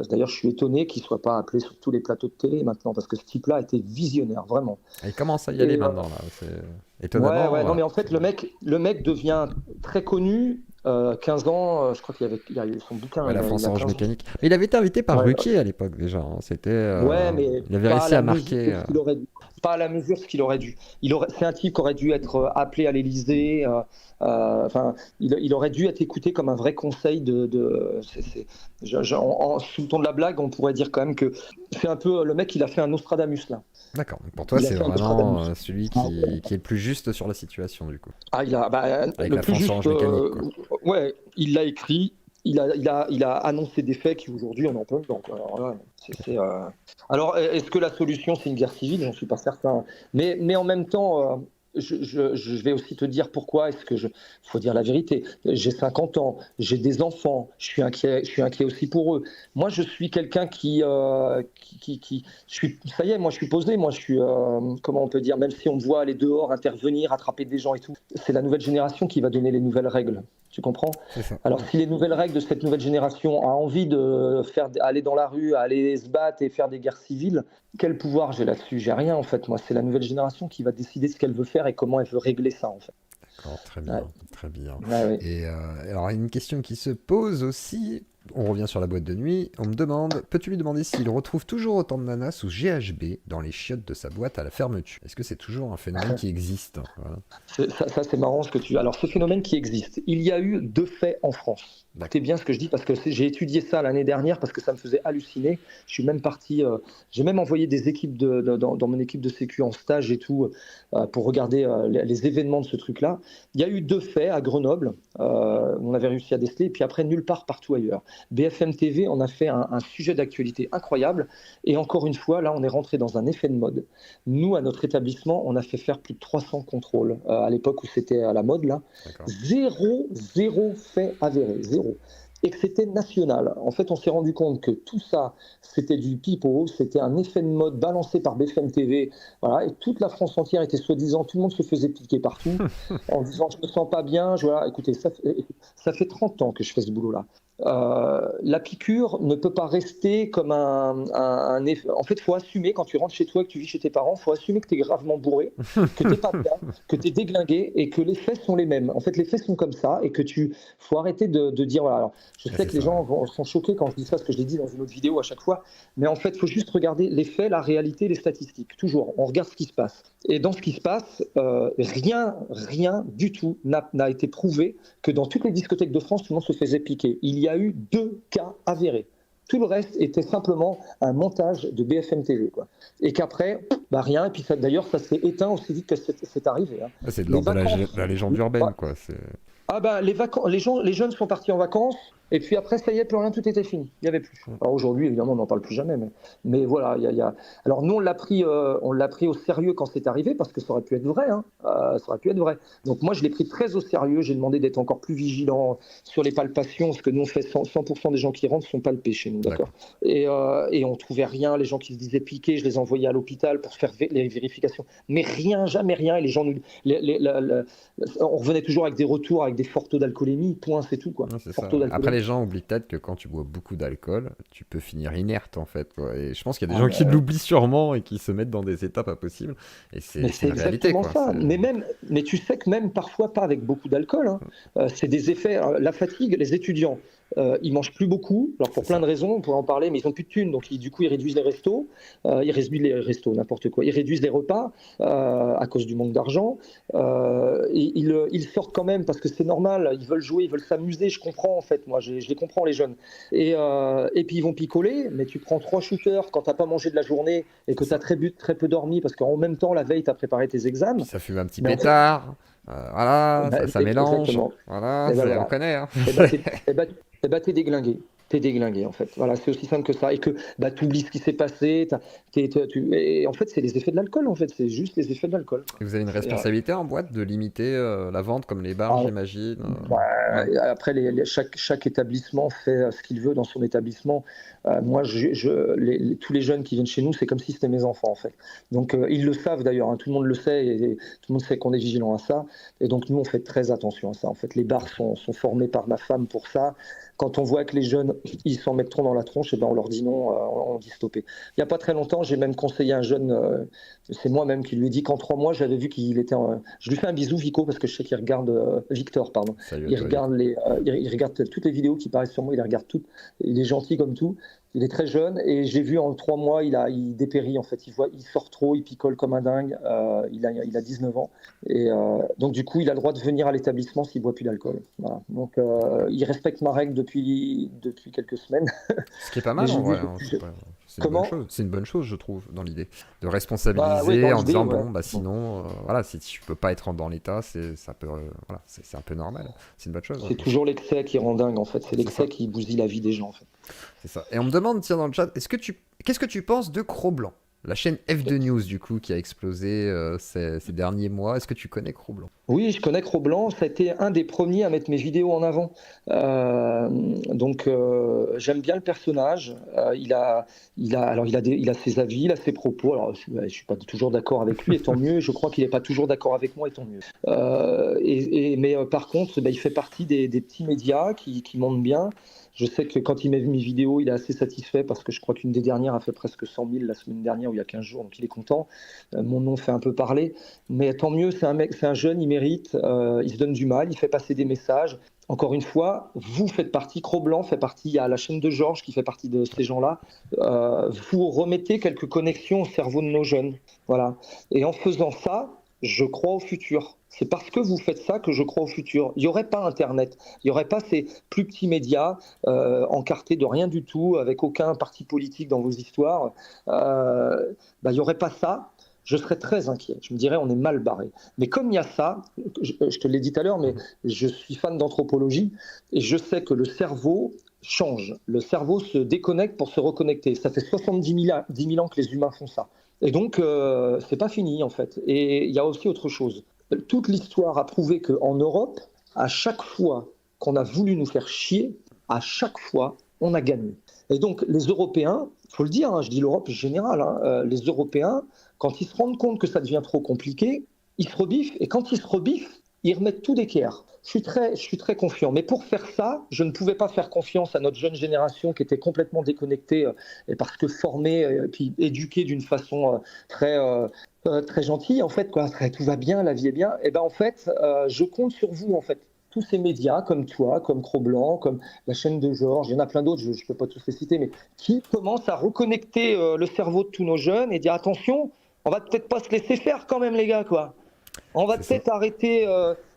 D'ailleurs, je suis étonné qu'il soit pas appelé sur tous les plateaux de télé maintenant, parce que ce type-là a été visionnaire, vraiment. Il commence à y aller maintenant là. C'est étonnamment. Non, mais en fait, le mec devient très connu. 15 ans, je crois qu'il y a eu son bouquin. La France Orange Mécanique. Mais il avait été invité par Ruquier à l'époque déjà. Hein. C'était. Mais il avait réussi à marquer. Pas à la mesure ce qu'il aurait dû. C'est un type qui aurait dû être appelé à l'Élysée. Il aurait dû être écouté comme un vrai conseil sous le ton de la blague, on pourrait dire quand même que c'est un peu le mec, il a fait un Nostradamus là. D'accord. Pour toi, c'est vraiment celui qui est le plus juste sur la situation du coup. Avec le plus juste. Il l'a écrit. Il a annoncé des faits qui aujourd'hui on en peut. Donc, alors, est-ce que la solution c'est une guerre civile ? J'en suis pas certain. Mais en même temps, je vais aussi te dire pourquoi. Faut dire la vérité. J'ai 50 ans, j'ai des enfants, je suis inquiet aussi pour eux. Moi, je suis quelqu'un ça y est, moi je suis posé. Moi, je suis comment on peut dire, même si on me voit aller dehors, intervenir, attraper des gens et tout. C'est la nouvelle génération qui va donner les nouvelles règles. Tu comprends ? Alors, si les nouvelles règles de cette nouvelle génération a envie de aller dans la rue, aller se battre et faire des guerres civiles, quel pouvoir j'ai là-dessus ? J'ai rien en fait. Moi, c'est la nouvelle génération qui va décider ce qu'elle veut faire et comment elle veut régler ça en fait. D'accord, très bien, très bien. Ouais. Et alors, une question qui se pose aussi. On revient sur la boîte de nuit. On me demande, peux-tu lui demander s'il retrouve toujours autant de nanas sous GHB dans les chiottes de sa boîte à la fermeture ? Est-ce que c'est toujours un phénomène qui existe ? Voilà. Ça, c'est marrant ce que tu... Alors, ce phénomène qui existe, il y a eu 2 faits en France. Écoutez bien ce que je dis parce que j'ai étudié ça l'année dernière parce que ça me faisait halluciner. Je suis même parti... j'ai même envoyé des équipes dans mon équipe de sécu en stage et tout pour regarder les événements de ce truc-là. Il y a eu 2 faits à Grenoble. On avait réussi à déceler et puis après, nulle part partout ailleurs. BFM TV en a fait un sujet d'actualité incroyable et encore une fois, là on est rentré dans un effet de mode. Nous, à notre établissement, on a fait faire plus de 300 contrôles à l'époque où c'était à la mode là. Zéro fait avéré, zéro. Et que c'était national. En fait, on s'est rendu compte que tout ça, c'était du pipeau, c'était un effet de mode balancé par BFM TV, voilà, et toute la France entière était soi-disant, tout le monde se faisait piquer partout, en disant je me sens pas bien, écoutez, ça fait 30 ans que je fais ce boulot-là. La piqûre ne peut pas rester comme un effet. En fait, il faut assumer quand tu rentres chez toi, que tu vis chez tes parents, il faut assumer que tu es gravement bourré, que tu n'es pas bien, que tu es déglingué et que les faits sont les mêmes. En fait, les faits sont comme ça et que faut arrêter de dire voilà. Alors, je sais que les gens sont choqués quand je dis ça, parce que je l'ai dit dans une autre vidéo à chaque fois, mais en fait, il faut juste regarder les faits, la réalité, les statistiques. Toujours, on regarde ce qui se passe. Et dans ce qui se passe, rien du tout n'a été prouvé que dans toutes les discothèques de France, tout le monde se faisait piquer. Il y a eu 2 cas avérés. Tout le reste était simplement un montage de BFM TV, quoi. Et qu'après, Bah rien, et puis d'ailleurs ça s'est éteint aussi vite que c'est arrivé, hein. Ah, c'est de Les l'ordre de vacances, la légende urbaine, quoi. ah bah les jeunes sont partis en vacances et puis après ça y est, plus rien, tout était fini. Il y avait plus. Alors aujourd'hui évidemment on n'en parle plus jamais, mais voilà, Alors nous on l'a pris au sérieux quand c'est arrivé parce que ça aurait pu être vrai, hein. Ça aurait pu être vrai. Donc moi je l'ai pris très au sérieux. J'ai demandé d'être encore plus vigilant sur les palpations parce que nous on fait 100% des gens qui rentrent sont palpés chez nous, d'accord. Et on trouvait rien. Les gens qui se disaient piqués, je les envoyais à l'hôpital pour faire les vérifications, mais rien, jamais rien. Et les gens on revenait toujours avec des retours avec des forts taux d'alcoolémie, point, c'est tout, quoi. Ouais, c'est Fort ça. taux Après, d'alcoolémie. les gens oublient peut-être que quand tu bois beaucoup d'alcool, tu peux finir inerte en fait, quoi. Et je pense qu'il y a des Ah, gens qui l'oublient sûrement et qui se mettent dans des états pas possibles. Et mais c'est c'est une réalité, exactement quoi. ça. Mais tu sais que même parfois pas avec beaucoup d'alcool, hein, c'est des effets. La fatigue, les étudiants, ils mangent plus beaucoup. Alors C'est pour plein ça. de raisons, on pourrait en parler, mais ils ont plus de thunes, donc du coup ils réduisent les restos, n'importe quoi. Ils réduisent les repas à cause du manque d'argent. Ils sortent quand même parce que c'est normal. Ils veulent jouer, ils veulent s'amuser. Je comprends en fait, moi, je les comprends les jeunes. Et puis ils vont picoler, mais tu prends 3 shooters quand t'as pas mangé de la journée et C'est que tu as ça. très peu dormi parce qu'en même temps, la veille, tu as préparé tes Puis examens. ça fume un petit Mais en fait, pétard. Voilà, bah, ça mélange. exactement. Voilà, Et ben on voilà. connaît, hein. Et ben t'es déglingué. T'es déglingué en fait. Voilà, c'est aussi simple que ça. Et que bah, tu oublies ce qui s'est passé. Et en fait, c'est les effets de l'alcool en fait. C'est juste les effets de l'alcool. Et vous avez une C'est, responsabilité en boîte de limiter la vente comme les bars, ah, j'imagine. bah, Ouais, après, chaque établissement fait ce qu'il veut dans son établissement. Moi, tous les jeunes qui viennent chez nous, c'est comme si c'était mes enfants, en fait. Donc, ils le savent d'ailleurs, hein, tout le monde le sait, et tout le monde sait qu'on est vigilant à ça. Et donc, nous, on fait très attention à ça. En fait, les bars sont formés par ma femme pour ça. Quand on voit que les jeunes, ils s'en mettent trop dans la tronche, et ben on leur dit non, on dit stopper. Il n'y a pas très longtemps, j'ai même conseillé un jeune, c'est moi-même qui lui ai dit qu'en 3 mois, j'avais vu qu'il était. Je lui fais un bisou, Vico, parce que je sais qu'il regarde, Victor, pardon. salut à Il toi, Vic. regarde, il regarde toutes les vidéos qui paraissent sur moi, il les regarde toutes. Il est gentil comme tout. Il est très jeune et j'ai vu en 3 mois, il dépérit en fait. Il sort trop, il picole comme un dingue. Il a 19 ans. Et donc, du coup, il a le droit de venir à l'établissement s'il ne boit plus d'alcool. Voilà. Donc, il respecte ma règle depuis quelques semaines. Ce qui est pas Mais mal je en lui vrai, dis, hein, c'est une bonne comment? chose. C'est une bonne chose, je trouve, dans l'idée. De Bah oui, responsabiliser dans en l'idée, disant, ouais. bon, bah sinon, voilà, si tu peux pas être dans l'état, ça peut, voilà, c'est un peu normal. C'est une bonne chose, C'est hein. toujours l'excès qui rend dingue en fait. C'est C'est ça. l'excès qui bousille la vie des gens en fait. C'est ça. Et on me demande, tiens, dans le chat, qu'est-ce que tu penses de Cro-Blanc? La chaîne F2 News, du coup, qui a explosé ces derniers mois. Est-ce que tu connais Cro-Blanc? Oui, je connais Cro-Blanc. Ça a été un des premiers à mettre mes vidéos en avant. Donc, j'aime bien le personnage. Il a ses avis, il a ses propos. Alors, je suis pas toujours d'accord avec lui, et tant mieux. Je crois qu'il n'est pas toujours d'accord avec moi, et tant mieux. Mais par contre, il fait partie des petits médias qui montent bien. Je sais que quand il m'a vu mes vidéos, il est assez satisfait parce que je crois qu'une des dernières a fait presque 100 000 la semaine dernière ou il y a 15 jours, donc il est content. Mon nom fait un peu parler, mais tant mieux, c'est un jeune, il mérite, il se donne du mal, il fait passer des messages. Encore une fois, vous faites partie, Cro-Blanc fait partie, il y a la chaîne de Georges qui fait partie de ces gens-là. Vous remettez quelques connexions au cerveau de nos jeunes. Voilà. Et en faisant ça, je crois au futur. C'est parce que vous faites ça que je crois au futur. Il n'y aurait pas Internet, il n'y aurait pas ces plus petits médias encartés de rien du tout, avec aucun parti politique dans vos histoires. Il n'y aurait pas ça. Je serais très inquiet. Je me dirais, on est mal barré. Mais comme il y a ça, je te l'ai dit tout à l'heure, mais je suis fan d'anthropologie et je sais que le cerveau change. Le cerveau se déconnecte pour se reconnecter. Ça fait 10 000 ans que les humains font ça. Et donc, c'est pas fini en fait. Et il y a aussi autre chose. Toute l'histoire a prouvé qu'en Europe, à chaque fois qu'on a voulu nous faire chier, à chaque fois, on a gagné. Et donc, les Européens, il faut le dire, hein, je dis l'Europe générale, hein, les Européens, quand ils se rendent compte que ça devient trop compliqué, ils se rebiffent. Et quand ils se rebiffent, ils remettent tout d'équerre. Je suis très confiant. Mais pour faire ça, je ne pouvais pas faire confiance à notre jeune génération qui était complètement déconnectée et parce que formée et puis éduquée d'une façon très gentille, en fait, quoi. Tout va bien, la vie est bien. Et ben en fait, je compte sur vous, en fait. Tous ces médias comme toi, comme Cro-Blanc, comme la chaîne de Georges, il y en a plein d'autres, je ne peux pas tous les citer, mais qui commencent à reconnecter le cerveau de tous nos jeunes et dire attention, on va peut-être pas se laisser faire quand même les gars, quoi. On va C'est ça. peut-être arrêter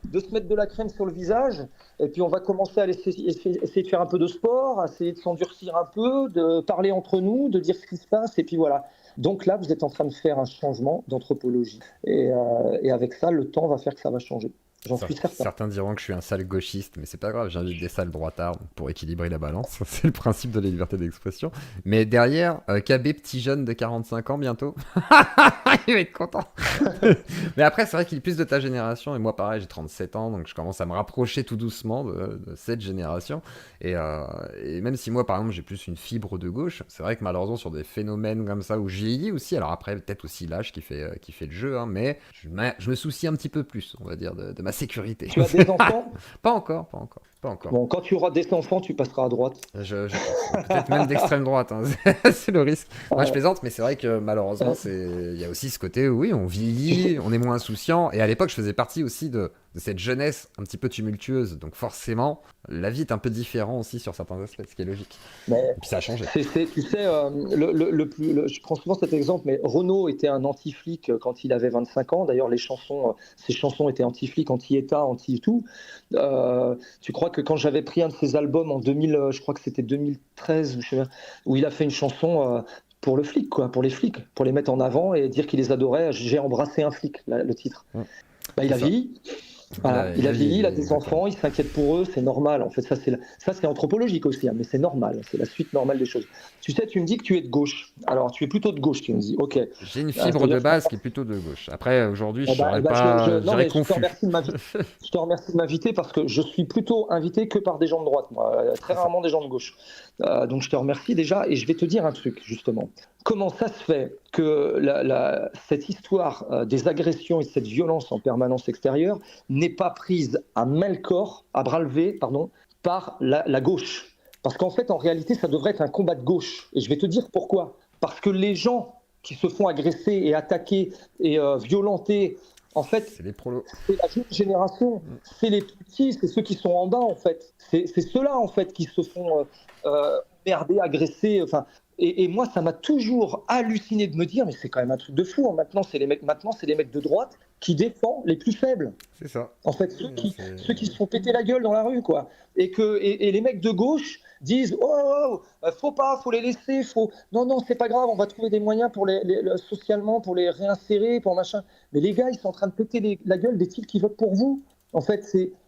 de se mettre de la crème sur le visage et puis on va commencer à essayer de faire un peu de sport, à essayer de s'endurcir un peu, de parler entre nous, de dire ce qui se passe et puis voilà. Donc là, vous êtes en train de faire un changement d'anthropologie. Et avec ça, le temps va faire que ça va changer. J'en suis certain. Certains diront que je suis un sale gauchiste, mais c'est pas grave, j'invite des sales droitards pour équilibrer la balance. C'est le principe de la liberté d'expression. Mais derrière, KB, petit jeune de 45 ans bientôt, il va être content. Mais après, c'est vrai qu'il est plus de ta génération, et moi pareil, j'ai 37 ans, donc je commence à me rapprocher tout doucement de cette génération. Et même si moi, par exemple, j'ai plus une fibre de gauche, c'est vrai que malheureusement, sur des phénomènes comme ça, où je vieillis aussi, alors après, peut-être aussi l'âge qui fait le jeu, hein, mais je me soucie un petit peu plus, on va dire, de ma sécurité. Tu as des enfants? Pas encore. Bon, quand tu auras des enfants, tu passeras à droite. Je pense. Peut-être même d'extrême droite, hein. C'est le risque. Moi, je plaisante, mais c'est vrai que malheureusement, il y a aussi ce côté où oui, on vieillit, on est moins insouciant. Et à l'époque, je faisais partie aussi de cette jeunesse un petit peu tumultueuse. Donc forcément, la vie est un peu différente aussi sur certains aspects, ce qui est logique. Mais Et puis ça a changé. tu sais, je prends souvent cet exemple, mais Renaud était un anti-flic quand il avait 25 ans. D'ailleurs, ses chansons étaient anti-flic, anti-État, anti-tout. Tu crois que quand j'avais pris un de ses albums en 2000, je crois que c'était 2013, je sais pas, où il a fait une chanson pour le flic, quoi, pour les flics, pour les mettre en avant et dire qu'il les adorait. J'ai embrassé un flic, le titre. Bah, il a vieilli. Voilà, il a vieilli, il a des enfants, il s'inquiète pour eux, c'est normal. En fait, ça c'est anthropologique aussi, hein, mais c'est normal, c'est la suite normale des choses. Tu sais, tu me dis que tu es de gauche. Alors, tu es plutôt de gauche, tu me dis. Ok. J'ai une fibre de base qui est plutôt de gauche. Après, aujourd'hui, je serais pas, non, mais confus. Je te remercie de m'inviter parce que je suis plutôt invité que par des gens de droite, moi, très rarement des gens de gauche. Donc, je te remercie déjà et je vais te dire un truc, justement. Comment ça se fait que cette histoire des agressions et de cette violence en permanence extérieure n'est pas prise à bras levés, par la gauche? Parce qu'en fait, en réalité, ça devrait être un combat de gauche. Et je vais te dire pourquoi. Parce que les gens qui se font agresser et attaquer et violenter, en fait, c'est les prolos. C'est la jeune génération, c'est les petits, c'est ceux qui sont en bas, en fait. C'est ceux-là, en fait, qui se font merder, agresser. Enfin, et moi, ça m'a toujours halluciné de me dire, mais c'est quand même un truc de fou. Hein. Maintenant, c'est les mecs de droite qui défendent les plus faibles. C'est ça. En fait, ceux qui se font péter la gueule dans la rue, quoi. Et les mecs de gauche disent faut les laisser, non, c'est pas grave, on va trouver des moyens pour socialement pour les réinsérer, pour machin. Mais les gars, ils sont en train de péter la gueule des types qui votent pour vous. En fait,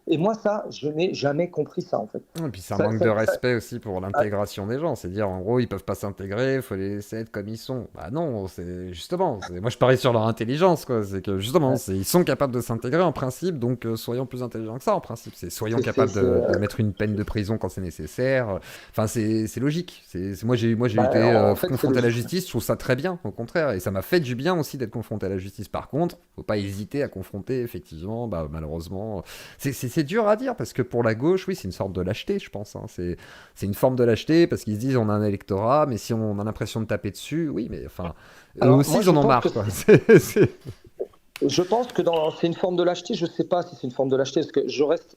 et moi, ça, je n'ai jamais compris ça, en fait. Et puis c'est un manque de respect aussi pour l'intégration des gens. C'est dire, en gros, ils peuvent pas s'intégrer, il faut les laisser être comme ils sont. Bah non, c'est justement. Moi, je parie sur leur intelligence, quoi. C'est que justement, ils sont capables de s'intégrer en principe, donc soyons plus intelligents que ça, en principe. Soyons capables de mettre une peine de prison quand c'est nécessaire. Enfin, c'est logique. Moi, j'ai été confronté à la justice, je trouve ça très bien, au contraire. Et ça m'a fait du bien aussi d'être confronté à la justice. Par contre, faut pas hésiter à confronter, effectivement, malheureusement. C'est dur à dire parce que pour la gauche, oui, c'est une sorte de lâcheté, je pense. Hein. C'est une forme de lâcheté parce qu'ils se disent on a un électorat, mais si on a l'impression de taper dessus, oui, mais enfin, eux aussi ils en ont marre. Quoi. Je pense que c'est une forme de lâcheté. Je sais pas si c'est une forme de lâcheté parce que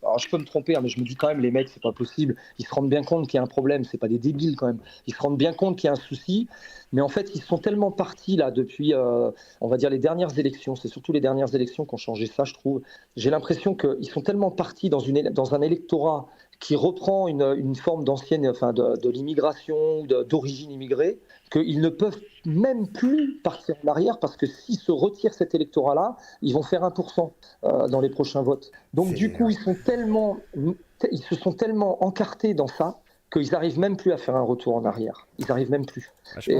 alors je peux me tromper, hein, mais je me dis quand même les mecs, c'est pas possible. Ils se rendent bien compte qu'il y a un problème. C'est pas des débiles quand même. Ils se rendent bien compte qu'il y a un souci. Mais en fait, ils sont tellement partis là depuis, on va dire les dernières élections. C'est surtout les dernières élections qui ont changé ça, je trouve. J'ai l'impression qu'ils sont tellement partis dans un électorat qui reprend une forme d'ancienne, enfin de l'immigration, d'origine immigrée, qu'ils ne peuvent même plus partir en arrière parce que s'ils se retirent cet électorat-là, ils vont faire 1% dans les prochains votes. Donc du coup, ils se sont tellement encartés dans ça qu'ils n'arrivent même plus à faire un retour en arrière. Ils n'arrivent même plus. J'ai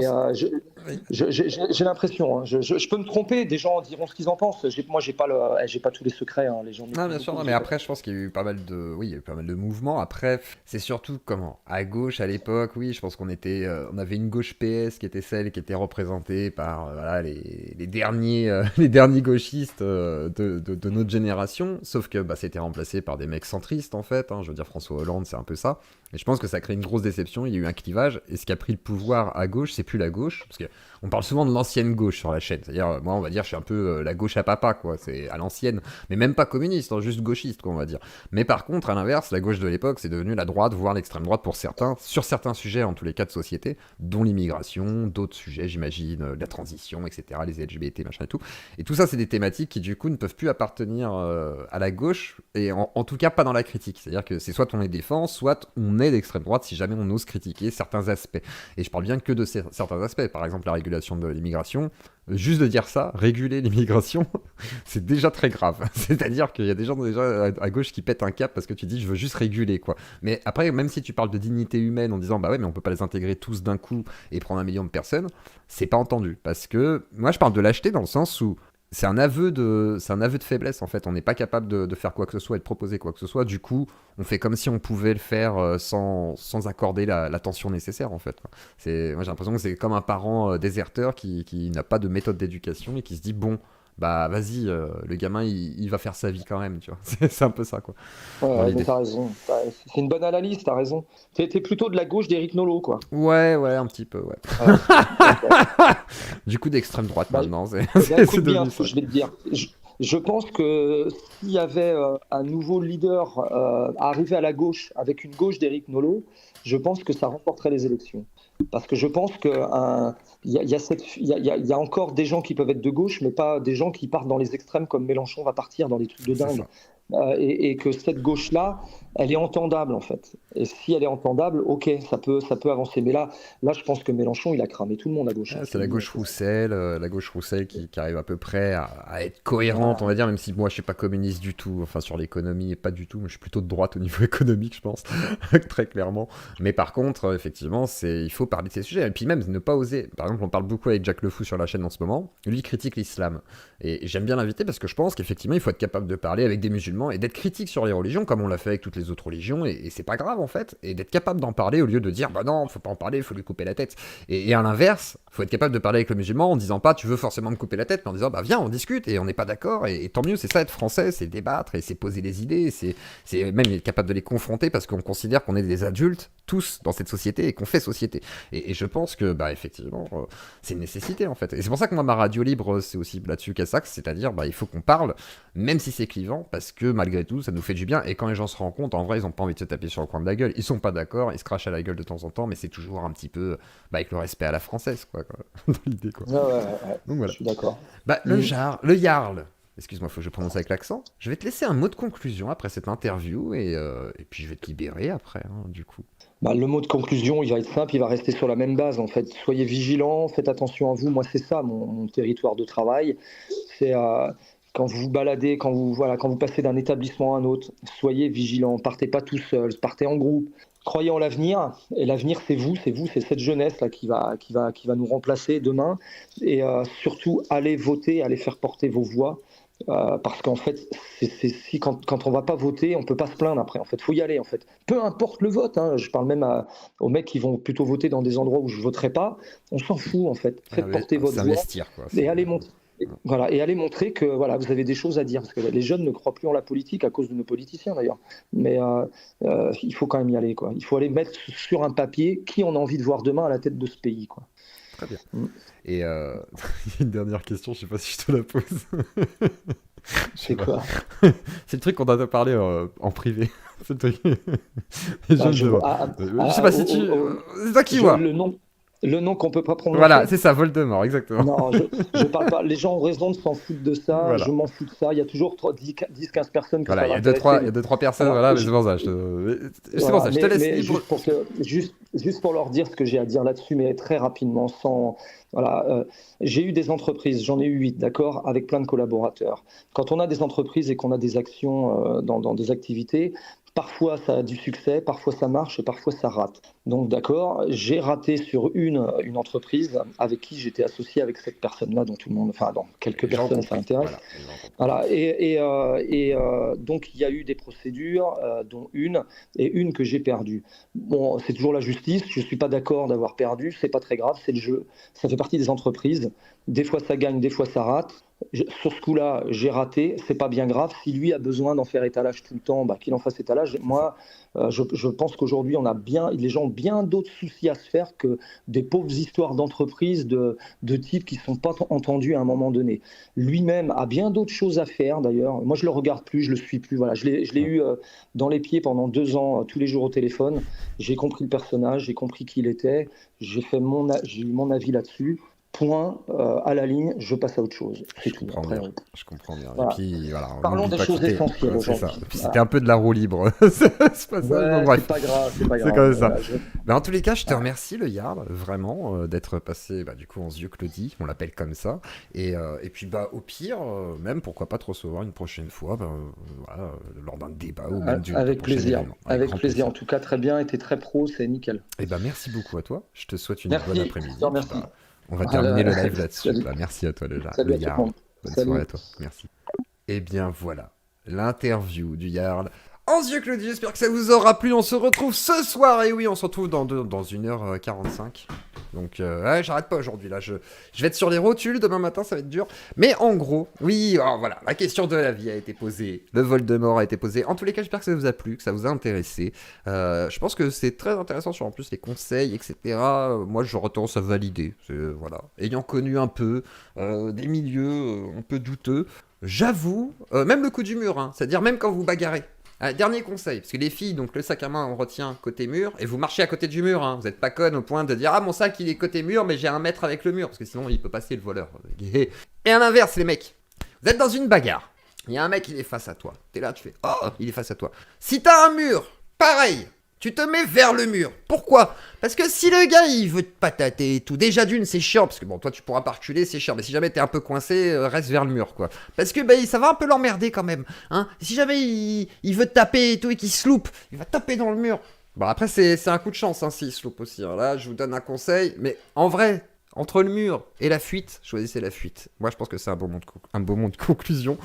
l'impression, hein, je peux me tromper, des gens diront ce qu'ils en pensent. Moi, j'ai pas tous les secrets. Hein, les gens. Non, bien sûr, non, mais après, je pense qu'il y a eu pas mal de mouvements. Après, c'est surtout à gauche à l'époque, oui, je pense on avait une gauche PS qui était celle qui était représentée par les derniers gauchistes de notre génération. Sauf que c'était remplacé par des mecs centristes en fait. Hein, je veux dire, François Hollande, c'est un peu ça. Et je pense que ça a créé une grosse déception. Il y a eu un clivage. Et ce qui a pris le pouvoir à gauche, c'est plus la gauche. Parce qu'on parle souvent de l'ancienne gauche sur la chaîne. C'est-à-dire, moi, on va dire, je suis un peu la gauche à papa, quoi. C'est à l'ancienne. Mais même pas communiste, hein, juste gauchiste, quoi, on va dire. Mais par contre, à l'inverse, la gauche de l'époque, c'est devenu la droite, voire l'extrême droite pour certains, sur certains sujets, en tous les cas de société, dont l'immigration, d'autres sujets, j'imagine, la transition, etc., les LGBT, machin et tout. Et tout ça, c'est des thématiques qui, du coup, ne peuvent plus appartenir à la gauche, et en tout cas pas dans la critique. C'est-à-dire que c'est soit on les défend, soit on est d'extrême droite si jamais on ose critiquer certains aspects. Et je parle bien que de certains aspects, par exemple la régulation de l'immigration. Juste de dire ça, réguler l'immigration, c'est déjà très grave. C'est-à-dire qu'il y a des gens déjà à gauche qui pètent un cap parce que tu dis je veux juste réguler quoi. Mais après, même si tu parles de dignité humaine en disant bah ouais mais on peut pas les intégrer tous d'un coup et prendre 1 million de personnes, c'est pas entendu. Parce que moi je parle de lâcheté dans le sens où c'est un aveu de faiblesse en fait. On n'est pas capable de faire quoi que ce soit et de proposer quoi que ce soit. Du coup, on fait comme si on pouvait le faire sans accorder l'attention nécessaire en fait. Moi j'ai l'impression que c'est comme un parent déserteur qui n'a pas de méthode d'éducation et qui se dit bon, bah vas-y, le gamin il va faire sa vie quand même, tu vois. C'est un peu ça quoi, dans Ouais, mais l'idée. t'as raison. C'est une bonne analyse, t'as raison. T'es plutôt de la gauche d'Éric Nolot, quoi. Ouais, un petit peu, ouais. Ouais, d'accord. Du coup d'extrême droite Bah, maintenant, c'est eh ben, c'est écoute bien devenu ce que ça. je vais te dire. Je pense que s'il y avait un nouveau leader arrivé à la gauche, avec une gauche d'Éric Nolot, je pense que ça remporterait les élections. Parce que je pense qu'il y a encore des gens qui peuvent être de gauche, mais pas des gens qui partent dans les extrêmes comme Mélenchon va partir dans des trucs de C'est dingue. ça. Et que cette gauche-là, elle est entendable en fait. Et si elle est entendable, ok, ça peut avancer. Mais là, je pense que Mélenchon, il a cramé tout le monde à gauche, hein, Ouais, je c'est te le dis. la gauche Roussel qui arrive à peu près à être cohérente, on Voilà. va dire, même si moi je suis pas communiste du tout, enfin sur l'économie, pas du tout, mais je suis plutôt de droite au niveau économique, je pense, très clairement. Mais par contre, effectivement, il faut parler de ces sujets, et puis même ne pas oser. Par exemple, on parle beaucoup avec Jack Le Fou sur la chaîne en ce moment, lui il critique l'islam. Et j'aime bien l'inviter parce que je pense qu'effectivement, il faut être capable de parler avec des musulmans et d'être critique sur les religions, comme on l'a fait avec toutes les autres religions, et c'est pas grave en fait, et d'être capable d'en parler au lieu de dire bah non, faut pas en parler, faut lui couper la tête. Et à l'inverse, faut être capable de parler avec le musulman en disant pas tu veux forcément me couper la tête, mais en disant bah viens on discute et on n'est pas d'accord et tant mieux, c'est ça être français, c'est débattre et c'est poser des idées, c'est même être capable de les confronter parce qu'on considère qu'on est des adultes tous dans cette société et qu'on fait société. Et je pense que bah effectivement c'est une nécessité en fait. Et c'est pour ça que moi ma radio libre c'est aussi là-dessus qu'à ça, c'est-à-dire bah il faut qu'on parle même si c'est clivant parce que malgré tout ça nous fait du bien et quand les gens se rendent compte en vrai ils ont pas envie de se taper sur le coin de la gueule, ils sont pas d'accord, ils se crachent à la gueule de temps en temps mais c'est toujours un petit peu bah, avec le respect à la française, quoi, dans l'idée, quoi. Ouais, ouais, ouais, Donc je voilà. suis d'accord. Bah, Mm. le Jarl. Excuse-moi, faut que je prononce avec l'accent. Je vais te laisser un mot de conclusion après cette interview et puis je vais te libérer après, hein, du coup. Bah, le mot de conclusion, il va être simple, il va rester sur la même base en fait. Soyez vigilants, faites attention à vous. Moi, c'est ça mon territoire de travail. C'est quand vous vous baladez, quand vous passez d'un établissement à un autre, soyez vigilants. Partez pas tout seul, partez en groupe. Croyez en l'avenir. Et l'avenir, c'est cette jeunesse là qui va nous remplacer demain. Et surtout, allez voter, allez faire porter vos voix. Parce qu'en fait, si quand on va pas voter, on peut pas se plaindre après. En fait, faut y aller. En fait, peu importe le vote. Hein, je parle même aux mecs qui vont plutôt voter dans des endroits où je voterai pas. On s'en fout en fait. Faites porter votre voix S'investir, quoi. et allez montrer. Voilà, et allez montrer que voilà, vous avez des choses à dire. Parce que les jeunes ne croient plus en la politique à cause de nos politiciens d'ailleurs. Mais il faut quand même y aller. Quoi. Il faut aller mettre sur un papier qui on a envie de voir demain à la tête de ce pays. Quoi. Très bien. Mm. Et une dernière question, je sais pas si je te la pose. Je sais C'est pas. quoi? C'est le truc qu'on a parlé en privé. C'est le truc. Les Bah, jeunes de... je sais pas si tu... C'est toi qui vois. le nom qu'on peut pas Voilà, prononcer. c'est ça, Voldemort, exactement. Non, je parle pas. Les gens ont raison de s'en foutre de ça. Je Voilà. m'en fous de ça. Il y a toujours 10-15 personnes que Voilà, ça il y va a deux, intéresser. trois, il y a deux, trois personnes, Alors, voilà, mais c'est pour ça. C'est pour voilà. ça, je te laisse Mais libre. juste pour leur dire ce que j'ai à dire là-dessus, mais très rapidement, sans. Voilà, j'ai eu des entreprises, j'en ai eu 8, d'accord, avec plein de collaborateurs. Quand on a des entreprises et qu'on a des actions dans des activités, parfois ça a du succès, parfois ça marche et parfois ça rate. Donc d'accord, j'ai raté sur une entreprise avec qui j'étais associé avec cette personne-là, dont tout le monde, enfin, dont quelques Les gens ont personnes ça compris. intéresse. Voilà, les gens ont compris. Voilà, donc il y a eu des procédures, dont une que j'ai perdue. Bon, c'est toujours la justice, je ne suis pas d'accord d'avoir perdu, c'est pas très grave, c'est le jeu, ça fait partie des entreprises. Des fois ça gagne, des fois ça rate. Sur ce coup-là, j'ai raté, c'est pas bien grave. Si lui a besoin d'en faire étalage tout le temps, bah, qu'il en fasse étalage. Moi, je pense qu'aujourd'hui, les gens ont bien d'autres soucis à se faire que des pauvres histoires d'entreprises de types qui ne sont pas entendus à un moment donné. Lui-même a bien d'autres choses à faire d'ailleurs. Moi, je le regarde plus, je le suis plus. Voilà, je l'ai eu dans les pieds pendant 2 ans, tous les jours au téléphone. J'ai compris le personnage, j'ai compris qui il était, j'ai eu mon avis là-dessus. point, à la ligne, je passe à autre chose. C'est Je tout. comprends Après, bien. Je comprends bien. voilà. Et puis, voilà, on Parlons n'oublie des pas choses que essentielles c'est ça. aujourd'hui. Puis Voilà. c'était un peu de la roue libre. C'est pas ça, bon, Ouais, bref. c'est pas grave, c'est pas C'est grave. comme ça. Voilà, Bah, en tous les cas, je te voilà. remercie, le Yard, vraiment, d'être passé du coup en yeux Claudie, on l'appelle comme ça. Et puis, au pire, même pourquoi pas te recevoir une prochaine fois, voilà, lors d'un débat ou même d'un Avec prochain plaisir. événement. Avec Grand plaisir. plaisir. En tout cas, très bien. Et t'es très pro, c'est nickel. Et merci beaucoup à toi. Je te souhaite une bonne Merci. Je te après-midi. Et puis, remercie. on va terminer Voilà. le live là-dessus. Salut. Merci à toi, le Salut à tout le Yard. monde. Bonne Salut. soirée à toi. Merci. Et bien voilà, l'interview du Yard. En yeux Claudie, j'espère que ça vous aura plu. On se retrouve ce soir. Et oui, on se retrouve dans 1h45. Donc, ouais, j'arrête pas aujourd'hui. Là, je vais être sur les rotules. Demain matin, ça va être dur. Mais en gros, oui, voilà, la question de la vie a été posée. Le Voldemort a été posé. En tous les cas, j'espère que ça vous a plu, que ça vous a intéressé. Je pense que c'est très intéressant sur en plus les conseils, etc. Moi, j'aurais tendance à valider. Voilà. Ayant connu un peu des milieux un peu douteux, j'avoue, même le coup du mur, hein, c'est-à-dire même quand vous bagarrez. Dernier conseil, parce que les filles, donc le sac à main, on retient côté mur, et vous marchez à côté du mur, hein. Vous n'êtes pas conne au point de dire ah mon sac il est côté mur, mais j'ai 1 mètre avec le mur, parce que sinon il peut passer le voleur. Et à l'inverse, les mecs, vous êtes dans une bagarre, il y a un mec il est face à toi, t'es là, tu fais oh il est face à toi. Si t'as un mur, pareil, tu te mets vers le mur. Pourquoi? Parce que si le gars il veut te patater et tout, déjà d'une c'est chiant, parce que bon toi tu pourras pas reculer, c'est chiant, mais si jamais t'es un peu coincé, reste vers le mur quoi. Parce que ça va un peu l'emmerder quand même, hein. Si jamais il veut te taper et tout et qu'il se loupe, il va taper dans le mur. Bon après c'est un coup de chance hein, s'il se loupe aussi, hein. Là je vous donne un conseil, mais en vrai, entre le mur et la fuite, choisissez la fuite. Moi je pense que c'est un beau mot de conclusion.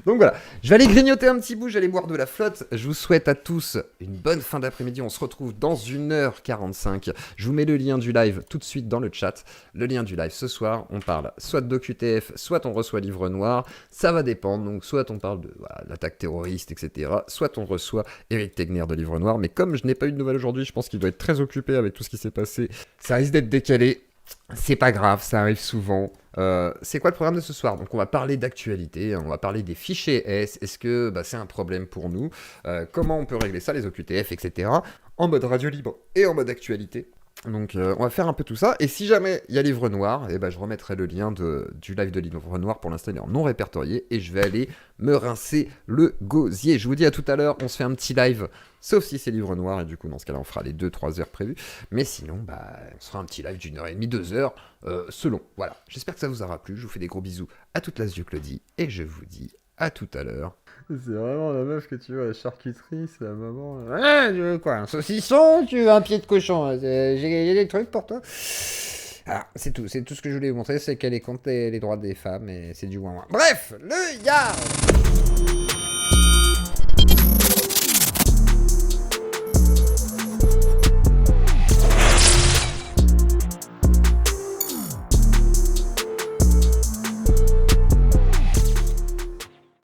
Donc voilà, je vais aller grignoter un petit bout, j'allais boire de la flotte. Je vous souhaite à tous une bonne fin d'après-midi. On se retrouve dans 1h45. Je vous mets le lien du live tout de suite dans le chat. Le lien du live ce soir, on parle soit d'OQTF, soit on reçoit Livre Noir. Ça va dépendre, donc soit on parle de l'attaque terroriste, etc. Soit on reçoit Eric Tegner de Livre Noir. Mais comme je n'ai pas eu de nouvelles aujourd'hui, je pense qu'il doit être très occupé avec tout ce qui s'est passé. Ça risque d'être décalé. C'est pas grave, ça arrive souvent. C'est quoi le programme de ce soir? Donc on va parler d'actualité, on va parler des fichiers S. Est-ce que c'est un problème pour nous? Comment on peut régler ça, les OQTF, etc. En mode radio libre et en mode actualité. Donc on va faire un peu tout ça. Et si jamais il y a Livre Noir, je remettrai le lien du live de Livre Noir. Pour l'instant il est en non répertorié. Et je vais aller me rincer le gosier. Je vous dis à tout à l'heure, on se fait un petit live. Sauf si c'est Livre Noir, et du coup dans ce cas-là on fera les 2-3 heures prévues. Mais sinon, on se fera un petit live d'1h30, 2 heures, selon. Voilà, j'espère que ça vous aura plu. Je vous fais des gros bisous à toute la yeux Claudie. Et je vous dis à tout à l'heure. C'est vraiment la meuf que tu veux à la charcuterie, c'est la maman. Ouais, tu veux quoi? Un saucisson? Tu veux un pied de cochon? J'ai des trucs pour toi. Ah, c'est tout ce que je voulais vous montrer, c'est qu'elle est contre les droits des femmes et c'est du ouin ouin. Bref, le Yard.